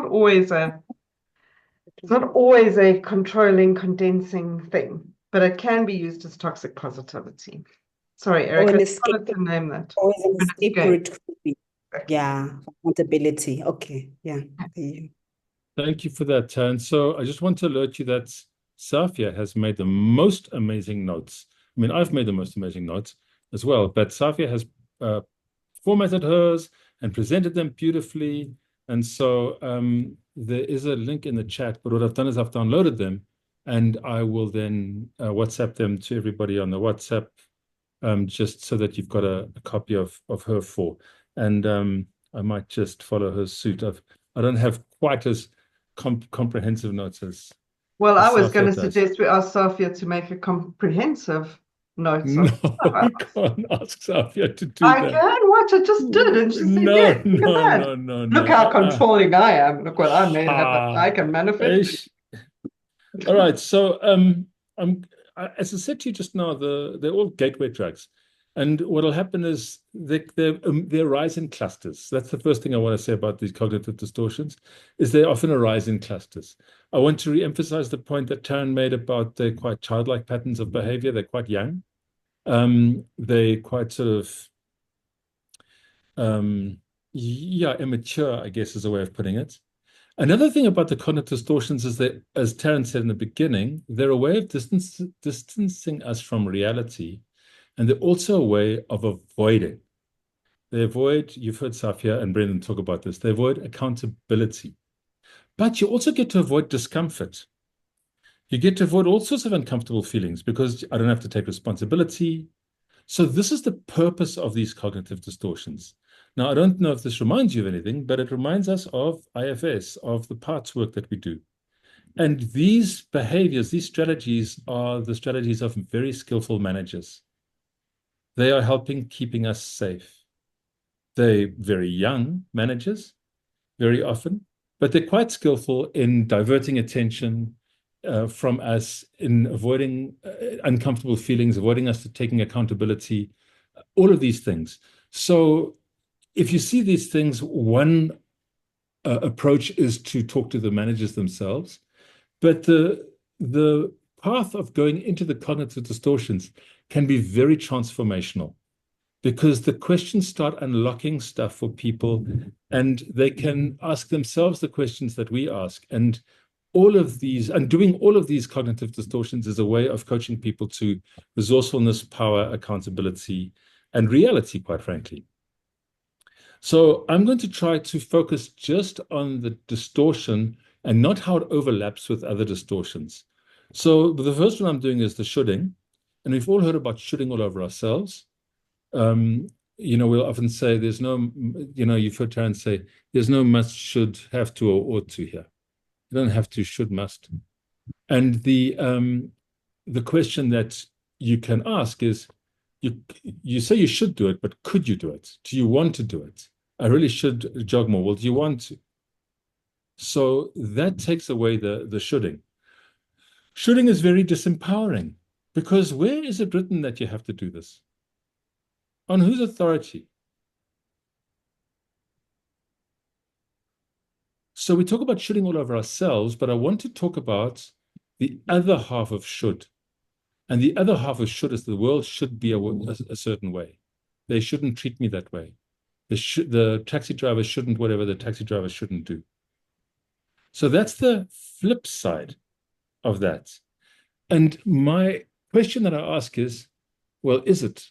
not always a controlling, condensing thing, but it can be used as toxic positivity. Sorry, Or Eric, an I just escape, wanted to name that. or an An escape escape. route could be. Yeah, accountability. Okay, yeah. Thank you for that, Tan. So I just want to alert you that Safia has made the most amazing notes. I mean, I've made the most amazing notes as well, but Safia has formatted hers and presented them beautifully. And so there is a link in the chat, but what I've done is I've downloaded them and I will then WhatsApp them to everybody on the WhatsApp, just so that you've got a copy of her for. And I might just follow her suit. I don't have quite as comprehensive notes as Well, I was going Safia to does. suggest we ask Safia to make a comprehensive notes No, of you can't ask Safia to do I that. can. What? I just did, and she said, No, yes, look no, at that. no, no, Look no. how controlling I am. Look what I made happen. Ah, I can manifest. All right. So as I said to you just now, they're all gateway drugs. And what will happen is they arise in clusters. That's the first thing I want to say about these cognitive distortions, is they often arise in clusters. I want to re-emphasize the point that Taryn made about the quite childlike patterns of behavior. They're quite young. They're quite sort of, immature, I guess is a way of putting it. Another thing about the cognitive distortions is that, as Taryn said in the beginning, they're a way of distancing us from reality. And they're also a way of avoiding. They avoid, you've heard Safia and Brendan talk about this, they avoid accountability. But you also get to avoid discomfort. You get to avoid all sorts of uncomfortable feelings because I don't have to take responsibility. So this is the purpose of these cognitive distortions. Now, I don't know if this reminds you of anything, but it reminds us of IFS, of the parts work that we do. And these behaviors, these strategies are the strategies of very skillful managers. They are helping keeping us safe. They're very young managers, very often, but they're quite skillful in diverting attention from us, in avoiding uncomfortable feelings, avoiding us to taking accountability, all of these things. So if you see these things, one approach is to talk to the managers themselves, but the path of going into the cognitive distortions can be very transformational, because the questions start unlocking stuff for people and they can ask themselves the questions that we ask. And doing all of these cognitive distortions is a way of coaching people to resourcefulness, power, accountability, and reality, quite frankly. So I'm going to try to focus just on the distortion and not how it overlaps with other distortions. So the first one I'm doing is the shoulding. And we've all heard about shoulding all over ourselves. We'll often say you've heard Taryn say, there's no must, should, have to, or ought to here. You don't have to, should, must. And the question that you can ask is, you say you should do it, but could you do it? Do you want to do it? I really should jog more. Well, do you want to? So that takes away the shoulding. Shoulding is very disempowering, because where is it written that you have to do this? On whose authority? So we talk about shoulding all over ourselves, but I want to talk about the other half of should. And the other half of should is the world should be a certain way. They shouldn't treat me that way. The taxi driver shouldn't, whatever the taxi driver shouldn't do. So that's the flip side of that. And my question that I ask is, well, is it?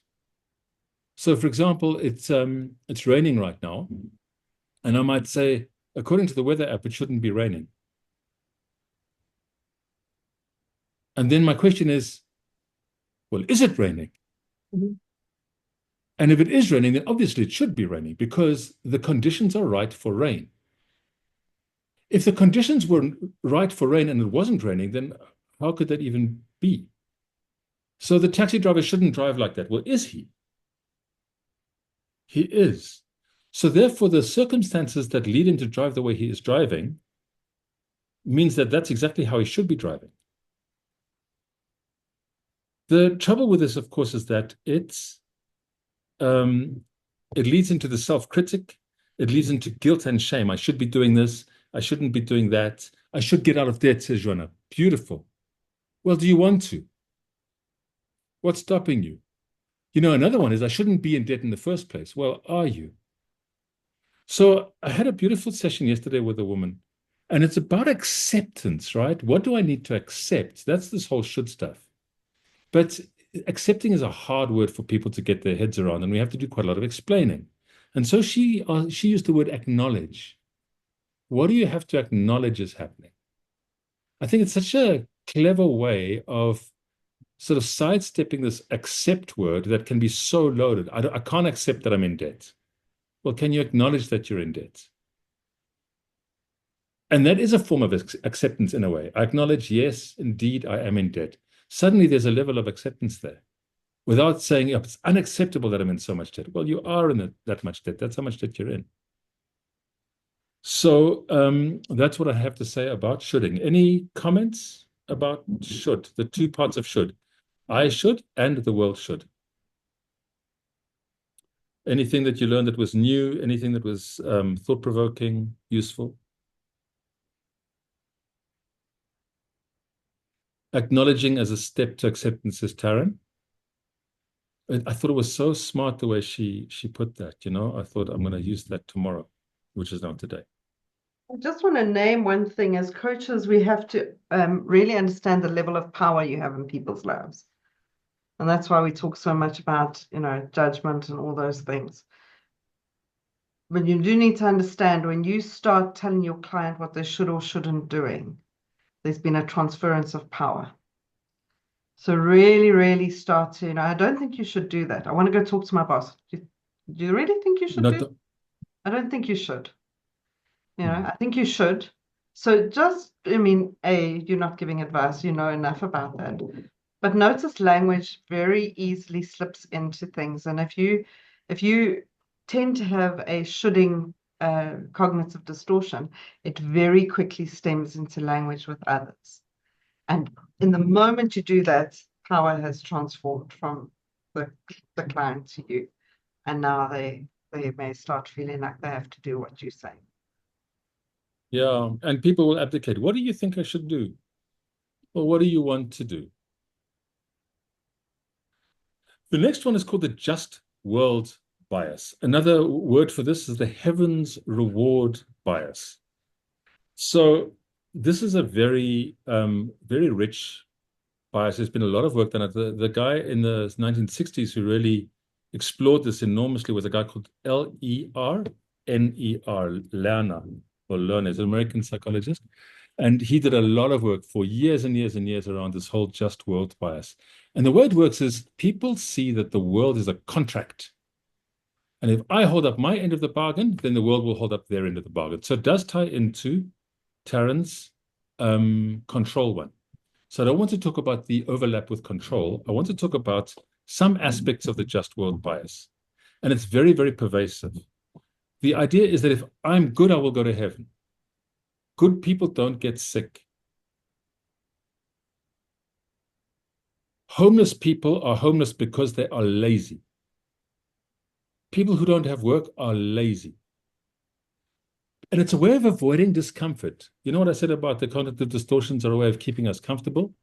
So, for example, it's raining right now, and I might say, according to the weather app, it shouldn't be raining. And then my question is, well, is it raining? Mm-hmm. And if it is raining, then obviously it should be raining, because the conditions are right for rain. If the conditions were right for rain and it wasn't raining, then how could that even be? So the taxi driver shouldn't drive like that. Well, is he? He is. So therefore, the circumstances that lead him to drive the way he is driving means that that's exactly how he should be driving. The trouble with this, of course, is that it leads into the self-critic. It leads into guilt and shame. I should be doing this. I shouldn't be doing that. I should get out of debt, says Joanna. Beautiful. Well, do you want to? What's stopping you? You know, another one is I shouldn't be in debt in the first place. Well, are you? So I had a beautiful session yesterday with a woman, and it's about acceptance, right? What do I need to accept? That's this whole should stuff. But accepting is a hard word for people to get their heads around, and we have to do quite a lot of explaining. And so she used the word acknowledge. What do you have to acknowledge is happening? I think it's such a clever way of sort of sidestepping this accept word that can be so loaded. I can't accept that I'm in debt. Well, can you acknowledge that you're in debt? And that is a form of acceptance in a way. I acknowledge, yes, indeed, I am in debt. Suddenly there's a level of acceptance there without saying, oh, it's unacceptable that I'm in so much debt. Well, you are in that much debt. That's how much debt you're in. So that's what I have to say about shoulding. Any comments about should, the two parts of should? I should and the world should. Anything that you learned that was new, anything that was thought-provoking, useful? Acknowledging as a step to acceptance, says Taryn. I thought it was so smart the way she put that, you know. I thought I'm going to use that tomorrow, which is now today. I just want to name one thing. As coaches, we have to really understand the level of power you have in people's lives. And that's why we talk so much about, you know, judgment and all those things. But you do need to understand when you start telling your client what they should or shouldn't doing, there's been a transference of power. So really, really start to, you know, I don't think you should do that. I want to go talk to my boss. Do you really think you should do it? I don't think you should. You know, I think you should. So just, I mean, you're not giving advice, you know enough about that. But notice language very easily slips into things. And if you tend to have a shoulding cognitive distortion, it very quickly stems into language with others. And in the moment you do that, power has transformed from the client to you. And now they may start feeling like they have to do what you say. Yeah, and people will abdicate. What do you think I should do? Well, what do you want to do? The next one is called the just world bias. Another word for this is the heavens reward bias. So this is a very, very rich bias. There's been a lot of work done. The guy in the 1960s who really explored this enormously was a guy called Lerner, Lerner, or Lerner, is an American psychologist. And he did a lot of work for years and years and years around this whole just world bias. And the way it works is people see that the world is a contract. And if I hold up my end of the bargain, then the world will hold up their end of the bargain. So it does tie into Taryn's control one. So I don't want to talk about the overlap with control. I want to talk about some aspects of the just world bias. And it's very, very pervasive. The idea is that if I'm good, I will go to heaven. Good people don't get sick. Homeless people are homeless because they are lazy. People who don't have work are lazy. And it's a way of avoiding discomfort. You know what I said about the cognitive distortions are a way of keeping us comfortable?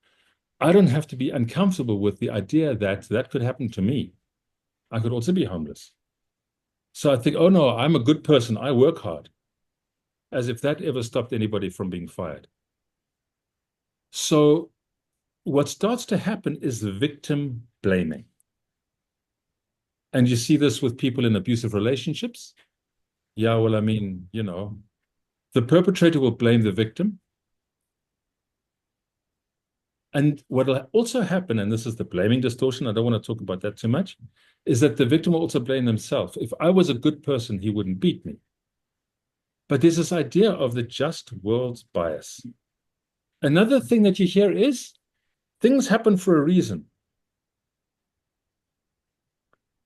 I don't have to be uncomfortable with the idea that that could happen to me. I could also be homeless. So I think, oh no, I'm a good person. I work hard. As if that ever stopped anybody from being fired. So what starts to happen is the victim blaming. And you see this with people in abusive relationships. Yeah, well, I mean, you know, the perpetrator will blame the victim. And what will also happen, and this is the blaming distortion, I don't want to talk about that too much, is that the victim will also blame themselves. If I was a good person, he wouldn't beat me. But there's this idea of the just world bias. Another thing that you hear is things happen for a reason.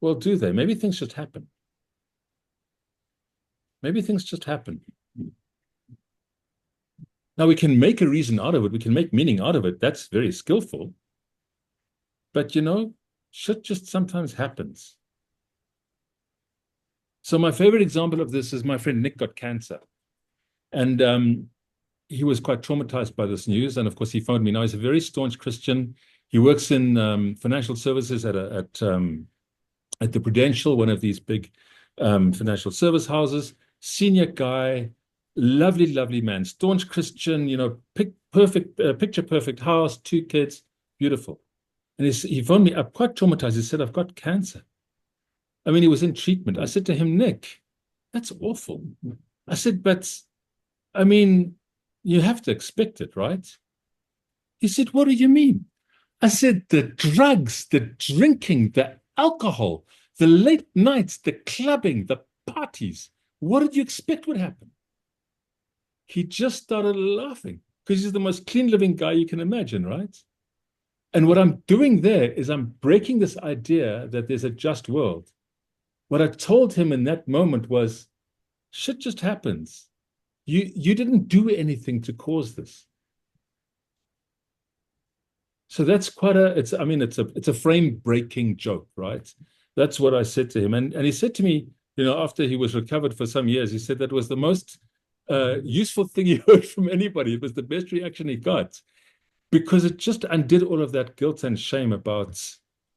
Well, do they? Maybe things just happen. Maybe things just happen. Now we can make a reason out of it. We can make meaning out of it. That's very skillful. But shit just sometimes happens. So my favorite example of this is my friend Nick got cancer. And he was quite traumatized by this news. And of course, he phoned me. Now he's a very staunch Christian. He works in financial services at the Prudential, one of these big financial service houses. Senior guy, lovely, lovely man, staunch Christian, picture perfect house, 2 kids, beautiful. And he phoned me up quite traumatized. He said, I've got cancer. I mean, he was in treatment. I said to him, Nick, that's awful. I said, but I mean, you have to expect it, right? He said, what do you mean? I said, the drugs, the drinking, the alcohol, the late nights, the clubbing, the parties. What did you expect would happen? He just started laughing because he's the most clean living guy you can imagine, right? And what I'm doing there is I'm breaking this idea that there's a just world. What I told him in that moment was, shit just happens. You didn't do anything to cause this. So that's it's a frame-breaking joke, right? That's what I said to him. And he said to me, after he was recovered for some years, he said that was the most useful thing he heard from anybody. It was the best reaction he got because it just undid all of that guilt and shame about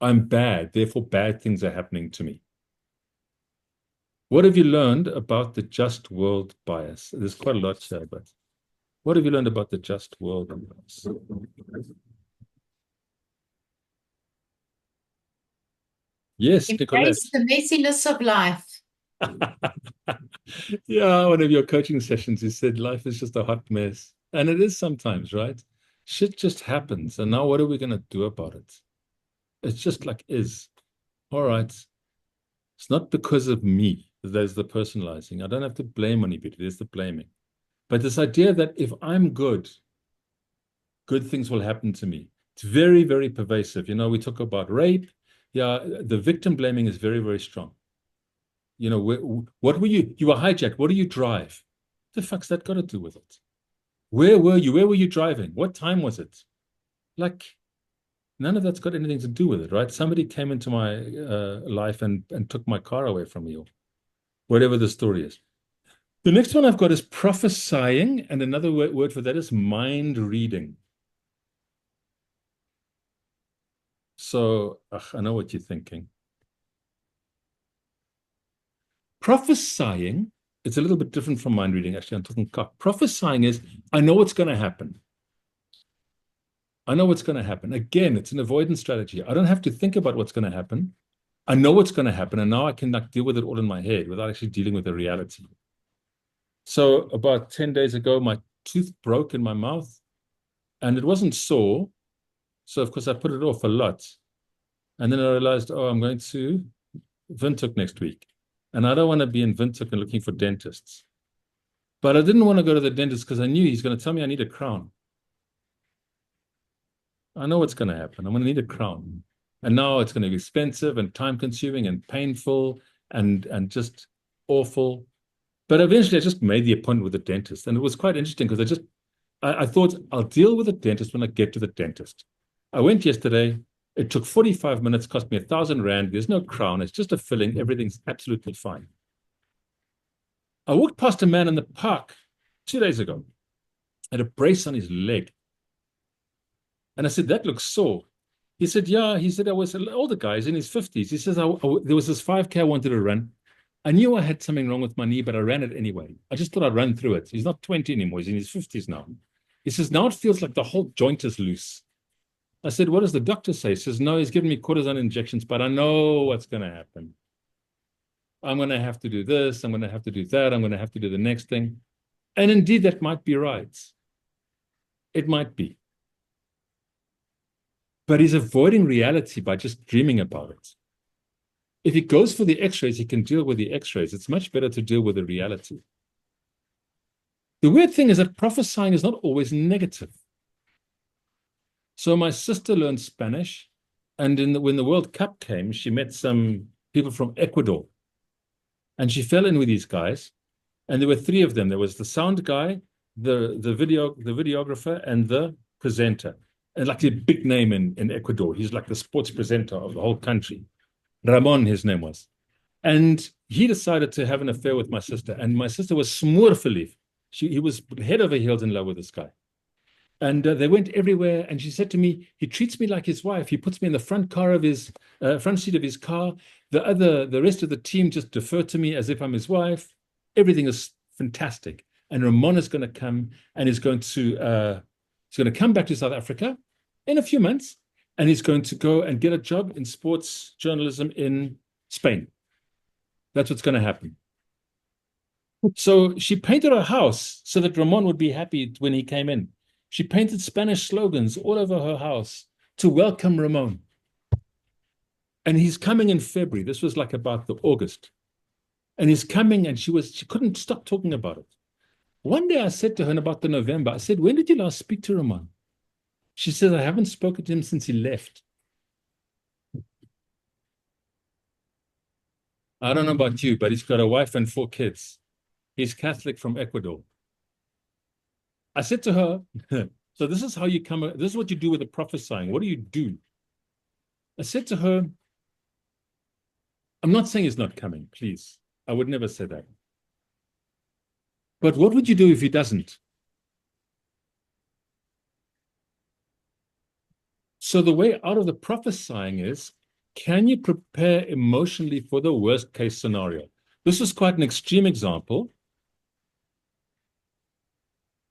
I'm bad, therefore bad things are happening to me. What have you learned about the just world bias? There's quite a lot here, but what have you learned about the just world bias? Yes, Embrace the messiness of life. Yeah, one of your coaching sessions, you said life is just a hot mess. And it is sometimes, right? Shit just happens. And now what are we going to do about it? It's just like is. All right. It's not because of me. There's the personalizing. I don't have to blame anybody. There's the blaming. But this idea that if I'm good things will happen to me. It's very, very pervasive. We talk about rape. Yeah, the victim blaming is very, very strong. What were you? You were hijacked. What do you drive? The fuck's that got to do with it? Where were you? Where were you driving? What time was it? Like, none of that's got anything to do with it, right? Somebody came into my life and took my car away from me, or whatever the story is. The next one I've got is prophesying, and another word for that is mind reading. So, I know what you're thinking. Prophesying, it's a little bit different from mind reading. Actually, I'm talking cock. Prophesying is, I know what's going to happen. I know what's going to happen. Again, it's an avoidance strategy. I don't have to think about what's going to happen. I know what's going to happen, and now I can deal with it all in my head without actually dealing with the reality. So about 10 days ago, my tooth broke in my mouth, and it wasn't sore. So, of course, I put it off a lot. And then I realized, I'm going to Windhoek next week. And I don't want to be in Windhoek and looking for dentists. But I didn't want to go to the dentist because I knew he's going to tell me I need a crown. I know what's going to happen. I'm going to need a crown. And now it's going to be expensive and time-consuming and painful and just awful. But eventually I just made the appointment with the dentist. And it was quite interesting because I thought I'll deal with the dentist when I get to the dentist. I went yesterday. It took 45 minutes, cost me 1,000 Rand. There's no crown. It's just a filling. Everything's absolutely fine. I walked past a man in the park 2 days ago, had a brace on his leg. And I said, that looks sore. He said, yeah. He said, I was an older guy. He's in his 50s. He says, there was this 5K I wanted to run. I knew I had something wrong with my knee, but I ran it anyway. I just thought I'd run through it. He's not 20 anymore. He's in his 50s now. He says, now it feels like the whole joint is loose. I said, what does the doctor say? He says, no, he's giving me cortisone injections, but I know what's going to happen. I'm going to have to do this. I'm going to have to do that. I'm going to have to do the next thing. And indeed, that might be right. It might be. But he's avoiding reality by just dreaming about it. If he goes for the x-rays, he can deal with the x-rays. It's much better to deal with the reality. The weird thing is that prophesying is not always negative. So my sister learned Spanish, and when the World Cup came, she met some people from Ecuador. And she fell in with these guys. And there were three of them. There was the sound guy, the videographer, and the presenter. And like a big name in Ecuador. He's like the sports presenter of the whole country. Ramon, his name was. And he decided to have an affair with my sister. And my sister was smoor verliefd. He was head over heels in love with this guy. And they went everywhere. And she said to me, he treats me like his wife. He puts me in the front seat of his car. The rest of the team just defer to me as if I'm his wife. Everything is fantastic. And Ramon is going to come and he's going to come back to South Africa in a few months. And he's going to go and get a job in sports journalism in Spain. That's what's going to happen. So she painted her house so that Ramon would be happy when he came in. She painted Spanish slogans all over her house to welcome Ramon. And he's coming in February. This was like about the August. And he's coming and she couldn't stop talking about it. One day I said to her in about the November, I said, when did you last speak to Ramon? She said, I haven't spoken to him since he left. I don't know about you, but he's got a wife and 4 kids. He's Catholic from Ecuador. I said to her, so this is how you this is what you do with the prophesying. What do you do? I said to her, I'm not saying he's not coming, please. I would never say that. But what would you do if he doesn't? So the way out of the prophesying is, can you prepare emotionally for the worst case scenario? This is quite an extreme example.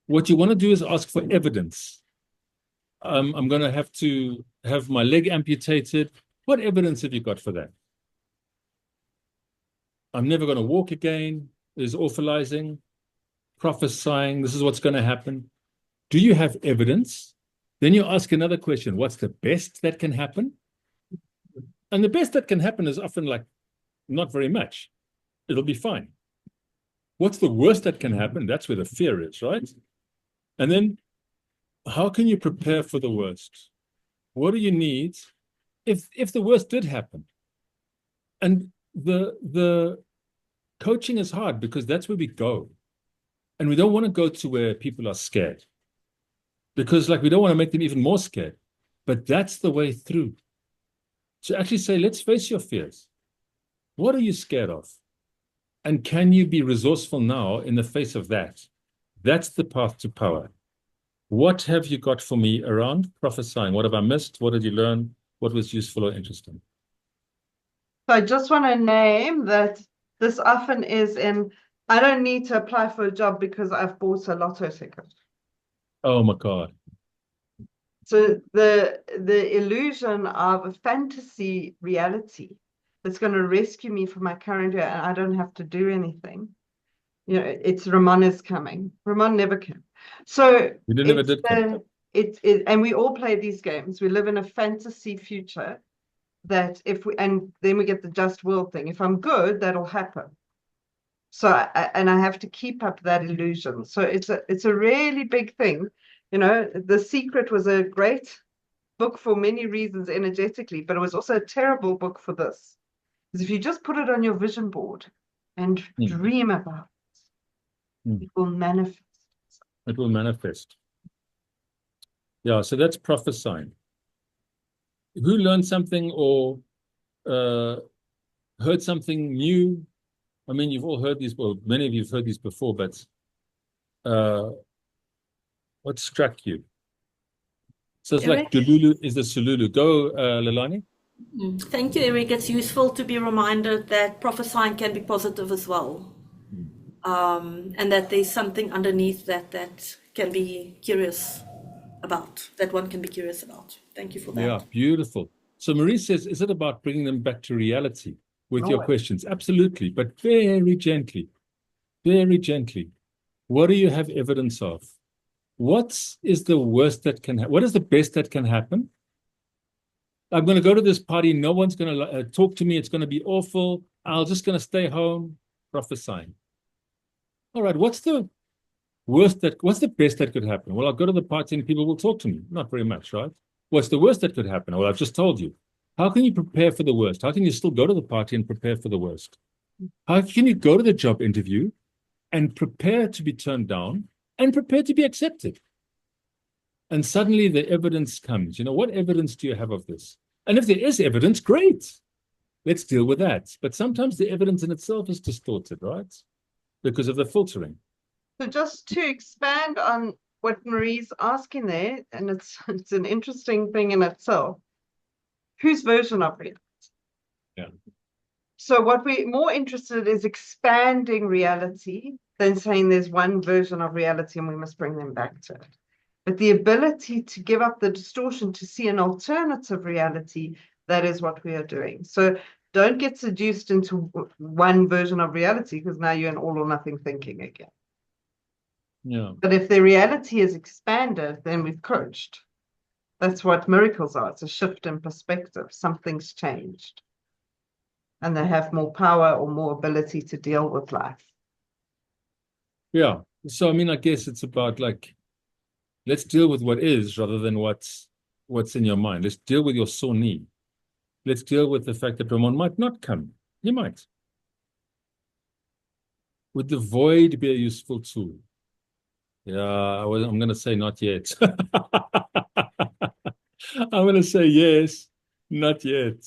What you want to do is ask for evidence. I'm going to have my leg amputated. What evidence have you got for that? I'm never going to walk again. There's orphalizing, prophesying. This is what's going to happen. Do you have evidence? Then you ask another question. What's the best that can happen? And the best that can happen is often like not very much. It'll be fine. What's the worst that can happen? That's where the fear is, right? And then how can you prepare for the worst? What do you need if the worst did happen? And the coaching is hard because that's where we go. And we don't want to go to where people are scared. Because we don't want to make them even more scared. But that's the way through. So actually say, let's face your fears. What are you scared of? And can you be resourceful now in the face of that? That's the path to power. What have you got for me around prophesying? What have I missed? What did you learn? What was useful or interesting? So I just want to name that this often is I don't need to apply for a job because I've bought a lotto ticket. Oh my God. So the illusion of a fantasy reality that's going to rescue me from my current year and I don't have to do anything. It's Ramon is coming. Ramon never came. So we never did come. And we all play these games. We live in a fantasy future that and then we get the just world thing. If I'm good, that'll happen. So I have to keep up that illusion. So it's a really big thing. The Secret was a great book for many reasons energetically, but it was also a terrible book for this. Because if you just put it on your vision board and dream about it, it will manifest. It will manifest. Yeah, so that's prophesying. Who learned something or heard something new? I mean, you've all heard these, well, many of you have heard these before, but what struck you? So it's Eric? like Dululu is the Sululu. Go, Lelani. Thank you, Eric. It's useful to be reminded that prophesying can be positive as well. And that there's something underneath that can be curious about, that one can be curious about. Thank you for that. Yeah, beautiful. So Marie says, is it about bringing them back to reality with your questions? Absolutely, but very gently, very gently. What do you have evidence of? What is the worst that can happen? What is the best that can happen? I'm going to go to this party. No one's going to talk to me. It's going to be awful. I'm just going to stay home prophesying. All right, what's the best that could happen? Well, I'll go to the party and people will talk to me. Not very much, right? What's the worst that could happen? Well, I've just told you. How can you prepare for the worst? How can you still go to the party and prepare for the worst? How can you go to the job interview and prepare to be turned down and prepare to be accepted. And suddenly the evidence comes. What evidence do you have of this? And if there is evidence, great. Let's deal with that. But sometimes the evidence in itself is distorted, right? Because of the filtering. So just to expand on what Marie's asking there, and it's an interesting thing in itself. Whose version of reality? Yeah. So what we're more interested in is expanding reality than saying there's one version of reality and we must bring them back to it. But the ability to give up the distortion to see an alternative reality, that is what we are doing. So don't get seduced into one version of reality, because now you're in all or nothing thinking again. Yeah. But if the reality is expanded, then we've coached. That's what miracles are. It's a shift in perspective. Something's changed. And they have more power or more ability to deal with life. Yeah. So, I guess it's about let's deal with what is rather than what's in your mind. Let's deal with your sore knee. Let's deal with the fact that Ramon might not come. He might. Would the void be a useful tool? Yeah, I'm going to say not yet. I'm going to say yes, not yet.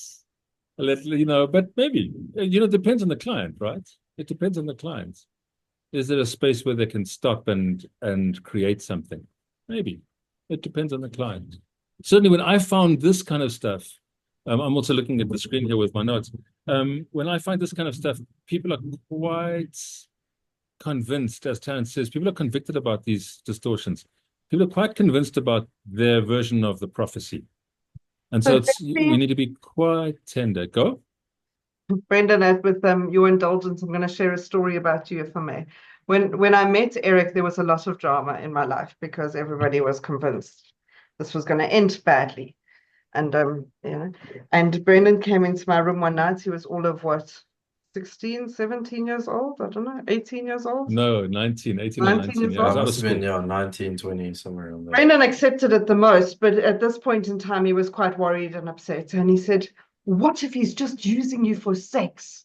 But maybe, it depends on the client, right? It depends on the client. Is there a space where they can stop and create something? Maybe. It depends on the client. Certainly when I found this kind of stuff, I'm also looking at the screen here with my notes. When I find this kind of stuff, people are quite convinced, as Terence says, people are convicted about these distortions. People are quite convinced about their version of the prophecy. And so we need to be quite tender. Go. Brendan, with your indulgence, I'm going to share a story about you, if I may. When I met Eric, there was a lot of drama in my life because everybody was convinced this was going to end badly. And and Brendan came into my room one night. He was all of what, 16, 17 years old? I don't know, 18 years old? No, 19, 18 or 19 years years. I old. must have been 19, 20, somewhere around there. Brendan accepted it the most, but at this point in time, he was quite worried and upset. And he said, what if he's just using you for sex?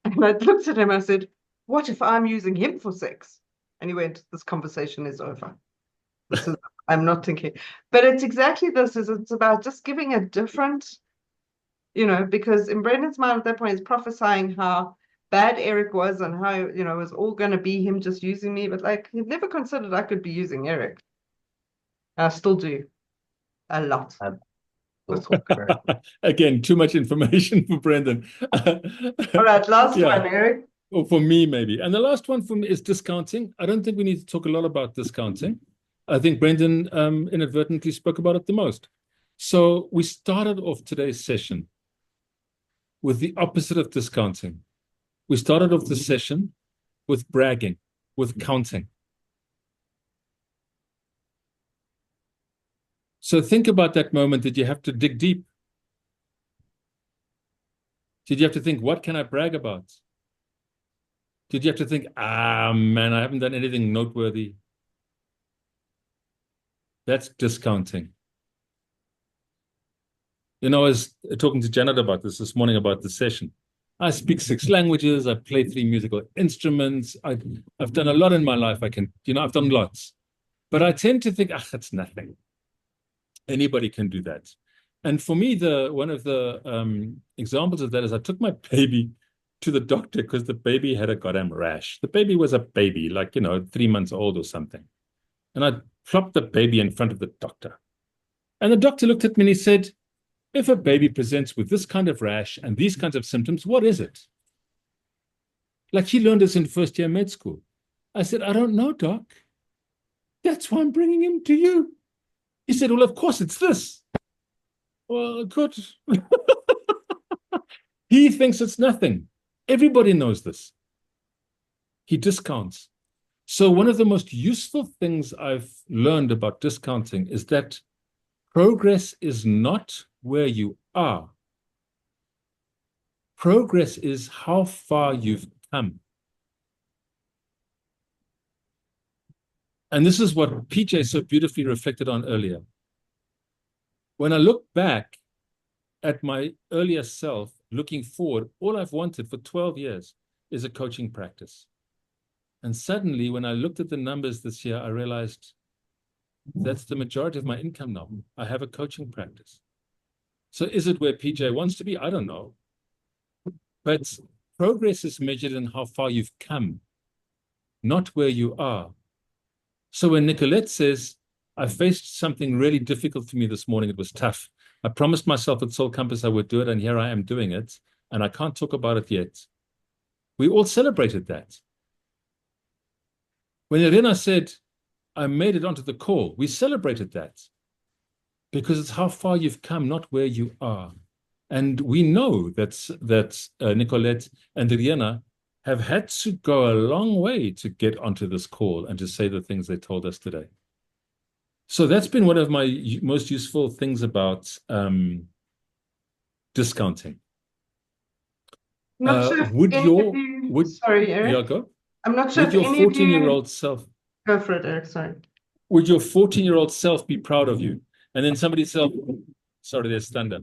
And I looked at him, I said, what if I'm using him for sex? And he went, this conversation is over. I'm not thinking. But it's exactly this, it's about just giving a different, because in Brendan's mind at that point, he's prophesying how bad Eric was and how, it was all going to be him just using me. But he'd never considered I could be using Eric. I still do. A lot. Again, too much information for Brendan. All right, last one, Eric. Or for me, maybe. And the last one for me is discounting. I don't think we need to talk a lot about discounting. I think Brendan inadvertently spoke about it the most. So we started off today's session with the opposite of discounting. We started off the session with bragging, with counting. So think about that moment. Did you have to dig deep? Did you have to think, what can I brag about? Did you have to think, man, I haven't done anything noteworthy? That's discounting. I was talking to Janet about this morning about the session. I speak 6 languages. I play 3 musical instruments. I've done a lot in my life. I've done lots. But I tend to think, that's nothing. Anybody can do that. And for me, one of the examples of that is I took my baby to the doctor because the baby had a goddamn rash. The baby was a baby, 3 months old or something. And I plopped the baby in front of the doctor. And the doctor looked at me and he said, if a baby presents with this kind of rash and these kinds of symptoms, what is it? He learned this in first year med school. I said, I don't know, doc. That's why I'm bringing him to you. He said, well, of course it's this. Well, good. He thinks it's nothing. Everybody knows this. He discounts. So one of the most useful things I've learned about discounting is that progress is not where you are. Progress is how far you've come. And this is what PJ so beautifully reflected on earlier. When I look back at my earlier self, looking forward, all I've wanted for 12 years is a coaching practice. And suddenly, when I looked at the numbers this year, I realized that's the majority of my income now. I have a coaching practice. So is it where PJ wants to be? I don't know. But progress is measured in how far you've come, not where you are. So when Nicolette says, I faced something really difficult for me this morning, it was tough. I promised myself at Soul Compass I would do it, and here I am doing it, and I can't talk about it yet. We all celebrated that. When Irina said, I made it onto the call, we celebrated that because it's how far you've come, not where you are. And we know that Nicolette and Irina have had to go a long way to get onto this call and to say the things they told us today. So that's been one of my most useful things about discounting. Not sure if Would any your of you, would sorry, Eric. yeah, go? I'm not sure Would if your any of you 14-year-old self go for it, Eric. Sorry. would your 14-year-old self be proud of you? And then somebody said, sorry, there's thunder.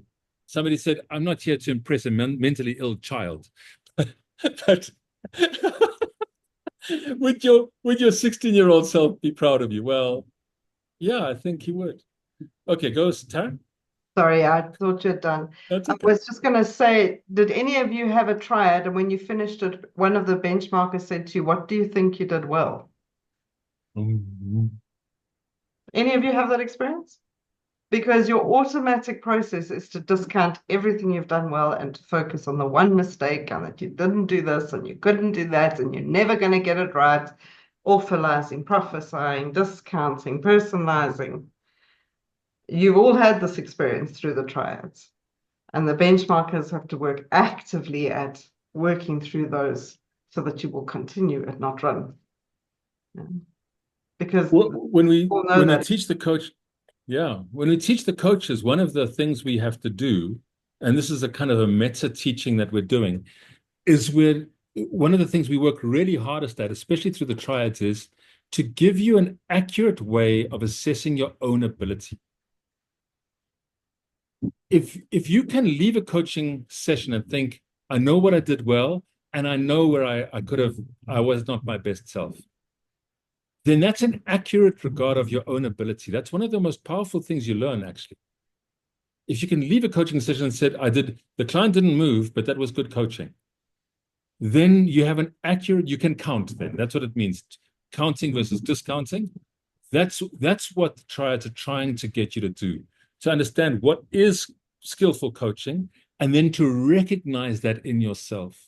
Somebody said, I'm not here to impress a mentally ill child. But would your 16-year-old self be proud of you? Well, yeah, I think he would. Okay, go, Taryn. Sorry, I thought you'd done. That's I okay. was just going to say, did any of you have a triad? And when you finished it, one of the benchmarkers said to you, what do you think you did well? Any of you have that experience? Because your automatic process is to discount everything you've done well and to focus on the one mistake and that you didn't do this and you couldn't do that and you're never going to get it right. Orphalizing, prophesying, discounting, personalizing. You've all had this experience through the triads, and the benchmarkers have to work actively at working through those so that you will continue and not run. Yeah. Because when we that. teach the coach, when we teach the coaches, one of the things we have to do, and this is a kind of a meta teaching that we're doing, is one of the things we work really hardest at, especially through the triads, is to give you an accurate way of assessing your own ability. If you can leave a coaching session and think, I know what I did well, and I know where I was not my best self, then that's an accurate regard of your own ability. That's one of the most powerful things you learn, actually. If you can leave a coaching session and said, the client didn't move, but that was good coaching, then you have an accurate, you can count then. That's what it means. Counting versus discounting. That's what the triads are trying to get you to do, to understand what is skillful coaching and then to recognize that in yourself.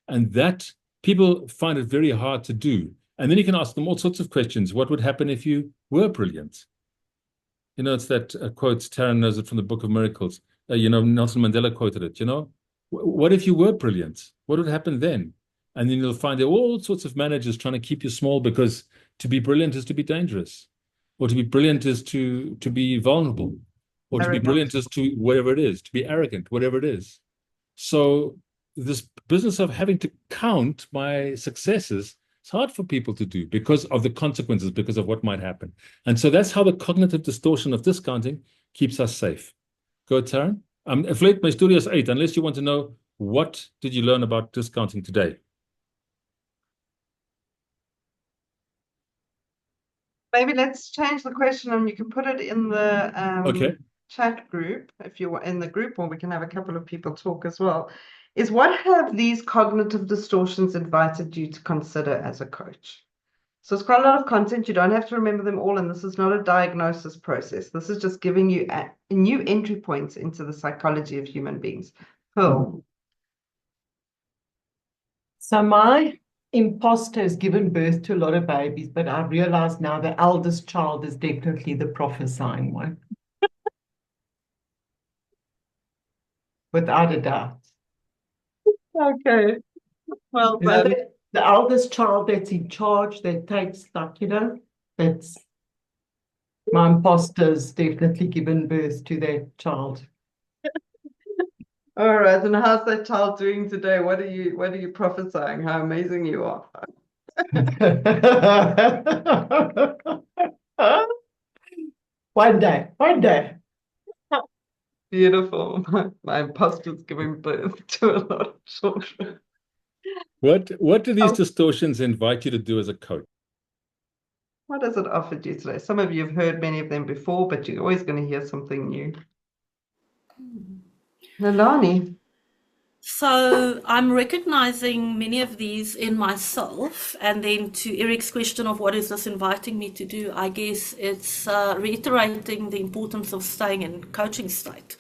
And that people find it very hard to do. And then you can ask them all sorts of questions. What would happen if you were brilliant? It's that quote, Taryn knows it from the Book of Miracles. Nelson Mandela quoted it, what if you were brilliant? What would happen then? And then you'll find there are all sorts of managers trying to keep you small because to be brilliant is to be dangerous. Or to be brilliant is to be vulnerable. Or to be brilliant is to whatever it is, to be arrogant, whatever it is. So this business of having to count my successes, it's hard for people to do because of the consequences, because of what might happen. And so that's how the cognitive distortion of discounting keeps us safe. Go, Taryn. Vleit, my story is 8, unless you want to know what did you learn about discounting today? Maybe let's change the question and you can put it in the chat group if you're in the group, or we can have a couple of people talk as well. Is what have these cognitive distortions invited you to consider as a coach? So it's quite a lot of content. You don't have to remember them all, and this is not a diagnosis process. This is just giving you a new entry points into the psychology of human beings. Pearl. So my imposter has given birth to a lot of babies, but I realize now the eldest child is definitely the prophesying one. Without a doubt. Okay. Well, the eldest child that's in charge, that takes that's my imposter's definitely given birth to that child. All right, and how's that child doing today? What are you prophesying? How amazing you are. One day. Beautiful. My imposter's giving birth to a lot of children. What do these Oh, distortions invite you to do as a coach? what has it offered you today? Some of you have heard many of them before, but you're always going to hear something new. Nalani. So I'm recognizing many of these in myself. And then to Eric's question of what is this inviting me to do, I guess it's reiterating the importance of staying in coaching state.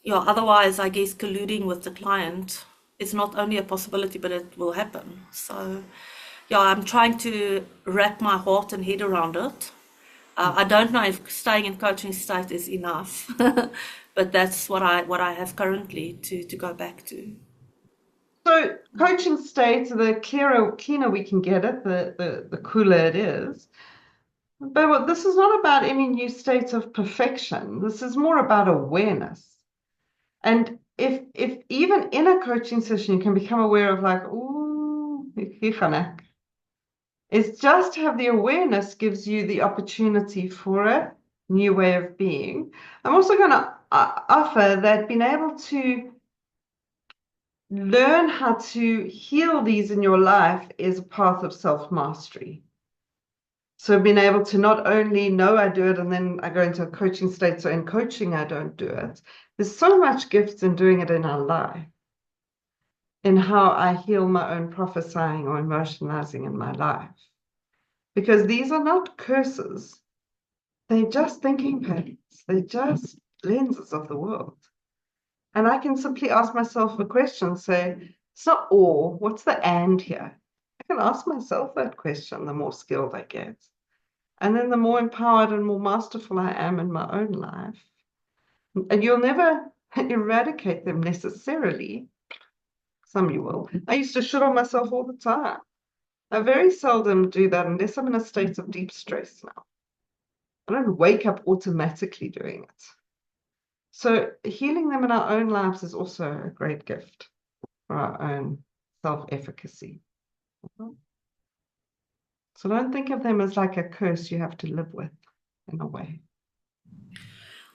Yeah, otherwise, I guess colluding with the client is not only a possibility, but it will happen. So, yeah, I'm trying to wrap my heart and head around it. I don't know if staying in coaching state is enough, but that's what I have currently to go back to. So coaching state, the keener we can get it, the cooler it is. But this is not about any new state of perfection. This is more about awareness. And if even in a coaching session you can become aware of like, ooh, it's just to have the awareness gives you the opportunity for a new way of being. I'm also going to offer that being able to learn how to heal these in your life is a path of self-mastery. So being able to not only know I do it and then I go into a coaching state, so in coaching I don't do it. There's so much gifts in doing it in our life, in how I heal my own prophesying or emotionalizing in my life. Because these are not curses. They're just thinking patterns. They're just lenses of the world. And I can simply ask myself a question, say, it's not or, what's the and here? I can ask myself that question the more skilled I get. And then the more empowered and more masterful I am in my own life. And you'll never eradicate them necessarily. Some you will. I used to shit on myself all the time. I very seldom do that unless I'm in a state of deep stress now. I don't wake up automatically doing it. So healing them in our own lives is also a great gift for our own self-efficacy. So don't think of them as like a curse you have to live with in a way.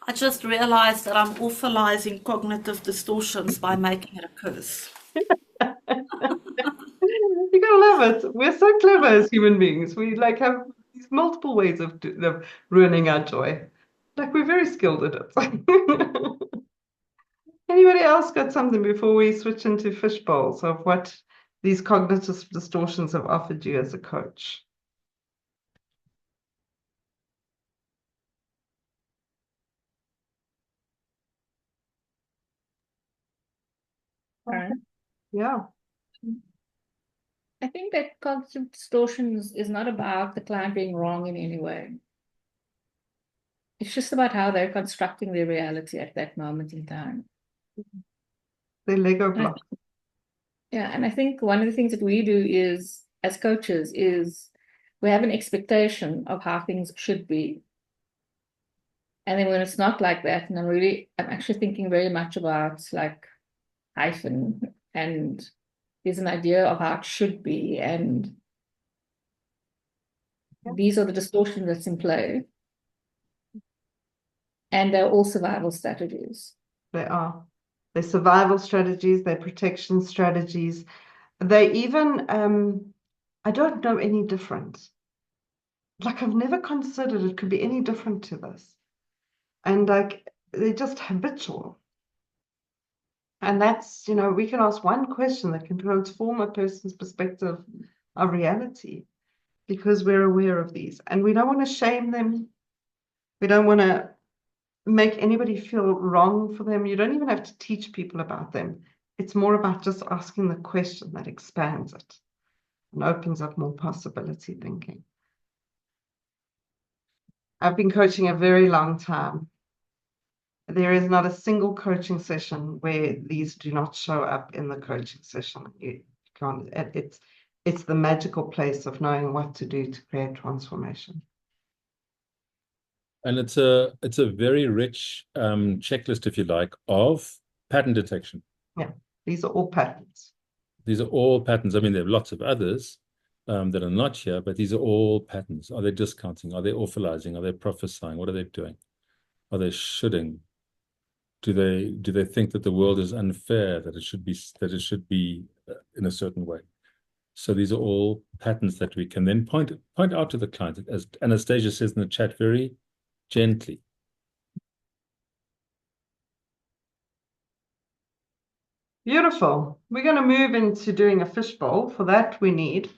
I just realized that I'm authorizing cognitive distortions by making it a curse. You gotta love it. We're so clever as human beings. We like have these multiple ways of ruining our joy. Like we're very skilled at it. Anybody else got something before we switch into fish bowls of what these cognitive distortions have offered you as a coach? Yeah. I think that cognitive distortions is not about the client being wrong in any way. It's just about how they're constructing their reality at that moment in time. The Lego block. Yeah, and I think one of the things that we do is, as coaches, is we have an expectation of how things should be. And then when it's not like that, and I'm actually thinking very much about like hyphen, and there's an idea of how it should be, and these are the distortions that's in play. And they're all survival strategies. They are. They're survival strategies, they're protection strategies. They even, I don't know any different. Like I've never considered it could be any different to this. And like they're just habitual. And that's, we can ask one question that can transform a person's perspective of reality because we're aware of these. And we don't want to shame them. We don't want to make anybody feel wrong for them. You don't even have to teach people about them. It's more about just asking the question that expands it and opens up more possibility thinking. I've been coaching a very long time. There is not a single coaching session where these do not show up in the coaching session. You can't, it's the magical place of knowing what to do to create transformation. And it's a very rich checklist, if you like, of pattern detection. Yeah, these are all patterns. These are all patterns. I mean, there are lots of others that are not here, but these are all patterns. Are they discounting? Are they awfulizing? Are they prophesying? What are they doing? Are they shoulding? Do they think that the world is unfair, that it should be in a certain way? So these are all patterns that we can then point out to the client, as Anastasia says in the chat, very gently. Beautiful. We're going to move into doing a fishbowl. For that, we need,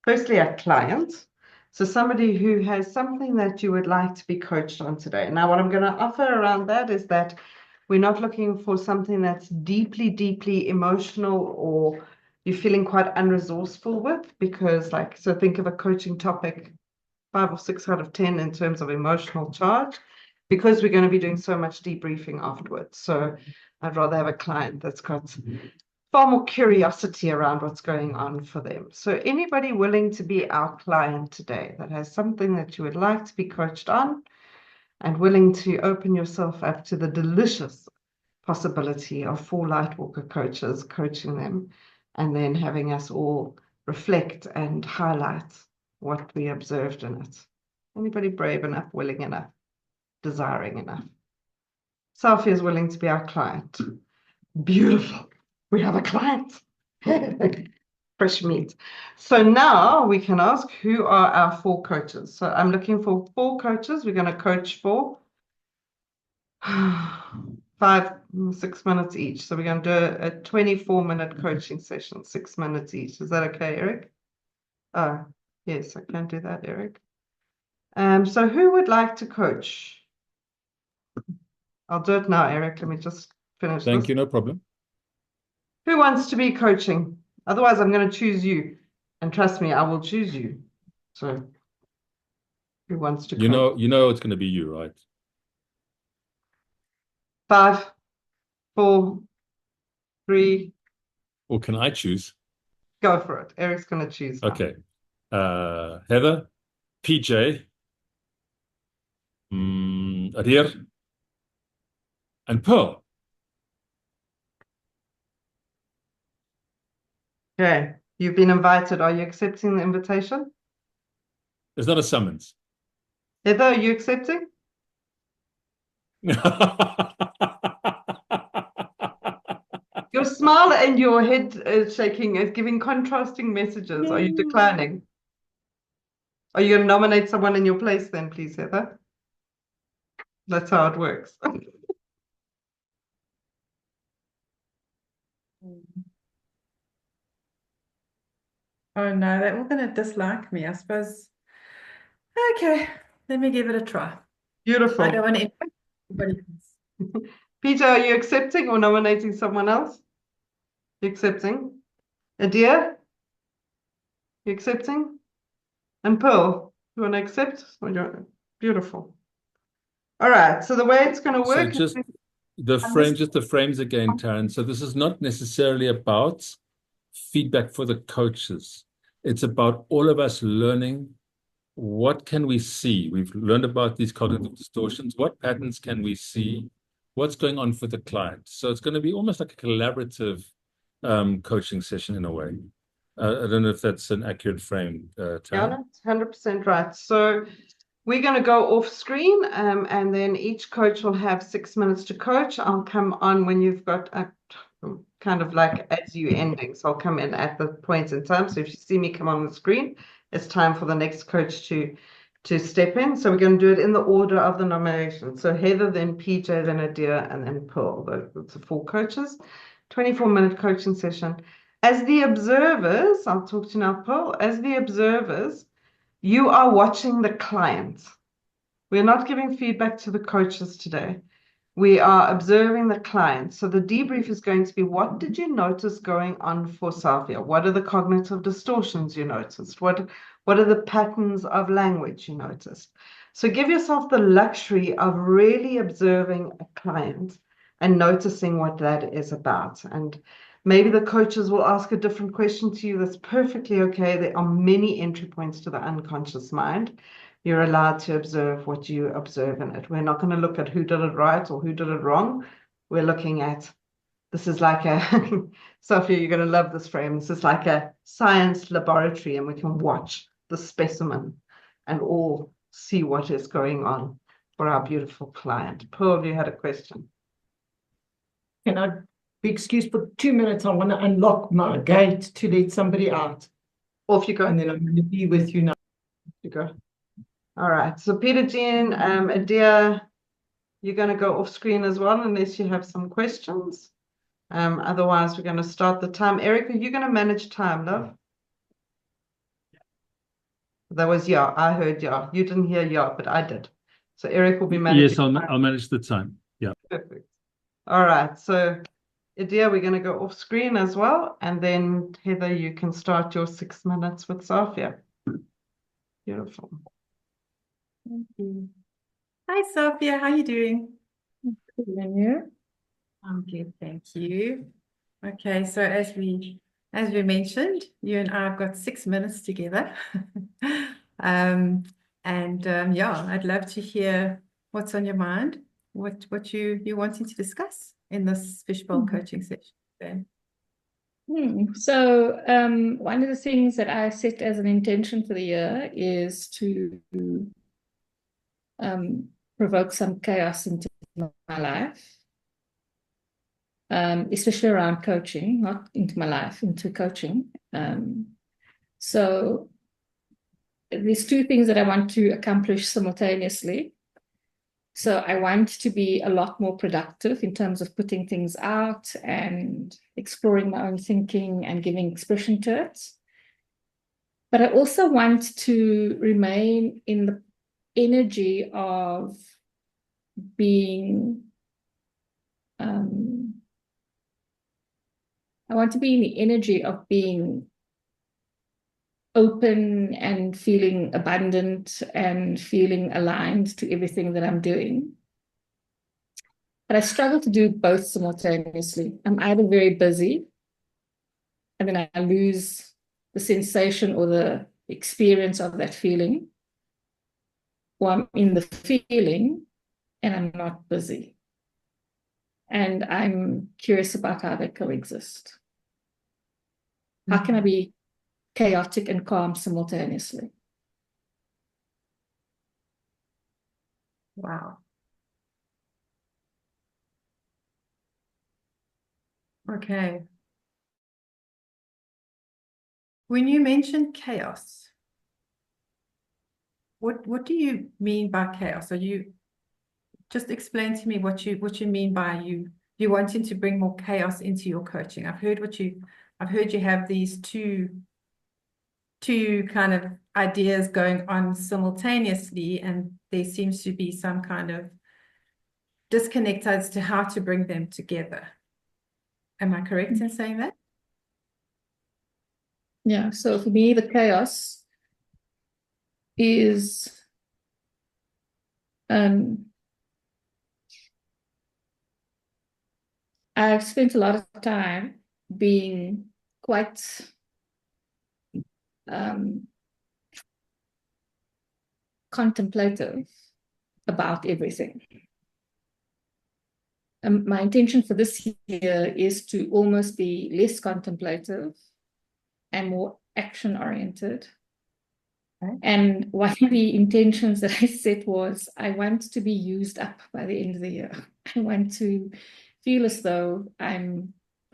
firstly, a client. So somebody who has something that you would like to be coached on today. Now, what I'm going to offer around that is that we're not looking for something that's deeply, deeply emotional or you're feeling quite unresourceful with, because so think of a coaching topic 5 or 6 out of 10 in terms of emotional charge, because we're going to be doing so much debriefing afterwards. So I'd rather have a client that's got far more curiosity around what's going on for them. So anybody willing to be our client today that has something that you would like to be coached on and willing to open yourself up to the delicious possibility of 4 Lightwalker coaches coaching them and then having us all reflect and highlight what we observed in it. Anybody brave enough, willing enough, desiring enough? Sophie is willing to be our client. Beautiful. We have a client. Fresh meat. So now we can ask, who are our 4 coaches? So I'm looking for 4 coaches. We're going to coach for 6 minutes each. So we're going to do a 24-minute coaching session, 6 minutes each. Is that okay, Eric? Oh, yes, I can do that, Eric. So who would like to coach? I'll do it now, Eric. Let me just finish this. Thank you, no problem. Who wants to be coaching? Otherwise, I'm going to choose you. And trust me, I will choose you. So who wants to coach? You know it's going to be you, right? 5, 4, 3. Or can I choose? Go for it. Eric's going to choose now. Okay. Heather, PJ, Adir, and Pearl. Okay. You've been invited. Are you accepting the invitation? It's not a summons. Heather, are you accepting? Your smile and your head shaking is giving contrasting messages. Are you declining? Are you going to nominate someone in your place then, please, Heather? That's how it works. Oh no, they're all going to dislike me, I suppose. Okay, let me give it a try. Beautiful. I don't want to anybody else. Peter, are you accepting or nominating someone else? You accepting? Adia? You accepting? And Pearl, you want to accept? Or you Beautiful. All right, so the way it's going to work So just the frames again, Taryn. So this is not necessarily about feedback for the coaches. It's about all of us learning, what can we see? We've learned about these cognitive distortions. What patterns can we see? What's going on for the client? So it's going to be almost like a collaborative coaching session in a way. I don't know if that's an accurate frame, Taryn. Yeah, that's 100% right. So we're going to go off screen and then each coach will have 6 minutes to coach. I'll come on when you've got a kind of like as you ending. So I'll come in at the point in time. So if you see me come on the screen, it's time for the next coach to step in. So we're going to do it in the order of the nomination. So Heather, then PJ, then Adia, and then Pearl. That's the 4 coaches. 24-minute coaching session. As the observers, I'll talk to you now, Pearl. As the observers, you are watching the client. We're not giving feedback to the coaches today. We are observing the client. So the debrief is going to be, what did you notice going on for Safia? What are the cognitive distortions you noticed? What are the patterns of language you noticed? So give yourself the luxury of really observing a client and noticing what that is about. And maybe the coaches will ask a different question to you. That's perfectly okay. There are many entry points to the unconscious mind. You're allowed to observe what you observe in it. We're not going to look at who did it right or who did it wrong. We're looking at, this is like a, Sophia, you're going to love this frame. This is like a science laboratory, and we can watch the specimen and all see what is going on for our beautiful client. Pearl, you had a question. can I be excused for 2 minutes? I want to unlock my gate to let somebody out. Off you go. And then I'm going to be with you now. You go. All right. So Peter Jean, Adia, you're going to go off screen as well, unless you have some questions. Otherwise, we're going to start the time. Erica, you're going to manage time, love. That was yeah. I heard yeah. You didn't hear yeah, but I did. So Eric will be managing. Yes, I'll manage the time. Yeah. Perfect. All right. So Adia, we're going to go off screen as well. And then Heather, you can start your 6 minutes with Sophia. Beautiful. Thank you. Hi, Sophia. How are you doing? Good, and you? I'm good, thank you. Okay, so as we mentioned, you and I have got 6 minutes together. Yeah, I'd love to hear what's on your mind, what you're wanting to discuss in this fishbowl coaching session today. So one of the things that I set as an intention for the year is to provoke some chaos into my life, especially around coaching, not into my life, into coaching. So there's two things that I want to accomplish simultaneously. So I want to be a lot more productive in terms of putting things out and exploring my own thinking and giving expression to it. But I also want to remain in the energy of being, I want to be in the energy of being open and feeling abundant and feeling aligned to everything that I'm doing. But I struggle to do both simultaneously. I'm either very busy and then I lose the sensation or the experience of that feeling, or I'm in the feeling and I'm not busy. And I'm curious about how they coexist. How can I be chaotic and calm simultaneously? Wow. Okay. When you mention chaos, what do you mean by chaos? Are you just explain to me what you mean by you wanting to bring more chaos into your coaching? I've heard you have these two kind of ideas going on simultaneously, and there seems to be some kind of disconnect as to how to bring them together. Am I correct in saying that? Yeah, so for me, the chaos is I've spent a lot of time being quite contemplative about everything. My intention for this year is to almost be less contemplative and more action-oriented. Okay. And one of the intentions that I set was I want to be used up by the end of the year. I want to feel as though the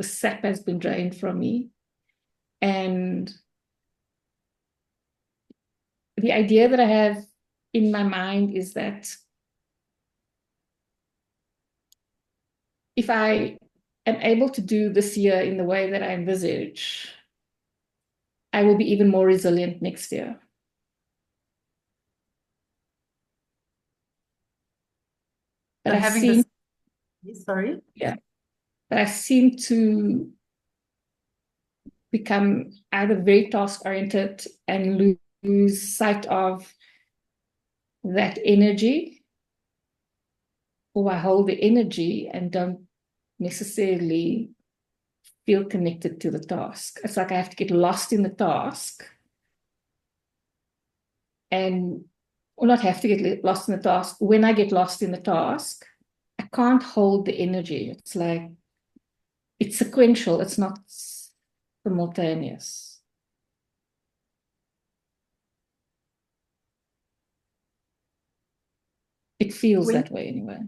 sap has been drained from me. And the idea that I have in my mind is that if I am able to do this year in the way that I envisage, I will be even more resilient next year. But I seem, sorry. Yeah. But I seem to become either very task-oriented and lose sight of that energy, or I hold the energy and don't necessarily feel connected to the task. It's like I have to get lost in the task, or not have to get lost in the task. When I get lost in the task, I can't hold the energy. It's like, it's sequential, it's not simultaneous. It feels that way anyway.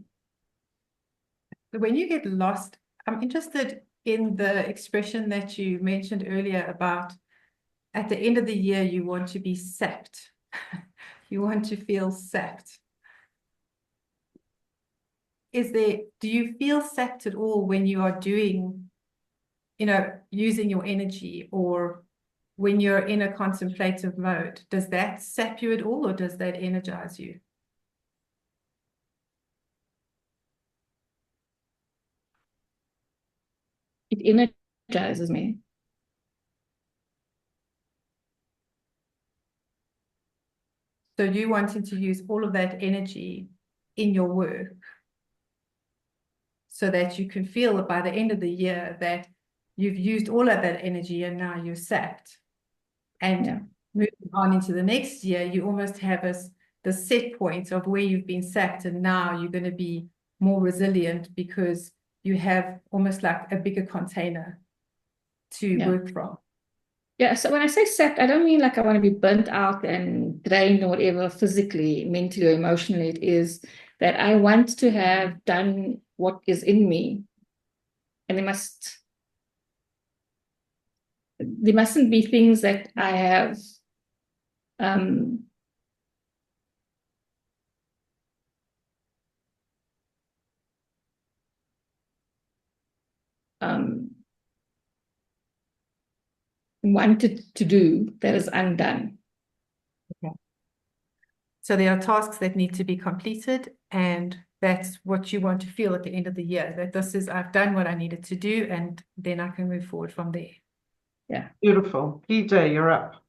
When you get lost, I'm interested in the expression that you mentioned earlier about at the end of the year, you want to be sapped. You want to feel sapped. Do you feel sapped at all when you are doing, using your energy, or when you're in a contemplative mode? Does that sap you at all, or does that energize you? It energizes me. So you wanting to use all of that energy in your work so that you can feel that by the end of the year that you've used all of that energy and now you're sapped. And moving on into the next year, you almost have the set point of where you've been sapped, and now you're going to be more resilient because you have almost like a bigger container to work from. Yeah, so when I say sapped, I don't mean like I want to be burnt out and drained or whatever, physically, mentally, or emotionally. It is that I want to have done what is in me, and there mustn't be things that I have wanted to do that is undone. Okay. So there are tasks that need to be completed, and that's what you want to feel at the end of the year, that this is, I've done what I needed to do, and then I can move forward from there. Yeah. Beautiful. PJ, you're up.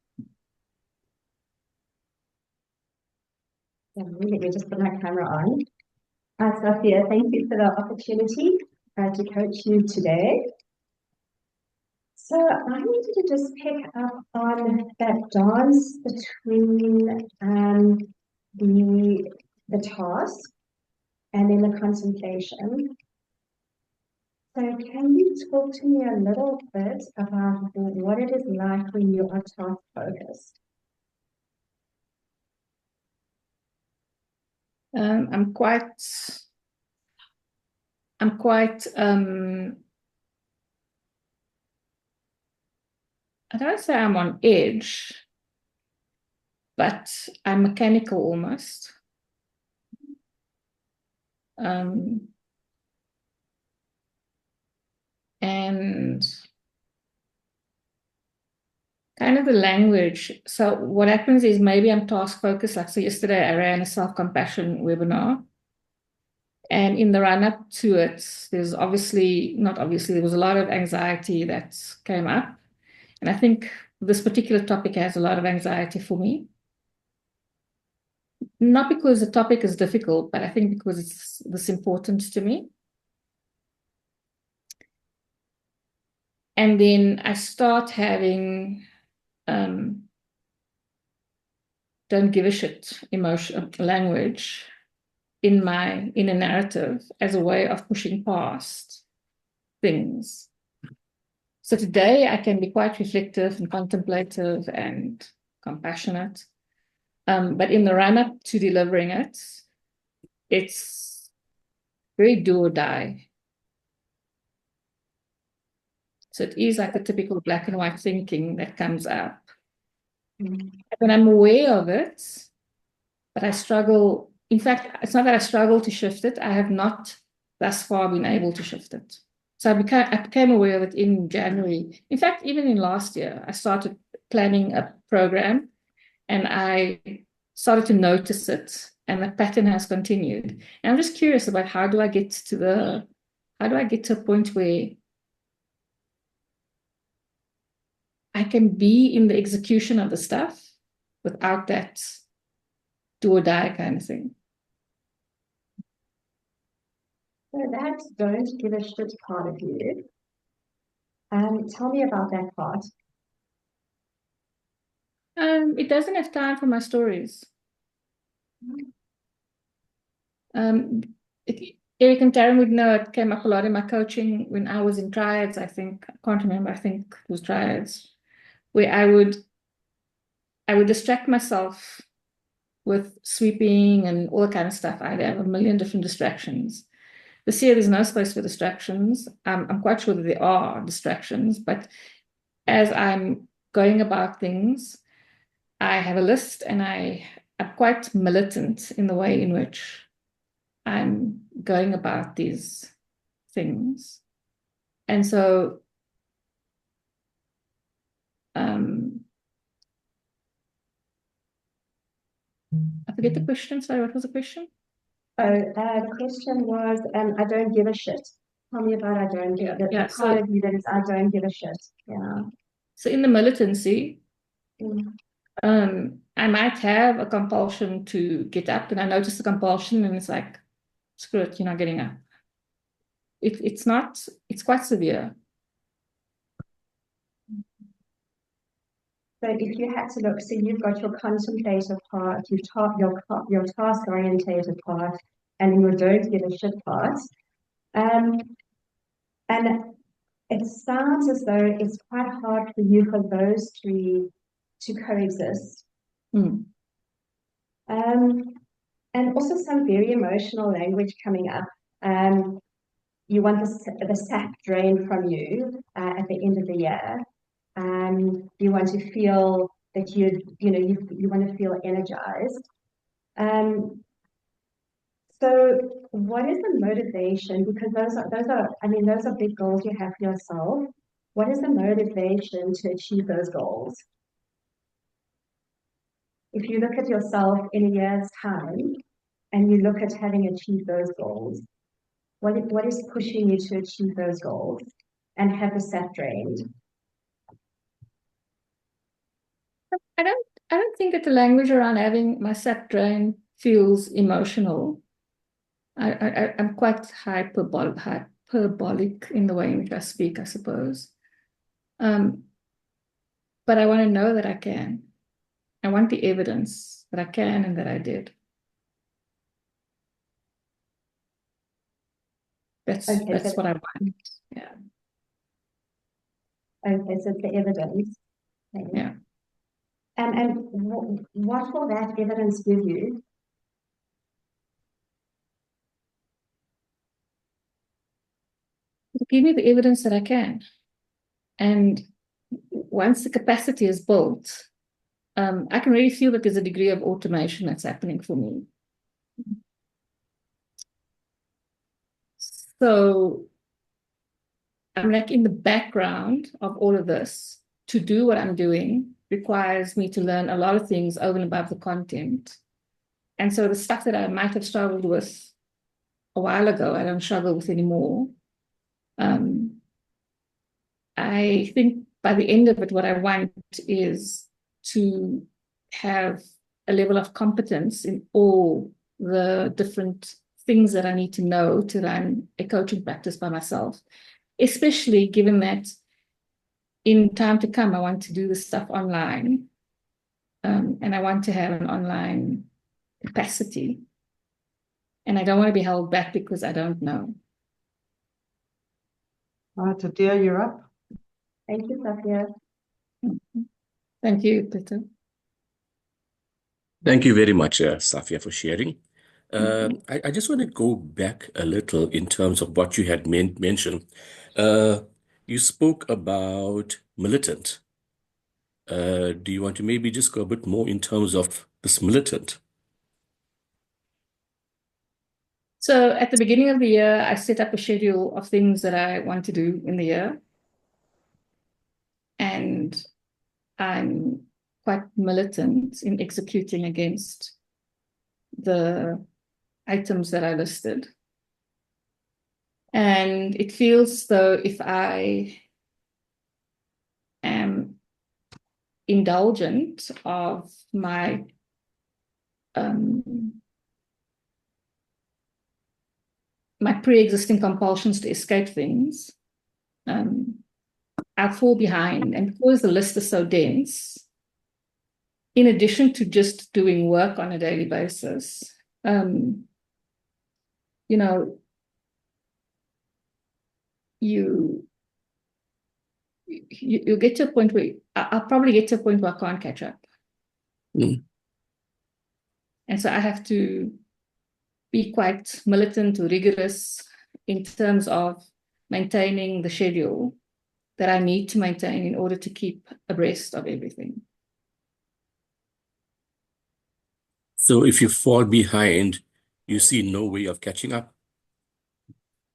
Yeah, let me just put my camera on. Sophia, thank you for the opportunity to coach you today. So I wanted to just pick up on that dance between the task and then the contemplation. So can you talk to me a little bit about what it is like when you are task focused? I'm quite I don't say I'm on edge, but I'm mechanical almost. And kind of the language. So what happens is maybe I'm task focused. Like, so yesterday I ran a self-compassion webinar. And in the run-up to it, there was a lot of anxiety that came up. And I think this particular topic has a lot of anxiety for me. Not because the topic is difficult, but I think because it's this important to me. And then I start having don't give a shit emotion language in a narrative as a way of pushing past things. So today I can be quite reflective and contemplative and compassionate. But in the run-up to delivering it, it's very do or die. So it is like the typical black and white thinking that comes up. And I'm aware of it, but I struggle. In fact, it's not that I struggle to shift it. I have not thus far been able to shift it. So I became aware of it in January. In fact, even in last year, I started planning a program and I started to notice it, and the pattern has continued. And I'm just curious about how do I get to a point where I can be in the execution of the stuff without that do or die kind of thing. So that don't give a shit part of you. Tell me about that part. It doesn't have time for my stories. Eric and Taryn would know it came up a lot in my coaching when I was in triads, I think. I can't remember, I think it was triads, where I would distract myself with sweeping and all that kind of stuff. I'd have a million different distractions. This year, there's no space for distractions. I'm quite sure that there are distractions, but as I'm going about things, I have a list, and I'm quite militant in the way in which I'm going about these things. And so I forget the question. Sorry, what was the question? The question was, I don't give a shit. Tell me about I don't give the part of you that is I don't give a shit. Yeah. So in the militancy, Mm. I might have a compulsion to get up, and I notice the compulsion, and it's like, screw it, you're not getting up. It's not, it's quite severe. So if you had to look, so you've got your contemplative part, your task-orientated part, and your don't give a shit part. And it sounds as though it's quite hard for you for those three to coexist. And also some very emotional language coming up. You want the sap drained from you at the end of the year. You want to feel that you want to feel energized. So what is the motivation? Because those are big goals you have for yourself. What is the motivation to achieve those goals? If you look at yourself in a year's time and you look at having achieved those goals, what is pushing you to achieve those goals and have the sap drained? I don't think that the language around having my sap drain feels emotional. I'm quite hyperbolic in the way in which I speak, I suppose. But I want to know that I can. I want the evidence that I can and that I did. That's what I want. Yeah. Okay, so it's the evidence. Okay. Yeah. And what will that evidence give you? Give me the evidence that I can. And once the capacity is built, I can really feel that there's a degree of automation that's happening for me. So I'm like in the background of all of this. To do what I'm doing requires me to learn a lot of things over and above the content. And so the stuff that I might have struggled with a while ago, I don't struggle with anymore. I think by the end of it, what I want is to have a level of competence in all the different things that I need to know to run a coaching practice by myself, especially given that in time to come, I want to do this stuff online, and I want to have an online capacity, and I don't want to be held back because I don't know. All right, Adia, you're up. Thank you, Safia. Thank you, Peter. Thank you very much, Safia, for sharing. I just want to go back a little in terms of what you had mentioned. You spoke about militant. Do you want to maybe just go a bit more in terms of this militant? So at the beginning of the year, I set up a schedule of things that I want to do in the year. And I'm quite militant in executing against the items that I listed. And it feels though if I am indulgent of my my pre-existing compulsions to escape things, I fall behind. And because the list is so dense, in addition to just doing work on a daily basis, you know, you get to a point where I'll probably get to a point where I can't catch up. And so I have to be quite militant or rigorous in terms of maintaining the schedule that I need to maintain in order to keep abreast of everything. So if you fall behind, you see no way of catching up.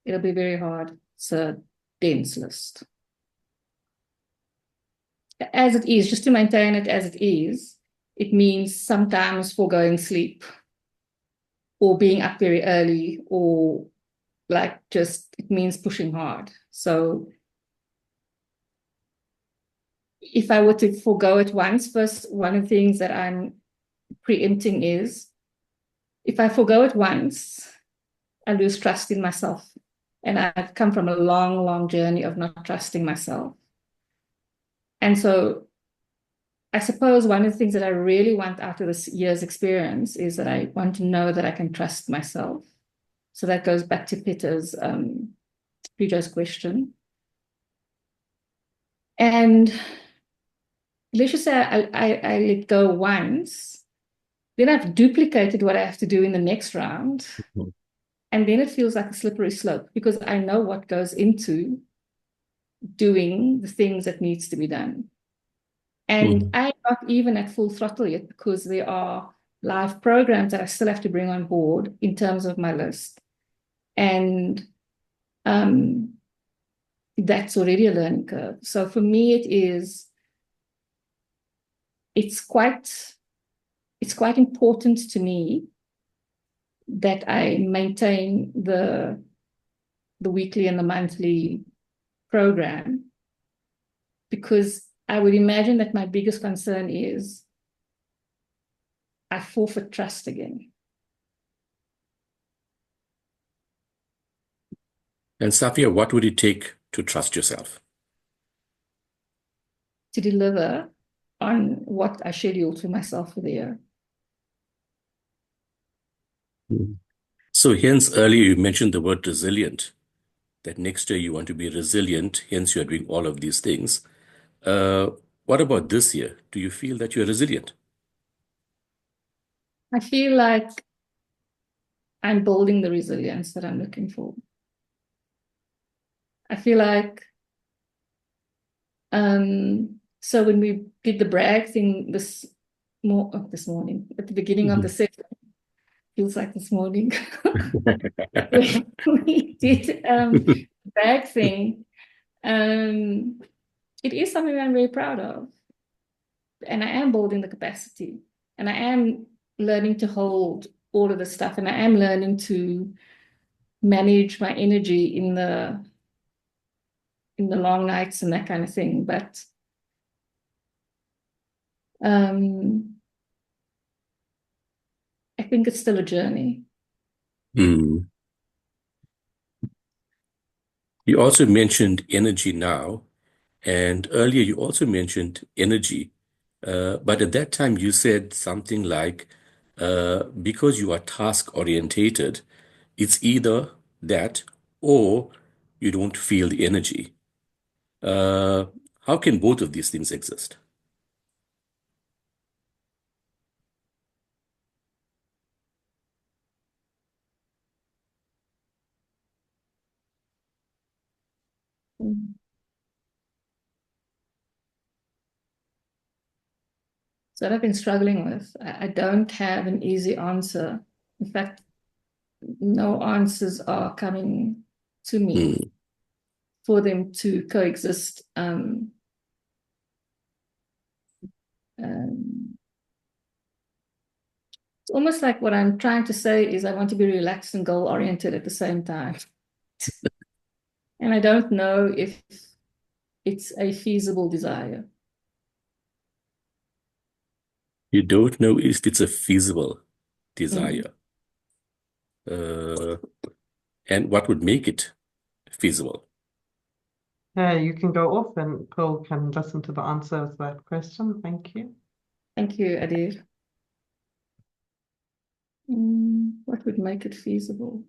It'll be very hard. It's a dense list. As it is, just to maintain it as it is, it means sometimes foregoing sleep or being up very early, or like just, it means pushing hard. So if I were to forego it once, first, one of the things that I'm preempting is, if I forego it once, I lose trust in myself. And I've come from a long, long journey of not trusting myself. And so I suppose one of the things that I really want out of this year's experience is that I want to know that I can trust myself. So that goes back to Peter's question. And let's just say I let go once, then I've duplicated what I have to do in the next round. And then it feels like a slippery slope because I know what goes into doing the things that needs to be done. And I'm not even at full throttle yet because there are live programs that I still have to bring on board in terms of my list. And that's already a learning curve. So for me, it's quite important to me that I maintain the weekly and the monthly program, because I would imagine that my biggest concern is I forfeit trust again. And Safia, what would it take to trust yourself? To deliver on what I scheduled for myself for the year. So hence earlier you mentioned the word resilient, that next year you want to be resilient, hence you're doing all of these things. What about this year? Do you feel that you're resilient? I feel like I'm building the resilience that I'm looking for. I feel like, so when we did the brag thing this morning, at the beginning of the session, feels like this morning, we did brag thing. It is something that I'm very proud of. And I am building the capacity. And I am learning to hold all of the stuff. And I am learning to manage my energy in the long nights and that kind of thing. But I think it's still a journey. You also mentioned energy now, and earlier you also mentioned energy. But at that time you said something like, because you are task orientated, it's either that or you don't feel the energy. How can both of these things exist? So that I've been struggling with. I don't have an easy answer. In fact, no answers are coming to me for them to coexist. It's almost like what I'm trying to say is I want to be relaxed and goal-oriented at the same time. And I don't know if it's a feasible desire. You don't know if it's a feasible desire. And what would make it feasible? Yeah, you can go off and Pearl can listen to the answer to that question. Thank you. Thank you, Adir. What would make it feasible?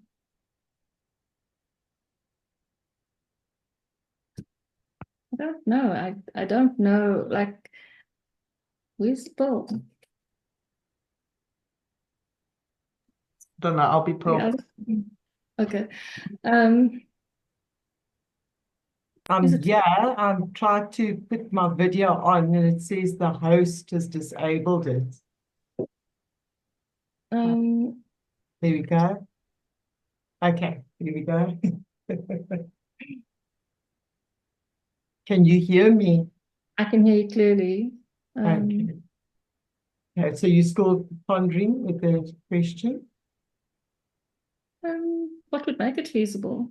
I don't know. I don't know. Like, where's Pearl? Don't know. I'll be Pearl. Okay. Yeah, I'm trying to put my video on and it says the host has disabled it. Um, There we go. Okay, here we go. Can you hear me? I can hear you clearly. Okay. Okay, so you're still pondering with the question? What would make it feasible?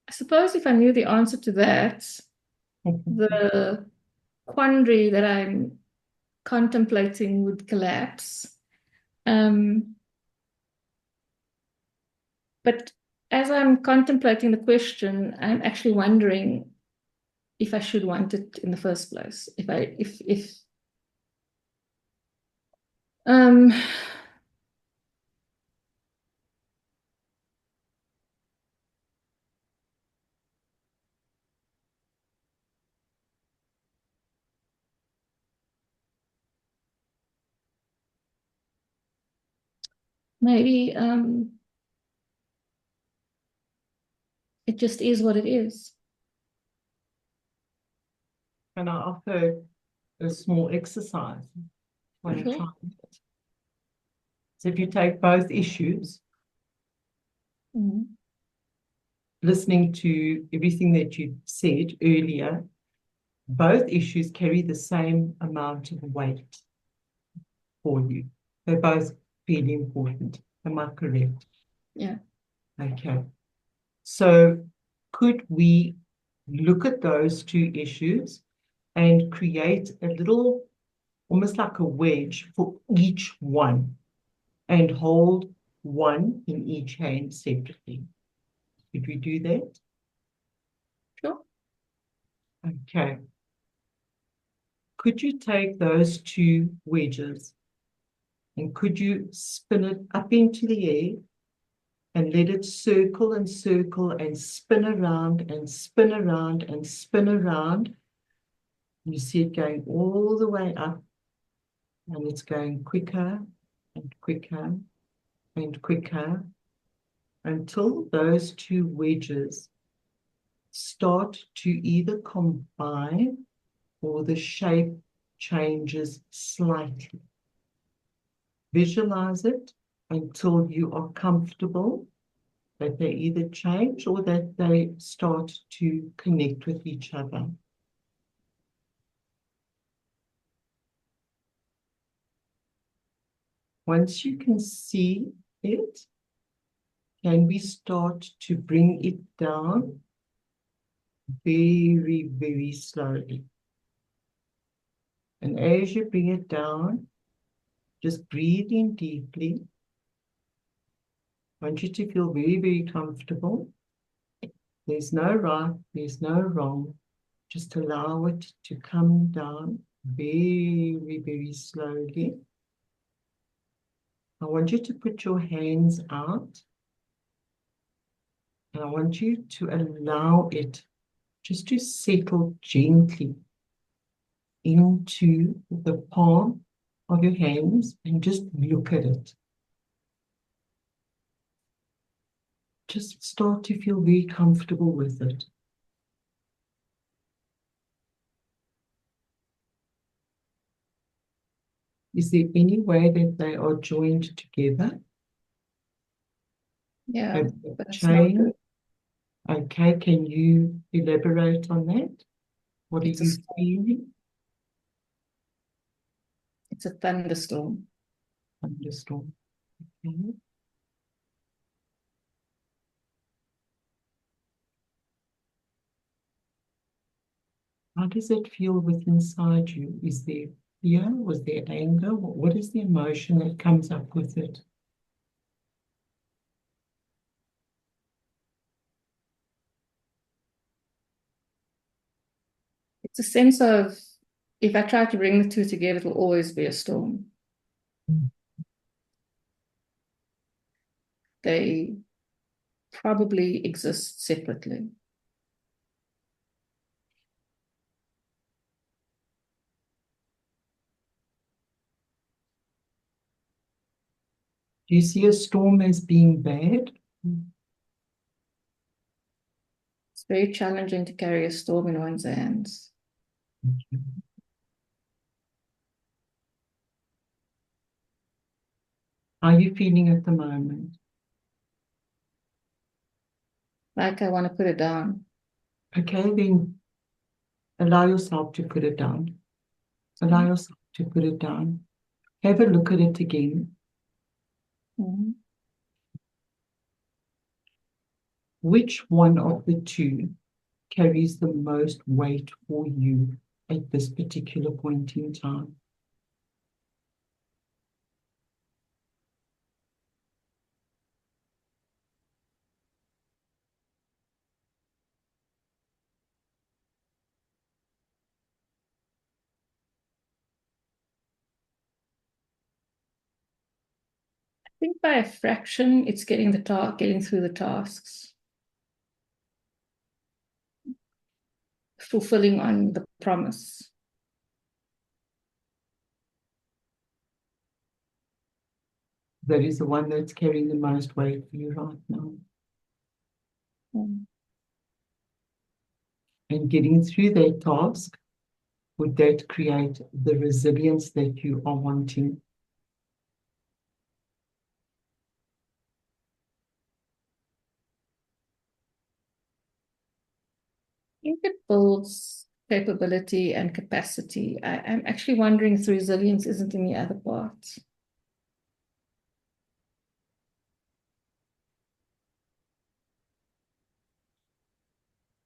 I suppose if I knew the answer to that, the quandary that I'm contemplating would collapse. But as I'm contemplating the question, I'm actually wondering if I should want it in the first place. Um, maybe it just is what it is. Can I offer a small exercise? Sure. So if you take both issues, listening to everything that you said earlier, both issues carry the same amount of weight for you. They're both really important. Am I correct? Yeah. Okay. So could we look at those two issues and create a little, almost like a wedge for each one and hold one in each hand separately? Could we do that? Sure. Okay. Could you take those two wedges and could you spin it up into the air and let it circle and circle and spin around and spin around and spin around? You see it going all the way up and it's going quicker and quicker and quicker until those two wedges start to either combine or the shape changes slightly. Visualize it until you are comfortable that they either change or that they start to connect with each other. Once you can see it, can we start to bring it down very, very slowly? And as you bring it down, just breathe in deeply. I want you to feel very, very comfortable. There's no right, there's no wrong. Just allow it to come down very, very slowly. I want you to put your hands out. And I want you to allow it just to settle gently into the palm of your hands and just look at it. Just start to feel very comfortable with it. Is there any way that they are joined together? Yeah, Have they that's not changed? good. Okay, can you elaborate on that? What are It's a you storm. feeling? It's a thunderstorm. Thunderstorm. Okay. How does it feel within inside you? Is there fear? Was there anger? What is the emotion that comes up with it? It's a sense of if I try to bring the two together, it'll always be a storm. They probably exist separately. Do you see a storm as being bad? Very challenging to carry a storm in one's hands. How are you feeling at the moment? Like I want to put it down. Okay, then allow yourself to put it down. Allow yourself to put it down. Have a look at it again. Mhm. Which one of the two carries the most weight for you at this particular point in time? I think by a fraction, it's getting through the tasks, fulfilling on the promise. That is the one that's carrying the most weight for you right now. Mm. And getting through that task, would that create the resilience that you are wanting? I think it builds capability and capacity. I'm actually wondering if the resilience isn't in the other parts.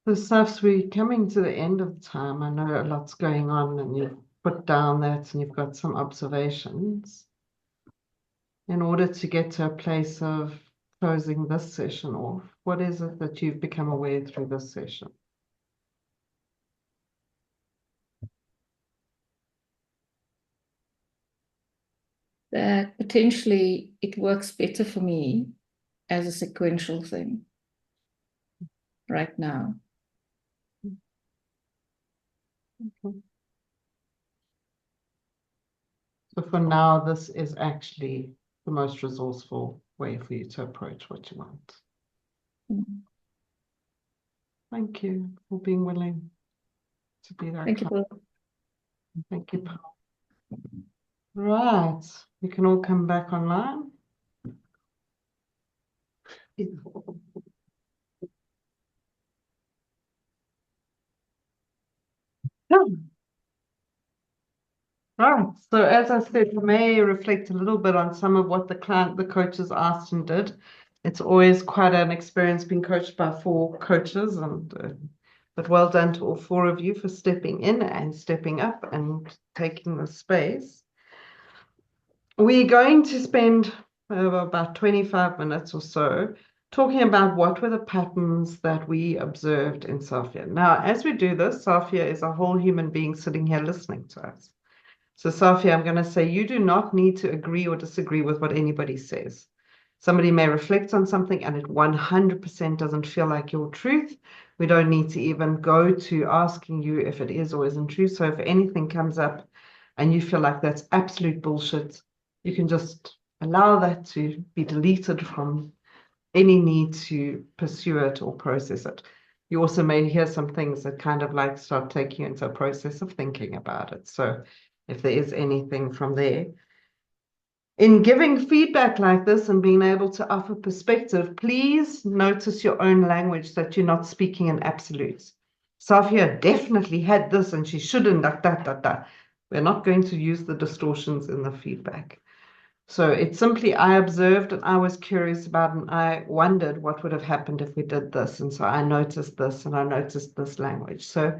So, Safs, we're coming to the end of the time. I know a lot's going on, and you've put down that and you've got some observations. In order to get to a place of closing this session off, what is it that you've become aware through this session? That potentially it works better for me as a sequential thing right now. Okay. So for now, this is actually the most resourceful way for you to approach what you want. Mm. Thank you for being willing to be that Thank you, kind. Paul. Thank you, Paul. Right, you can all come back online. Right. So as I said, you may reflect a little bit on some of what the coaches asked and did. It's always quite an experience being coached by 4 coaches, but well done to all 4 of you for stepping in and stepping up and taking the space. We're going to spend about 25 minutes or so talking about what were the patterns that we observed in Safia. Now, as we do this, Safia is a whole human being sitting here listening to us. So, Safia, I'm going to say you do not need to agree or disagree with what anybody says. Somebody may reflect on something and it 100% doesn't feel like your truth. We don't need to even go to asking you if it is or isn't true. So if anything comes up and you feel like that's absolute bullshit, you can just allow that to be deleted from any need to pursue it or process it. You also may hear some things that kind of like start taking you into a process of thinking about it. So if there is anything from there. In giving feedback like this and being able to offer perspective, please notice your own language, that you're not speaking in absolutes. Safia definitely had this and she shouldn't, We're not going to use the distortions in the feedback. So it's simply I observed and I was curious about and I wondered what would have happened if we did this. And so I noticed this and I noticed this language. So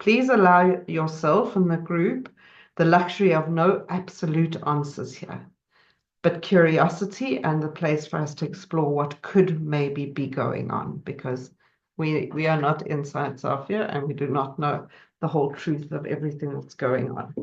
please allow yourself and the group the luxury of no absolute answers here, but curiosity and the place for us to explore what could maybe be going on, because we are not inside Safia and we do not know the whole truth of everything that's going on.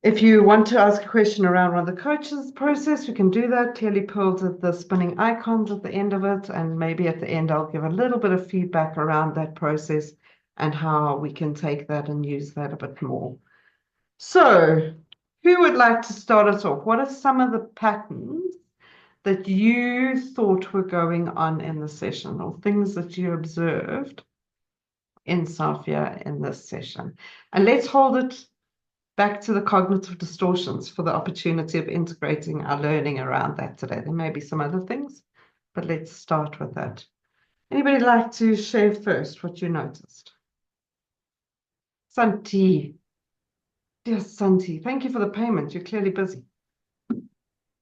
If you want to ask a question around one of the coaches' process, we can do that. Clearly Pearl's at the spinning icons at the end of it, and maybe at the end I'll give a little bit of feedback around that process and how we can take that and use that a bit more. So, who would like to start us off? What are some of the patterns that you thought were going on in the session, or things that you observed in Safia in this session. And let's hold it back to the cognitive distortions for the opportunity of integrating our learning around that today. There may be some other things, but let's start with that. Anybody like to share first what you noticed? Santi. Dear Santi, thank you for the payment. You're clearly busy.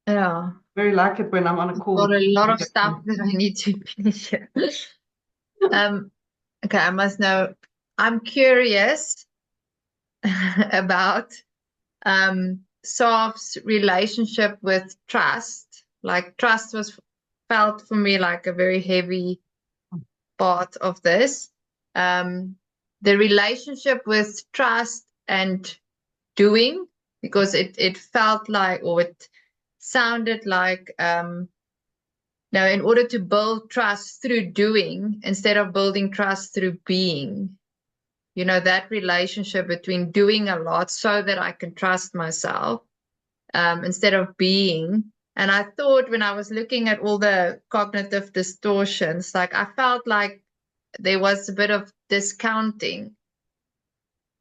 Yeah. Very like it when I'm on a call. Got a lot of stuff that I need to finish here. Okay, I must know. I'm curious about Saf's relationship with trust. Like trust was felt for me like a very heavy part of this. The relationship with trust and doing, because it felt like, or it sounded like, now in order to build trust through doing instead of building trust through being, you know, that relationship between doing a lot so that I can trust myself, instead of being. And I thought when I was looking at all the cognitive distortions, like I felt like there was a bit of discounting,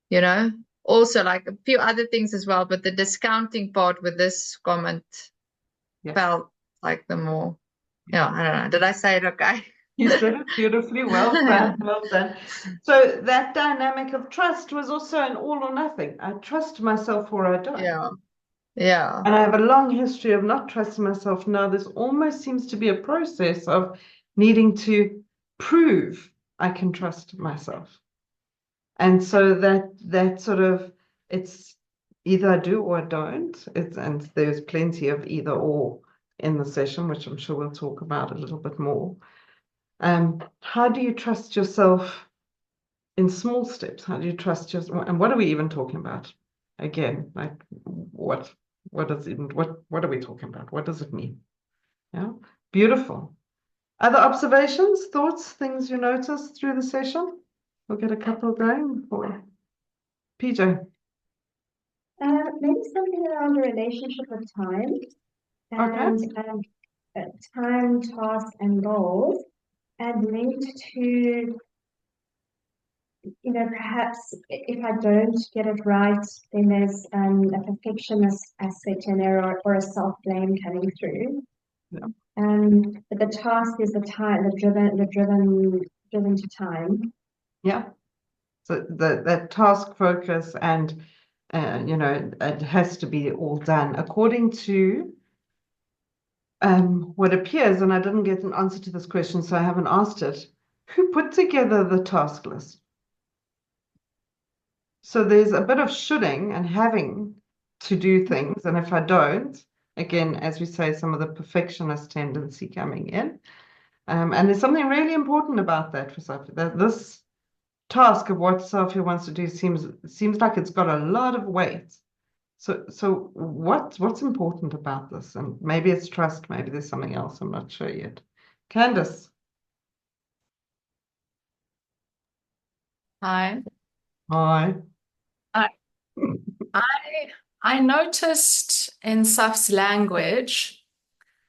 you know, also like a few other things as well, but the discounting part with this comment felt like the more, yeah, I don't know. Did I say it okay? You said it beautifully. Well done. Well done. So that dynamic of trust was also an all or nothing. I trust myself or I don't. Yeah. Yeah. And I have a long history of not trusting myself. Now, this almost seems to be a process of needing to prove I can trust myself. And so that sort of, it's either I do or I don't. And there's plenty of either or in the session, which I'm sure we'll talk about a little bit more. How do you trust yourself in small steps? How do you trust yourself? And what are we even talking about? Again, like what does even what are we talking about? What does it mean? Yeah, beautiful. Other observations, thoughts, things you noticed through the session? We'll get a couple going for PJ. Maybe something around the relationship with time and time, tasks, and goals, and linked to, you know, perhaps if I don't get it right, then there's a perfectionist aspect in there, or a self-blame coming through. Yeah. But the task is the time, driven to time. Yeah. So that task focus and you know, it has to be all done according to what appears, and I didn't get an answer to this question, so I haven't asked it. Who put together the task list? So there's a bit of shoulding and having to do things, and if I don't, again, as we say, some of the perfectionist tendency coming in. And there's something really important about that for Sophie, that this task of what Sophie wants to do seems like it's got a lot of weight. So what's important about this? And maybe it's trust, maybe there's something else, I'm not sure yet. Candice. Hi. Hi. I noticed in Saf's language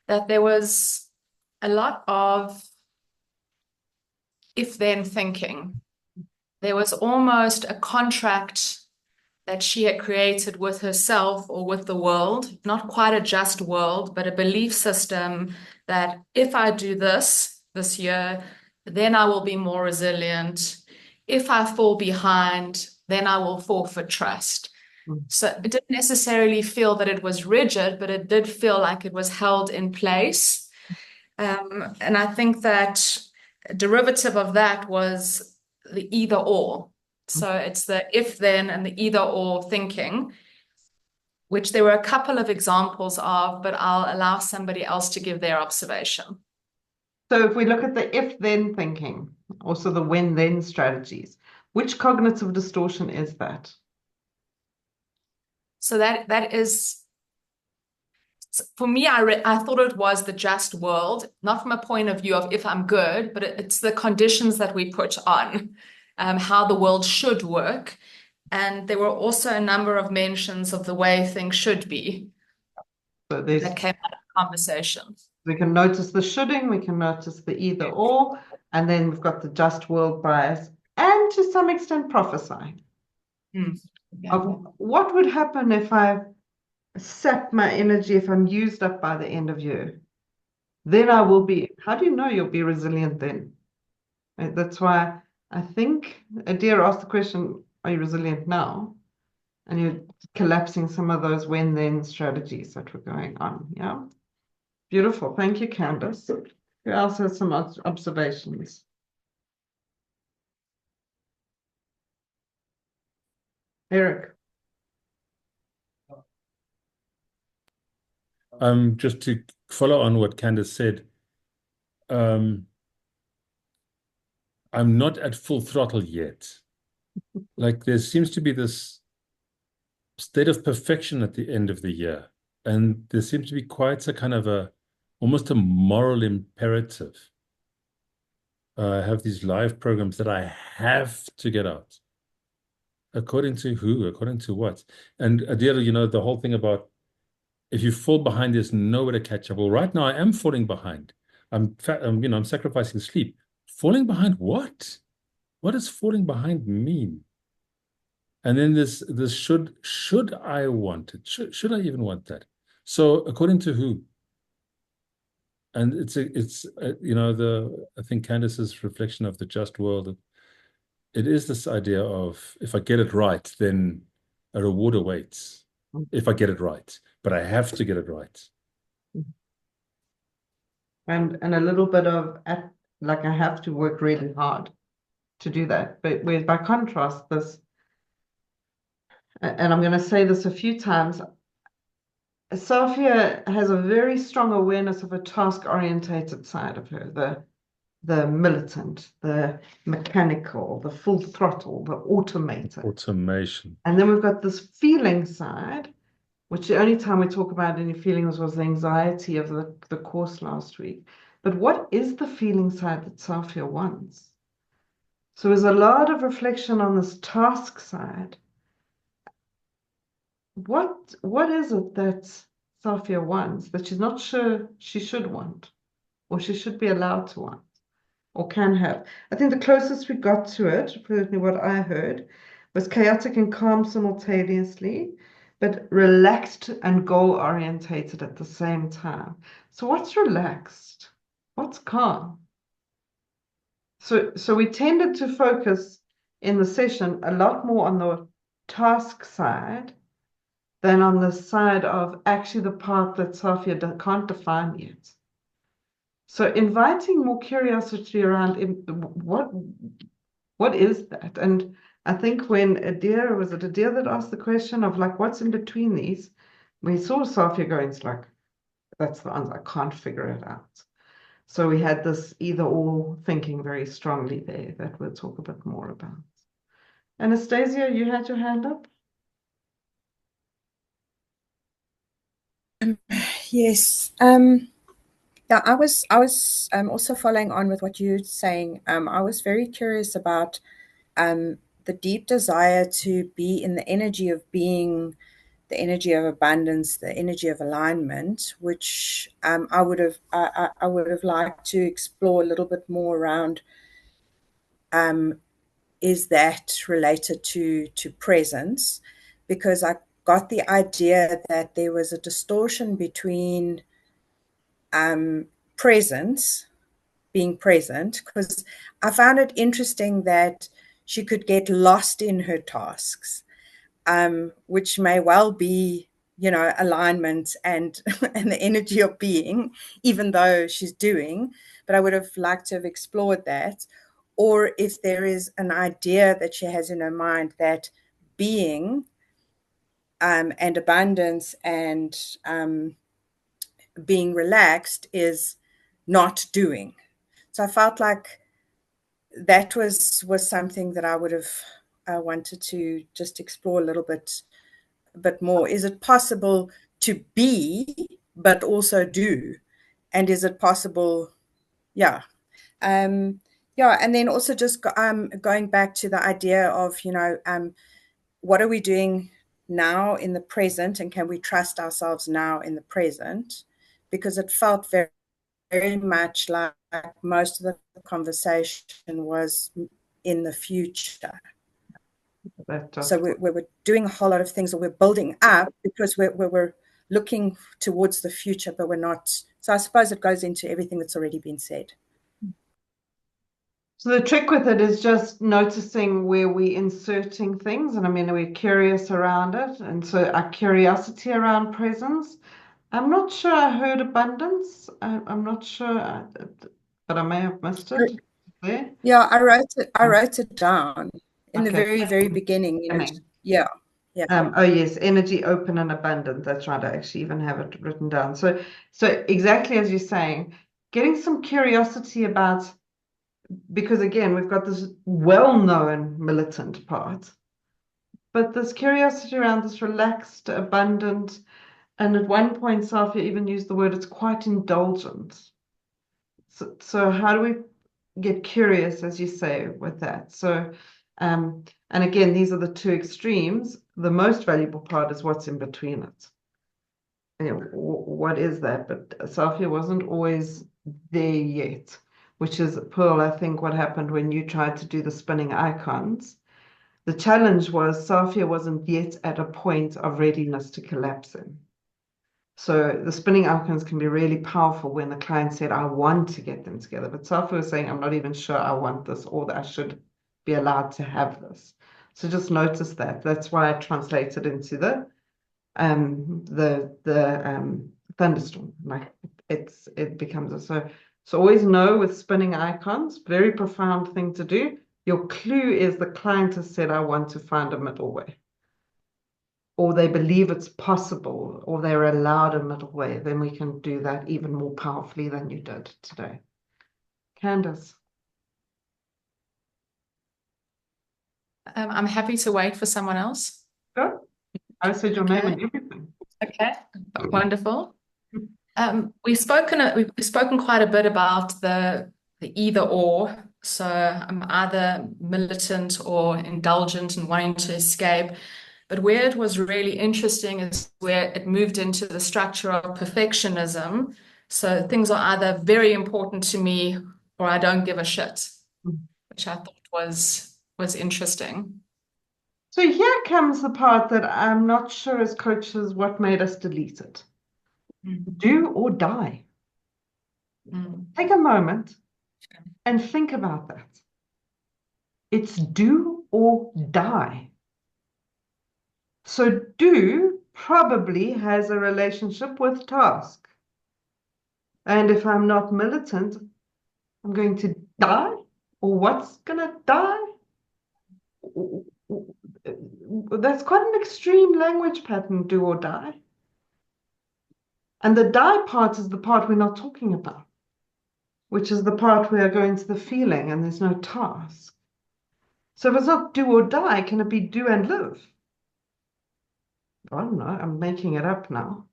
that there was a lot of if-then thinking. There was almost a contract that she had created with herself or with the world, not quite a just world, but a belief system that if I do this year, then I will be more resilient. If I fall behind, then I will forfeit trust. So it didn't necessarily feel that it was rigid, but it did feel like it was held in place. And I think that a derivative of that was the either or. So it's the if then and the either or thinking, which there were a couple of examples of, but I'll allow somebody else to give their observation. So if we look at the if then thinking, also the when then strategies, which cognitive distortion is that? So that is, for me, I thought it was the just world, not from a point of view of if I'm good, but it's the conditions that we put on, how the world should work. And there were also a number of mentions of the way things should be that came out of conversation. We can notice the shoulding, we can notice the either or, and then we've got the just world bias, and to some extent prophesying of what would happen if I sap my energy, if I'm used up by the end of year. Then I will be, how do you know you'll be resilient then? And that's why I think Adir asked the question, are you resilient now? And you're collapsing some of those when-then strategies that were going on. Yeah. Beautiful. Thank you, Candace. Who else has some observations? Eric. Just to follow on what Candace said, I'm not at full throttle yet. Like there seems to be this state of perfection at the end of the year. And there seems to be quite a kind of almost a moral imperative. I have these live programs that I have to get out. According to who? According to what? And Adira, you know, the whole thing about if you fall behind, there's nowhere to catch up. Well, right now I am falling behind. I'm sacrificing sleep. Falling behind what? What does falling behind mean? And then this should I want it? Should I even want that? So according to who? And it's I think Candace's reflection of the just world. It is this idea of if I get it right, then a reward awaits. If I get it right, but I have to get it right. And a little bit of like I have to work really hard to do that. But whereas by contrast, this, and I'm going to say this a few times, Sophia has a very strong awareness of a task-orientated side of her, the militant, the mechanical, the full throttle, the automated. Automation. And then we've got this feeling side, which the only time we talk about any feelings was the anxiety of the course last week. But what is the feeling side that Sophia wants? So there's a lot of reflection on this task side. What is it that Sophia wants that she's not sure she should want, or she should be allowed to want, or can have? I think the closest we got to it, certainly what I heard, was chaotic and calm simultaneously, but relaxed and goal-orientated at the same time. So what's relaxed? What's calm? So we tended to focus in the session a lot more on the task side than on the side of actually the part that Sophia can't define yet. So inviting more curiosity around what is that? And I think when was it Adir that asked the question of like, what's in between these? We saw Sophia going, it's like, that's the answer, I can't figure it out. So we had this either or thinking very strongly there that we'll talk a bit more about. Anastasia, you had your hand up? Yes. Yeah, I was also following on with what you're saying. I was very curious about the deep desire to be in the energy of being, the energy of abundance, the energy of alignment, which I would have liked to explore a little bit more around. Is that related to presence? Because I got the idea that there was a distortion between presence, being present, because I found it interesting that she could get lost in her tasks, which may well be, alignment and and the energy of being, even though she's doing. But I would have liked to have explored that, or if there is an idea that she has in her mind that being and abundance and being relaxed is not doing. So I felt like that was something that I would have wanted to just explore a little bit more. Is it possible to be but also do? And is it possible? Yeah. Yeah, and then also just going back to the idea of, what are we doing now in the present, and can we trust ourselves now in the present? Because it felt very very much like most of the conversation was in the future. So we were doing a whole lot of things that we're building up because we're looking towards the future, but we're not. So I suppose it goes into everything that's already been said. So the trick with it is just noticing where we're inserting things. And I mean, we're curious around it. And so our curiosity around presence. I'm not sure I heard abundance. I'm not sure, but I may have missed it. There. Yeah, I wrote it down in the Okay. very beginning. You know, yeah. Oh yes, energy open and abundant. That's right. I actually even have it written down. So exactly as you're saying, getting some curiosity about, because again, we've got this well-known militant part, but this curiosity around this relaxed, abundant, and at one point, Safia even used the word, it's quite indulgent. So how do we get curious, as you say, with that? So, and again, these are the two extremes. The most valuable part is what's in between it. You know, what is that? But Safia wasn't always there yet, which is, Pearl, I think what happened when you tried to do the spinning icons. The challenge was Safia wasn't yet at a point of readiness to collapse in. So the spinning icons can be really powerful when the client said, I want to get them together. But Safia was saying, I'm not even sure I want this or that I should be allowed to have this. So just notice that. That's why I translated into the thunderstorm. Like it becomes so always know with spinning icons, very profound thing to do. Your clue is the client has said, I want to find a middle way. Or they believe it's possible, or they're allowed a middle way, then we can do that even more powerfully than you did today. Candace. I'm happy to wait for someone else. Sure. I said your name and everything. Okay, wonderful. We've spoken quite a bit about the either or. So I'm either militant or indulgent and wanting to escape. But where it was really interesting is where it moved into the structure of perfectionism. So things are either very important to me or I don't give a shit, which I thought was interesting. So here comes the part that I'm not sure as coaches what made us delete it. Do or die. Take a moment and think about that. It's do or die. So do probably has a relationship with task. And if I'm not militant, I'm going to die? Or what's going to die? That's quite an extreme language pattern, do or die. And the die part is the part we're not talking about, which is the part where I go into the feeling and there's no task. So if it's not do or die, can it be do and live? I don't know, I'm making it up now.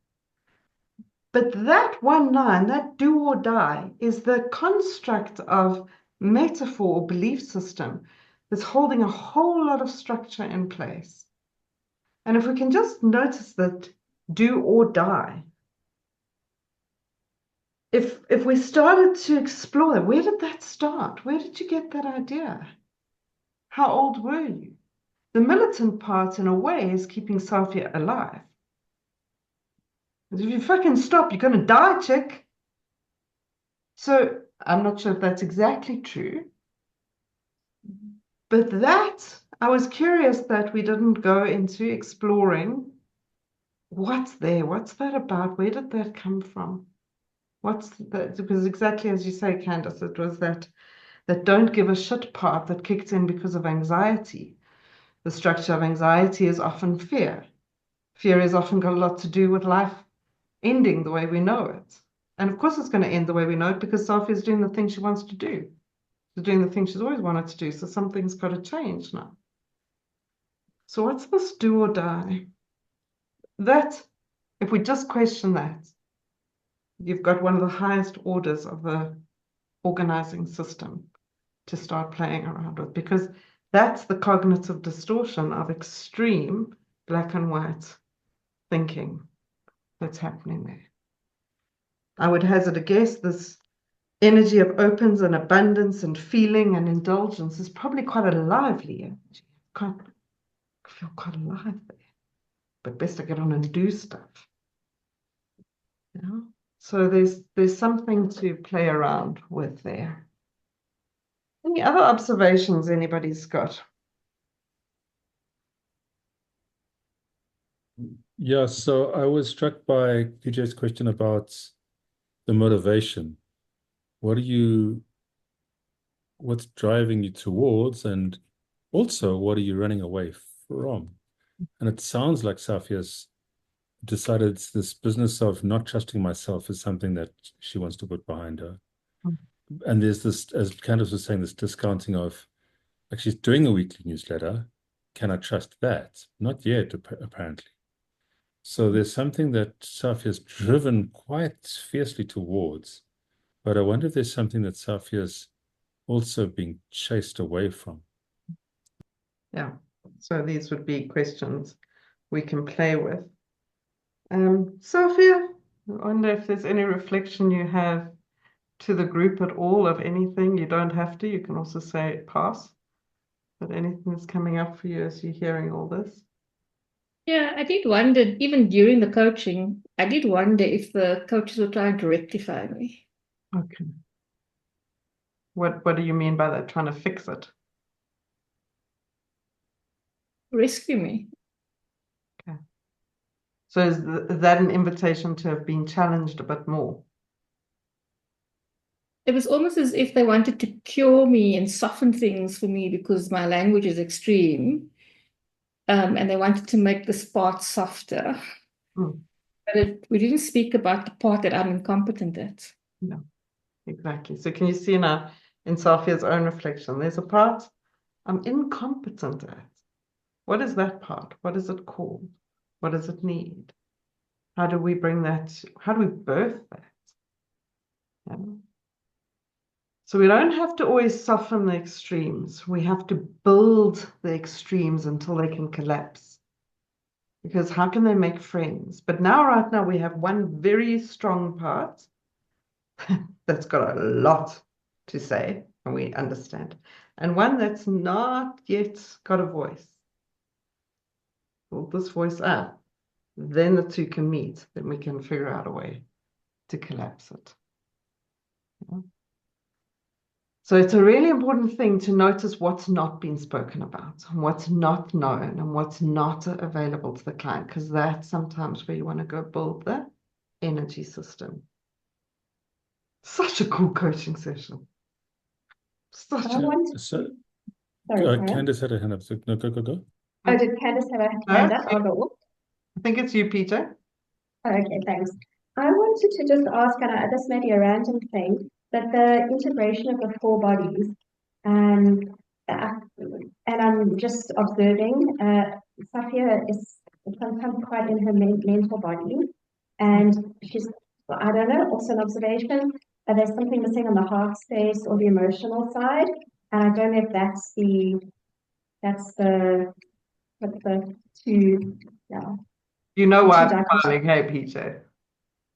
But that one line, that do or die, is the construct of metaphor or belief system that's holding a whole lot of structure in place. And if we can just notice that do or die, if we started to explore that, where did that start? Where did you get that idea? How old were you? The militant part, in a way, is keeping Safia alive. Because if you fucking stop, you're going to die, chick. So I'm not sure if that's exactly true. But that, I was curious that we didn't go into exploring what's there, what's that about, where did that come from? What's that? Because exactly as you say, Candace, it was that don't give a shit part that kicked in because of anxiety. The structure of anxiety is often fear. Fear has often got a lot to do with life ending the way we know it. And of course it's going to end the way we know it because Safia is doing the thing she wants to do. She's doing the thing she's always wanted to do. So something's got to change now. So what's this do or die? That, if we just question that, you've got one of the highest orders of the organizing system to start playing around with, because that's the cognitive distortion of extreme black and white thinking that's happening there. I would hazard a guess this energy of opens and abundance and feeling and indulgence is probably quite a lively energy. Can't feel quite alive there. But best to get on and do stuff. Yeah. So there's something to play around with there. Any other observations anybody's got? Yeah, so I was struck by PJ's question about the motivation. What's driving you towards, and also what are you running away from? And it sounds like Safia's decided this business of not trusting myself is something that she wants to put behind her. And there's this, as Candice was saying, this discounting of, like, she's doing a weekly newsletter. Can I trust that? Not yet, apparently. So there's something that Safia's driven quite fiercely towards, but I wonder if there's something that Safia's also being chased away from. Yeah, so these would be questions we can play with. Safia, I wonder if there's any reflection you have to the group at all of anything. You don't have to, you can also say pass, but anything that's coming up for you as you're hearing all this? Yeah, I did wonder, even during the coaching, I did wonder if the coaches were trying to rectify me. Okay. What do you mean by that? Trying to fix it? Rescue me. Okay. So is that an invitation to have been challenged a bit more? It was almost as if they wanted to cure me and soften things for me because my language is extreme. And they wanted to make this part softer. But we didn't speak about the part that I'm incompetent at. No, exactly. So can you see now in Safia's own reflection, there's a part I'm incompetent at. What is that part? What is it called? What does it need? How do we bring that? How do we birth that? Yeah. So we don't have to always soften the extremes. We have to build the extremes until they can collapse. Because how can they make friends? But right now, we have one very strong part that's got a lot to say, and we understand, and one that's not yet got a voice. Build this voice up, then the two can meet, then we can figure out a way to collapse it. Yeah. So it's a really important thing to notice what's not been spoken about, what's not known, and what's not available to the client, because that's sometimes where you want to go build the energy system. Such a cool coaching session. Such a... So, Sorry, Candice had a hand up. So, no, go. Oh, did Candice have a hand up? I'll go. I think it's you, Peter. Okay, thanks. I wanted to just ask, and this may be a random thing, but the integration of the four bodies, and I'm just observing, Safia is sometimes quite in her mental body, and she's, I don't know, also an observation, there's something missing on the heart space or the emotional side, and I don't know if that's the two, yeah. You know why I'm smiling, hey, Peter?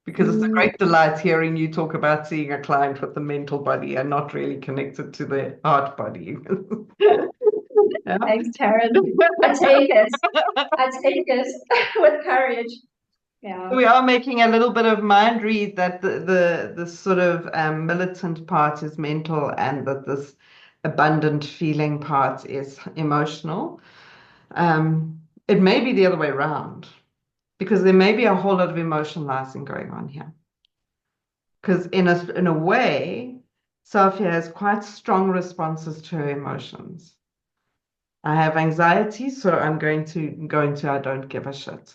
Because it's a great delight hearing you talk about seeing a client with the mental body and not really connected to the heart body. Yeah? Thanks, Taryn. I take it with courage. Yeah. We are making a little bit of mind read that the sort of militant part is mental and that this abundant feeling part is emotional. It may be the other way around, because there may be a whole lot of emotionalizing going on here. Because in a way, Safia has quite strong responses to her emotions. I have anxiety, so I'm going to go into I don't give a shit.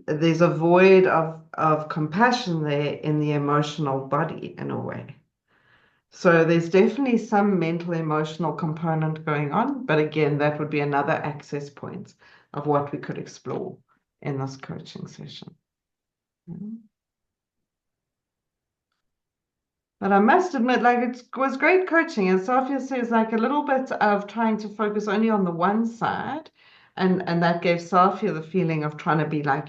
There's a void of compassion there in the emotional body in a way. So there's definitely some mental emotional component going on, but again, that would be another access point of what we could explore in this coaching session. But I must admit, like, it was great coaching. And Safia says, like, a little bit of trying to focus only on the one side. And that gave Safia the feeling of trying to be like,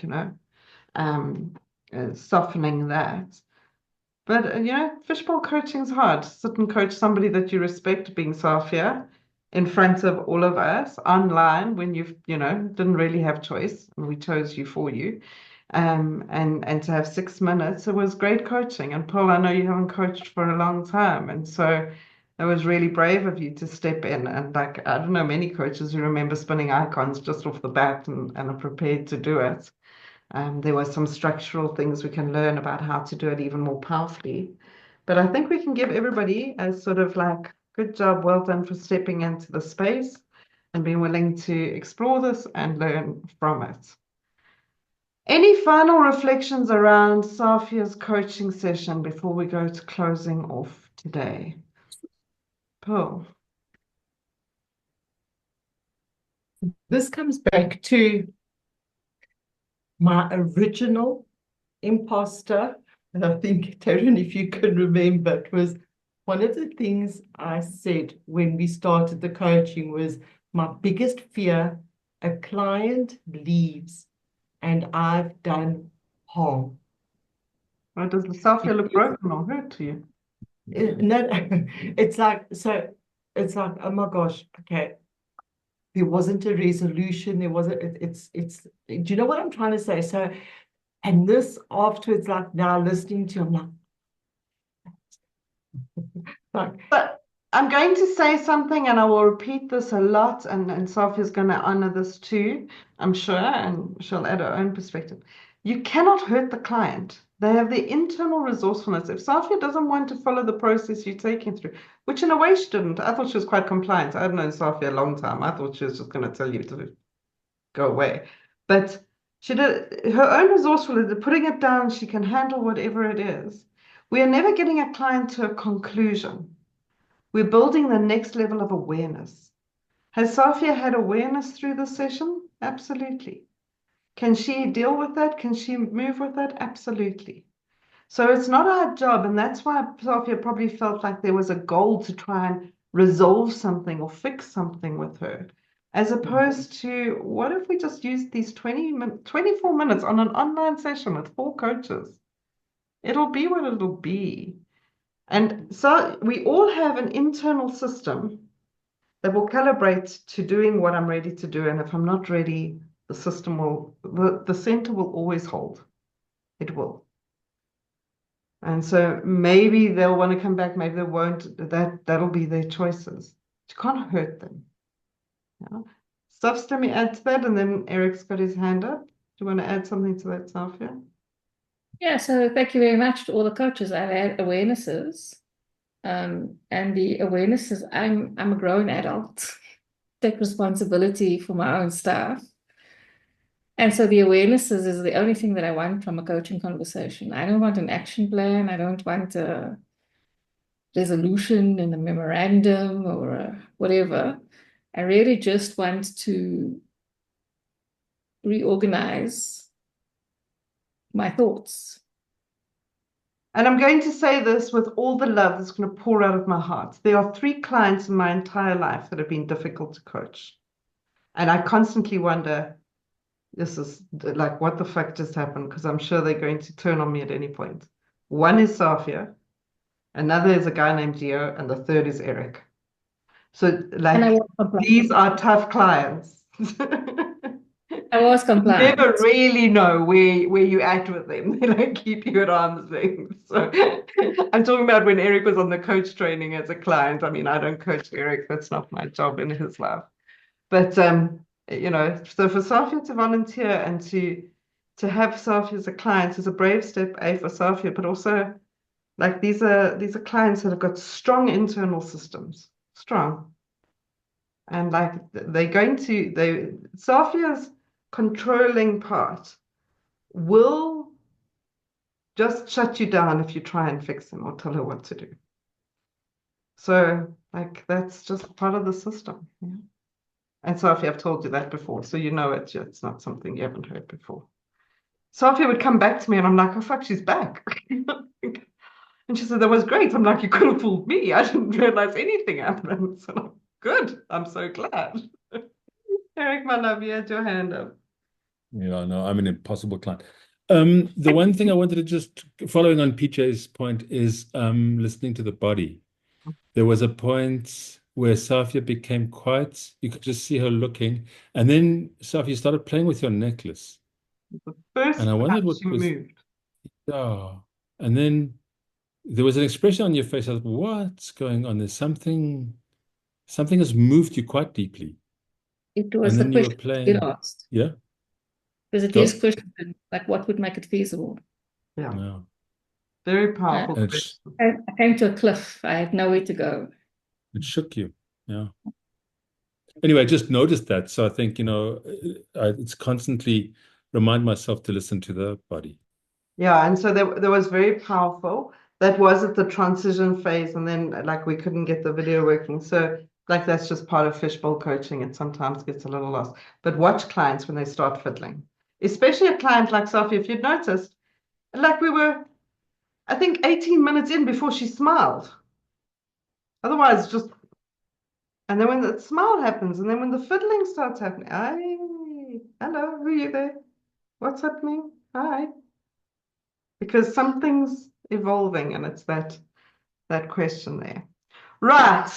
softening that. But fishbowl coaching's hard. Sit and coach somebody that you respect, being Safia, in front of all of us online when didn't really have choice and we chose you for you. And to have 6 minutes, it was great coaching. And Paul, I know you haven't coached for a long time, and so it was really brave of you to step in. And like, I don't know many coaches who remember spinning icons just off the bat and are prepared to do it. There were some structural things we can learn about how to do it even more powerfully. But I think we can give everybody a sort of like, good job, well done for stepping into the space and being willing to explore this and learn from it. Any final reflections around Safia's coaching session before we go to closing off today? Paul. This comes back to my original imposter. And I think, Taryn, if you can remember, it was one of the things I said when we started the coaching was my biggest fear, a client leaves and I've done harm. Well, does the Safia look broken or hurt to you? No, it's like, oh my gosh, okay. There wasn't a resolution. There wasn't, do you know what I'm trying to say? So, and this afterwards, like now listening to, I'm like, But I'm going to say something and I will repeat this a lot, and Safia's going to honor this too, I'm sure, and she'll add her own perspective. You cannot hurt the client. They have the internal resourcefulness. If Safia doesn't want to follow the process you're taking through, which in a way she didn't. I thought she was quite compliant. I've known Safia a long time. I thought she was just going to tell you to go away. But she did her own resourcefulness, putting it down, she can handle whatever it is. We are never getting a client to a conclusion. We're building the next level of awareness. Has Safia had awareness through this session? Absolutely. Can she deal with that? Can she move with that? Absolutely. So it's not our job, and that's why Safia probably felt like there was a goal to try and resolve something or fix something with her, as opposed to what if we just used these 24 minutes on an online session with 4 coaches? It'll be what it'll be. And so we all have an internal system that will calibrate to doing what I'm ready to do. And if I'm not ready, the system will, the center will always hold. It will. And so maybe they'll want to come back, maybe they won't. That'll be their choices. You can't hurt them. Yeah. Stuff, let me add to that, and then Eric's got his hand up. Do you want to add something to that, Safia? Yeah, so thank you very much to all the coaches. I've had awarenesses. And the awarenesses, I'm a grown adult, take responsibility for my own stuff. And so the awarenesses is the only thing that I want from a coaching conversation. I don't want an action plan. I don't want a resolution and a memorandum or whatever. I really just want to reorganize my thoughts. And I'm going to say this with all the love that's going to pour out of my heart. There are 3 clients in my entire life that have been difficult to coach. And I constantly wonder, this is like, what the fuck just happened? Because I'm sure they're going to turn on me at any point. One is Safia, another is a guy named Gio, and the third is Eric. So like, these are tough clients. I was compliant. You never really know where you at with them. They like keep you at arm's length. So I'm talking about when Eric was on the coach training as a client. I mean, I don't coach Eric. That's not my job in his life. But so for Safia to volunteer and to have Safia as a client is a brave step, for Safia, but also like these are clients that have got strong internal systems, strong. And like Safia's controlling part will just shut you down if you try and fix him or tell her what to do. So like that's just part of the system. Yeah. And Safia, I've told you that before, so you know it's not something you haven't heard before. Safia would come back to me and I'm like, oh fuck, she's back. And she said, that was great. I'm like, you could have fooled me. I didn't realize anything happened. So I'm good. I'm so glad. Eric, my love, you had your hand up. Yeah, no, I'm an impossible client. The one thing I wanted to just following on PJ's point is listening to the body. There was a point where Safia became quiet. You could just see her looking. And then Safia started playing with your necklace. The first And I wondered time what she was, moved. yeah. And then there was an expression on your face. I thought, what's going on? There's something has moved you quite deeply. It And was the then you were question you playing. asked. Yeah. It was a Go. test question, like what would make it feasible? Yeah. Yeah. Very powerful And question. I came to a cliff. I had nowhere to go. it shook you. Yeah. Anyway, I just noticed that. So I think, it's constantly remind myself to listen to the body. Yeah, and so there was very powerful. That was at the transition phase, and then like we couldn't get the video working. So like that's just part of fishbowl coaching. It sometimes gets a little lost. But watch clients when they start fiddling, especially a client like Sophie. If you'd noticed, like we were, I think 18 minutes in before she smiled. Otherwise, just and then when the smile happens, and then when the fiddling starts happening, hello, who are you there? What's happening? Hi. Because something's evolving, and it's that question there. Right.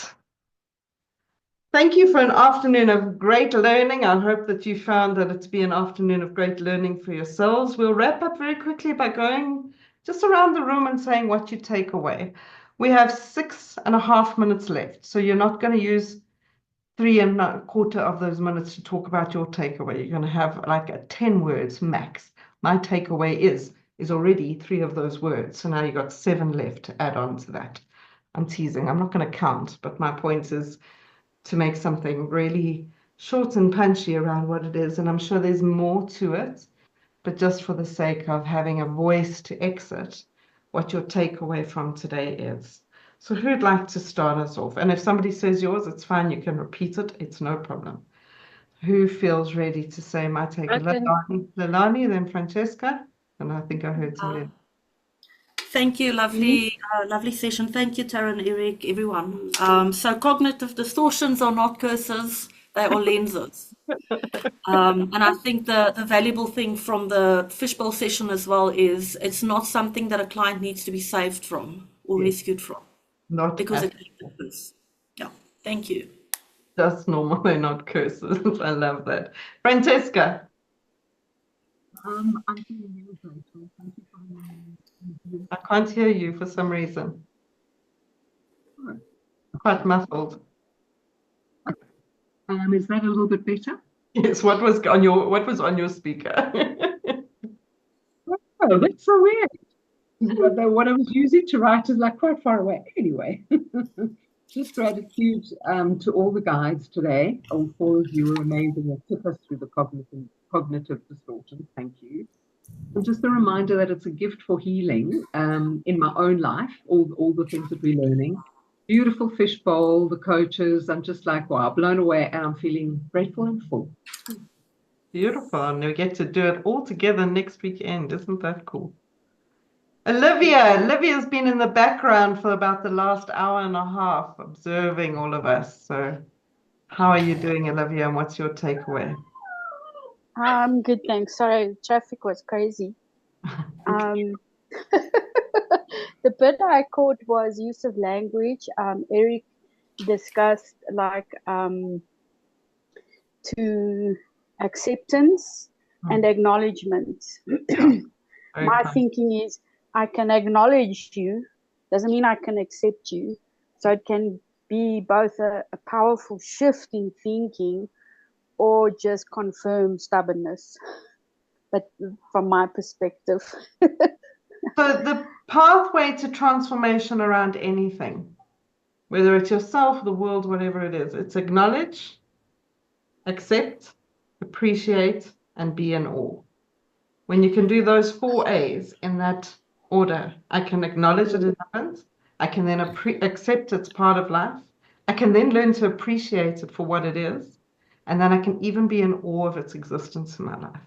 Thank you for an afternoon of great learning. I hope that you found that it's been an afternoon of great learning for yourselves. We'll wrap up very quickly by going just around the room and saying what you take away. We have 6.5 minutes left, so you're not going to use 3.25 of those minutes to talk about your takeaway. You're going to have like 10 words max. My takeaway is already 3 of those words. So now you've got 7 left to add on to that. I'm teasing. I'm not going to count, but my point is to make something really short and punchy around what it is. And I'm sure there's more to it, but just for the sake of having a voice to exit, what your takeaway from today is. So who'd like to start us off? And if somebody says yours, it's fine. You can repeat it. It's no problem. Who feels ready to say my takeaway? Lelani, then Francesca, and I think I heard somebody else. Thank you, lovely session. Thank you, Taryn, Eric, everyone. So cognitive distortions are not curses, they are lenses. And I think the valuable thing from the fishbowl session as well is it's not something that a client needs to be saved from or rescued from. Not because at it happens. Yeah, thank you. Just normal, they're not curses. I love that. Francesca. I'm feeling really grateful. Thank you for having me. I can't hear you for some reason. Quite muffled. Is that a little bit better? Yes, what was on your speaker? Oh, that's so weird. What I was using to write is like quite far away. Anyway, just gratitude to all the guides today. All 4 of you were amazing and took us through the cognitive distortions. Thank you. And just a reminder that it's a gift for healing in my own life, all the things that we're learning. Beautiful fishbowl, the coaches. I'm just like, wow, blown away, and I'm feeling grateful and full. Beautiful. And we get to do it all together next weekend. Isn't that cool? Olivia's been in the background for about the last hour and a half, observing all of us. So how are you doing, Olivia, and what's your takeaway? I'm good, thanks. Sorry, traffic was crazy. The bit I caught was use of language. Eric discussed to acceptance and acknowledgement. My thinking is I can acknowledge you, doesn't mean I can accept you. So it can be both a powerful shift in thinking or just confirm stubbornness. But from my perspective. So the pathway to transformation around anything, whether it's yourself, the world, whatever it is, it's acknowledge, accept, appreciate, and be in awe. When you can do those 4 A's in that order, I can acknowledge it happens. I can then accept it's part of life. I can then learn to appreciate it for what it is. And then I can even be in awe of its existence in my life.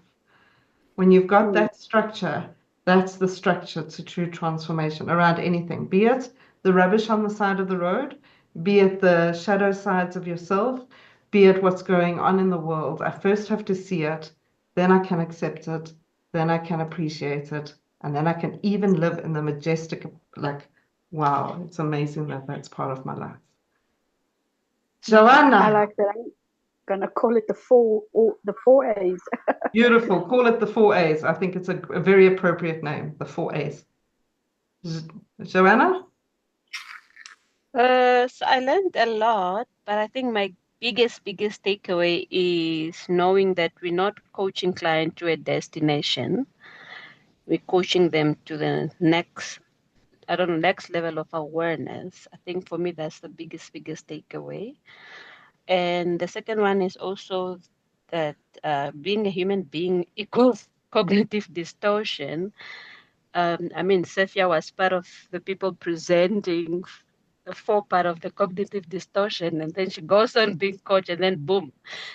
When you've got that structure, that's the structure to true transformation around anything, be it the rubbish on the side of the road, be it the shadow sides of yourself, be it what's going on in the world. I first have to see it, then I can accept it, then I can appreciate it. And then I can even live in the majestic, like, wow, it's amazing that that's part of my life. Joanna. I like that. I'm gonna call it the four A's. Beautiful. Call it the 4 A's. I think it's a very appropriate name, the 4 A's. Joanna? So I learned a lot, but I think my biggest takeaway is knowing that we're not coaching client to a destination. We're coaching them to the next level of awareness. I think for me, that's the biggest takeaway. And the second one is also that being a human being equals cognitive distortion. I mean, Sophia was part of the people presenting the 4 part of the cognitive distortion, and then she goes on being coach, and then boom,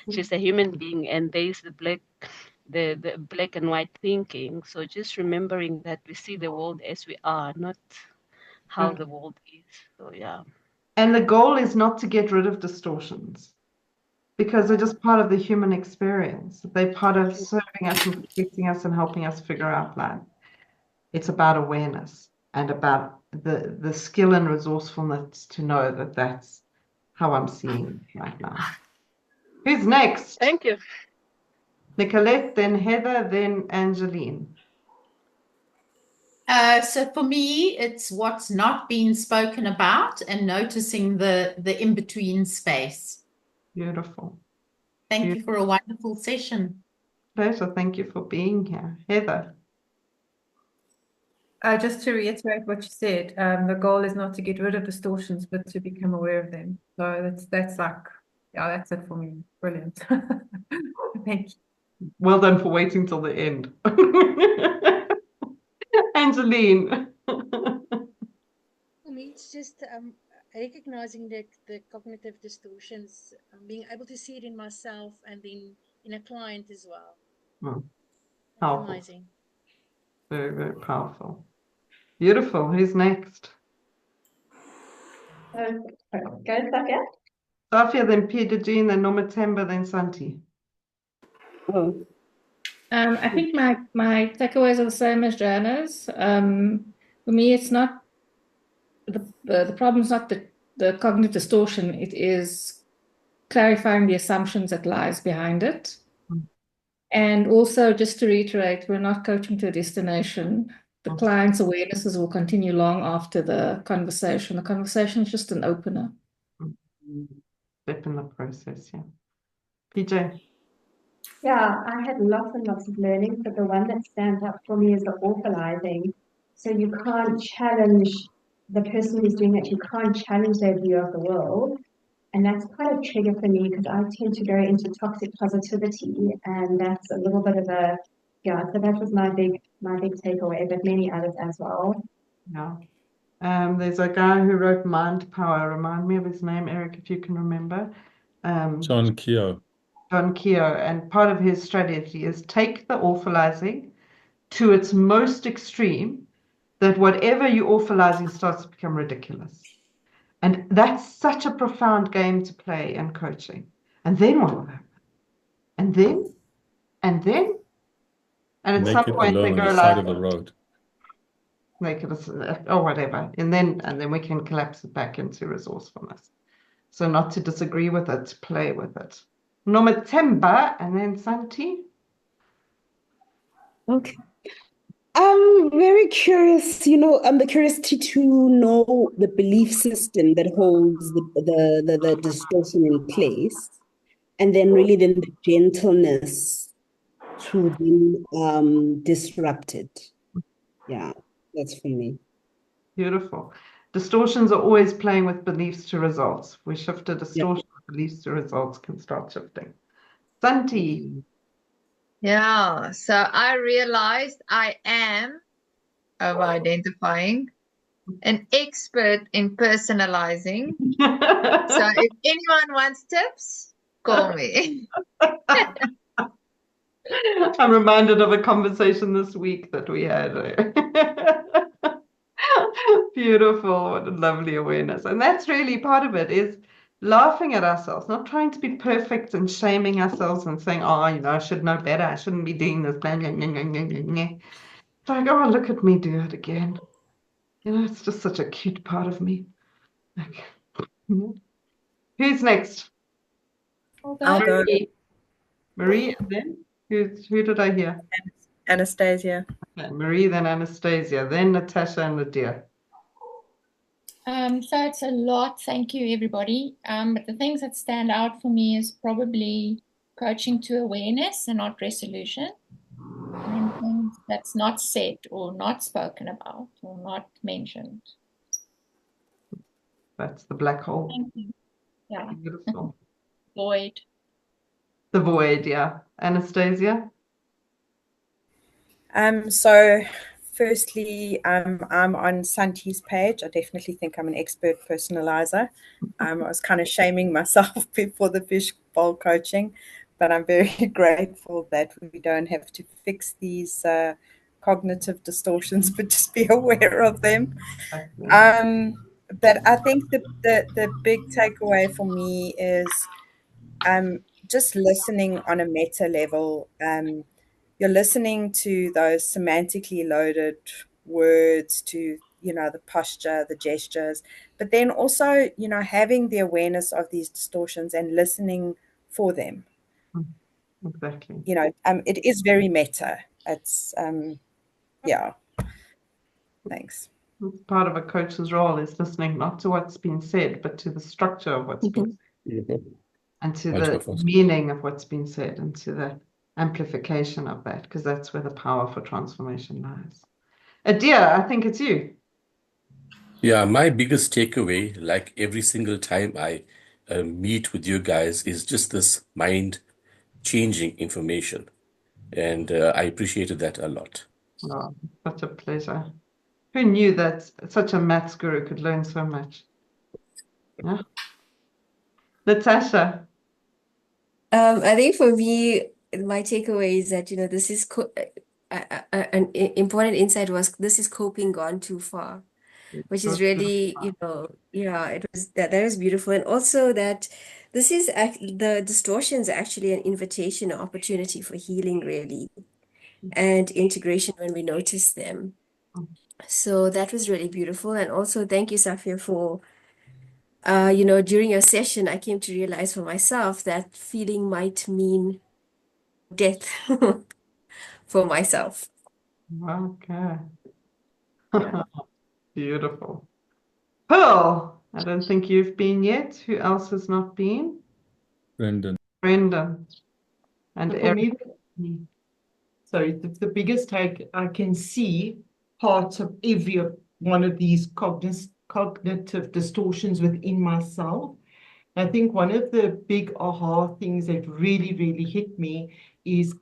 she's a human being, and there's the black and white thinking. So just remembering that we see the world as we are, not how the world is. So yeah. And the goal is not to get rid of distortions, because they're just part of the human experience. They're part of serving us and protecting us and helping us figure out life. It's about awareness and about the skill and resourcefulness to know that that's how I'm seeing it right now. Who's next? Thank you. Nicolette, then Heather, then Angeline. So for me, it's what's not being spoken about and noticing the in-between space. Beautiful. Thank you for a wonderful session. Pleasure. Thank you for being here. Heather. Just to reiterate what you said, the goal is not to get rid of distortions, but to become aware of them. So that's like, yeah, that's it for me. Brilliant. Thank you. Well done for waiting till the end. Angeline. For me, it's just recognizing the cognitive distortions, being able to see it in myself and then in a client as well. Powerful. Amazing. Very, very powerful. Beautiful. Who's next? Go, Safia. Safia, then Peter Jean, then Nomatemba, then Santi. Oh. I think my takeaways are the same as Joanna's. For me, it's not the problem is not the cognitive distortion. It is clarifying the assumptions that lies behind it. And also, just to reiterate, we're not coaching to a destination. The client's awarenesses will continue long after the conversation. The conversation is just an opener. Step in the process, yeah. PJ. Yeah, I had lots and lots of learning, but the one that stands out for me is the awfulizing. So you can't challenge the person who's doing it. You can't challenge their view of the world. And that's quite a trigger for me because I tend to go into toxic positivity, and that's a little bit of a, yeah, so that was my big takeaway, but many others as well. Yeah. There's a guy who wrote Mind Power. Remind me of his name, Eric, if you can remember. John Keogh. John Keogh. And part of his strategy is take the awfulizing to its most extreme, that whatever you're awfulizing starts to become ridiculous. And that's such a profound game to play in coaching. And then what will happen? And then? And then? And at Make some it point they alone go on the side like, of the road. make it or whatever. And then we can collapse it back into resourcefulness. So not to disagree with it, to play with it. Nomatemba and then Santi. Okay. I'm very curious, the curiosity to know the belief system that holds the distortion in place, and then really then the gentleness to then disrupt it. Yeah, that's for me. Beautiful. Distortions are always playing with beliefs to results. We shift a distortion, beliefs to results can start shifting. Santi. Yeah, so I realized I am over-identifying an expert in personalizing. So if anyone wants tips, call me. I'm reminded of a conversation this week that we had. Beautiful, what a lovely awareness. And that's really part of it, is laughing at ourselves, not trying to be perfect and shaming ourselves and saying, oh, I should know better. I shouldn't be doing this. Blah, blah, blah, blah, blah, blah. It's like, oh, look at me do it again. It's just such a cute part of me. Like, who's next? I'll go. Marie, and then who did I hear? Anastasia. Okay, Marie, then Anastasia, then Natasha and Lydia. So it's a lot. Thank you, everybody. But the things that stand out for me is probably coaching to awareness and not resolution. And things that's not said or not spoken about or not mentioned. That's the black hole. Thank you. Yeah. Beautiful. Void. The void, yeah. Anastasia? So firstly, I'm on Santi's page. I definitely think I'm an expert personalizer. I was kind of shaming myself before the fishbowl coaching, but I'm very grateful that we don't have to fix these cognitive distortions, but just be aware of them. But I think the big takeaway for me is just listening on a meta level. You're listening to those semantically loaded words, to the posture, the gestures, but then also having the awareness of these distortions and listening for them. Exactly. It is very meta. It's yeah. Thanks. Part of a coach's role is listening not to what's been said, but to the structure of what's been said, and to the meaning of what's been said, and to the amplification of that, because that's where the power for transformation lies. Adia, I think it's you. Yeah, my biggest takeaway, like every single time I meet with you guys, is just this mind-changing information. And I appreciated that a lot. Oh, such a pleasure. Who knew that such a maths guru could learn so much? Yeah. Natasha. I think for me, my takeaway is that, this is an important insight was this is coping gone too far, which is really, yeah, it was that is beautiful. And also that this is the distortions are actually an invitation, an opportunity for healing, really, and integration when we notice them. So that was really beautiful. And also thank you, Safia, for during your session, I came to realize for myself that feeling might mean death for myself. Okay. Beautiful. Pearl, I don't think you've been yet. Who else has not been? Brendan. Brendan. And For me, Eric. sorry, the biggest take, I can see parts of every one of these cognitive distortions within myself. I think one of the big aha things that really, really hit me is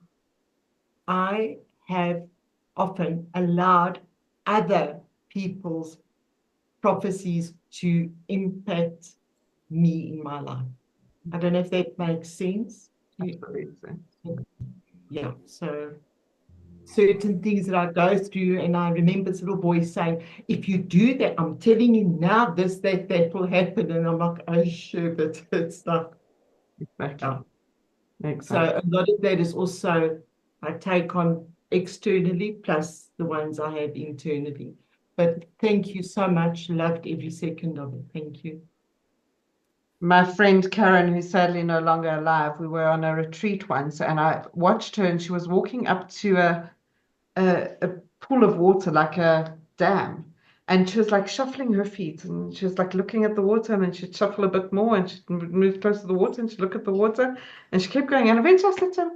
I have often allowed other people's prophecies to impact me in my life. I don't know if that makes sense. Yeah, so certain things that I go through, and I remember this little boy saying, if you do that, I'm telling you now, this, that will happen. And I'm like, oh, sure, but it's not. Exactly. So a lot of that is also I take on externally plus the ones I have internally. But thank you so much. Loved every second of it. Thank you. My friend Karen, who's sadly no longer alive, we were on a retreat once, and I watched her, and she was walking up to a pool of water, like a dam, and she was like shuffling her feet, and she was like looking at the water, and then she'd shuffle a bit more, and she'd move close to the water, and she'd look at the water, and she kept going. And eventually I said to her,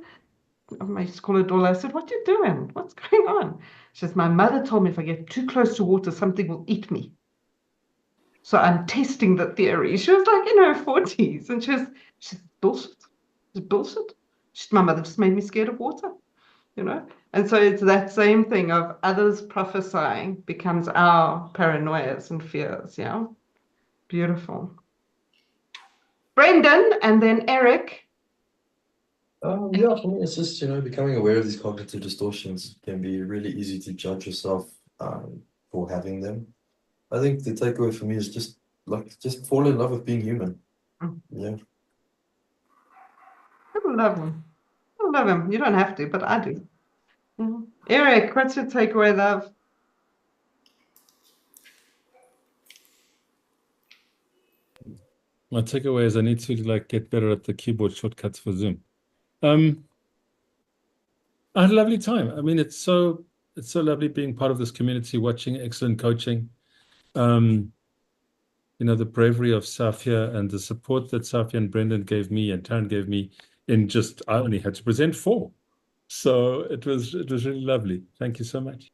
I used to call her Dola, I said, what are you doing? What's going on? She says, my mother told me if I get too close to water, something will eat me. So I'm testing the theory. She was like in her 40s, and she's bullshit. It's bullshit. My mother just made me scared of water, And so it's that same thing of others prophesying becomes our paranoias and fears, yeah? Beautiful. Brendan, and then Eric. Yeah, for me, it's just, becoming aware of these cognitive distortions can be really easy to judge yourself for having them. I think the takeaway for me is just fall in love with being human. Yeah. I love him. I love him. You don't have to, but I do. Eric, what's your takeaway, love? My takeaway is I need to like get better at the keyboard shortcuts for Zoom. I had a lovely time. I mean, it's so lovely being part of this community, watching excellent coaching. The bravery of Safia and the support that Safia and Brendan gave me and Taryn gave me I only had to present 4. So it was really lovely. Thank you so much.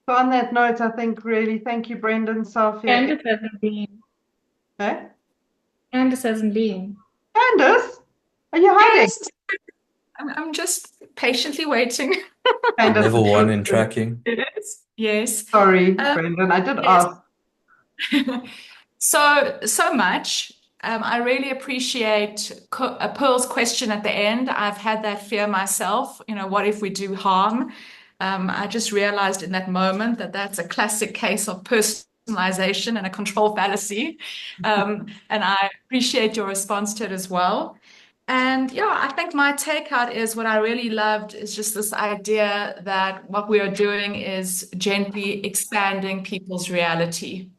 So on that note, I think really thank you, Brendan, Safia. Candace hasn't been. Eh? Candace hasn't been. Candace, are you hiding? Yes. I'm just patiently waiting. Candace Level is 1 so in good. tracking. Yes. Sorry, Brendan, I did yes. ask. So much. I really appreciate Pearl's question at the end. I've had that fear myself. What if we do harm? I just realized in that moment that that's a classic case of personalization and a control fallacy. And I appreciate your response to it as well. And yeah, I think my takeout is what I really loved is just this idea that what we are doing is gently expanding people's reality.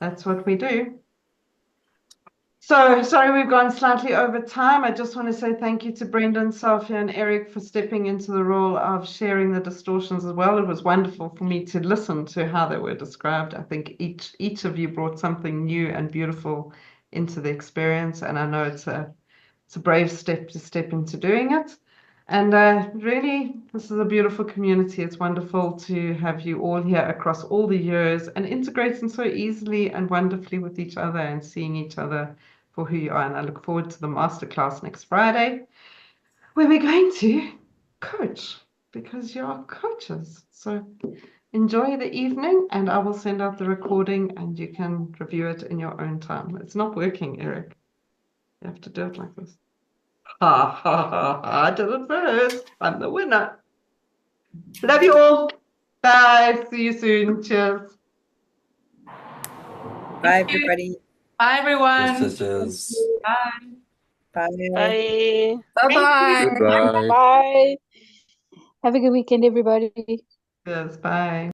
That's what we do. So sorry we've gone slightly over time. I just want to say thank you to Brendan, Safia, and Eric for stepping into the role of sharing the distortions as well. It was wonderful for me to listen to how they were described. I think each of you brought something new and beautiful into the experience, and I know it's a brave step to step into doing it. And really, this is a beautiful community. It's wonderful to have you all here across all the years and integrating so easily and wonderfully with each other and seeing each other for who you are. And I look forward to the masterclass next Friday, where we're going to coach because you are coaches. So enjoy the evening, and I will send out the recording and you can review it in your own time. It's not working, Eric. You have to do it like this. Ha ha ha ha, I did it first. I'm the winner. Love you all. Bye. See you soon. Cheers. Bye, everybody. Bye, everyone. Cheers. Bye. Bye. Bye-bye. Goodbye. Bye. Have a good weekend, everybody. Cheers. Bye.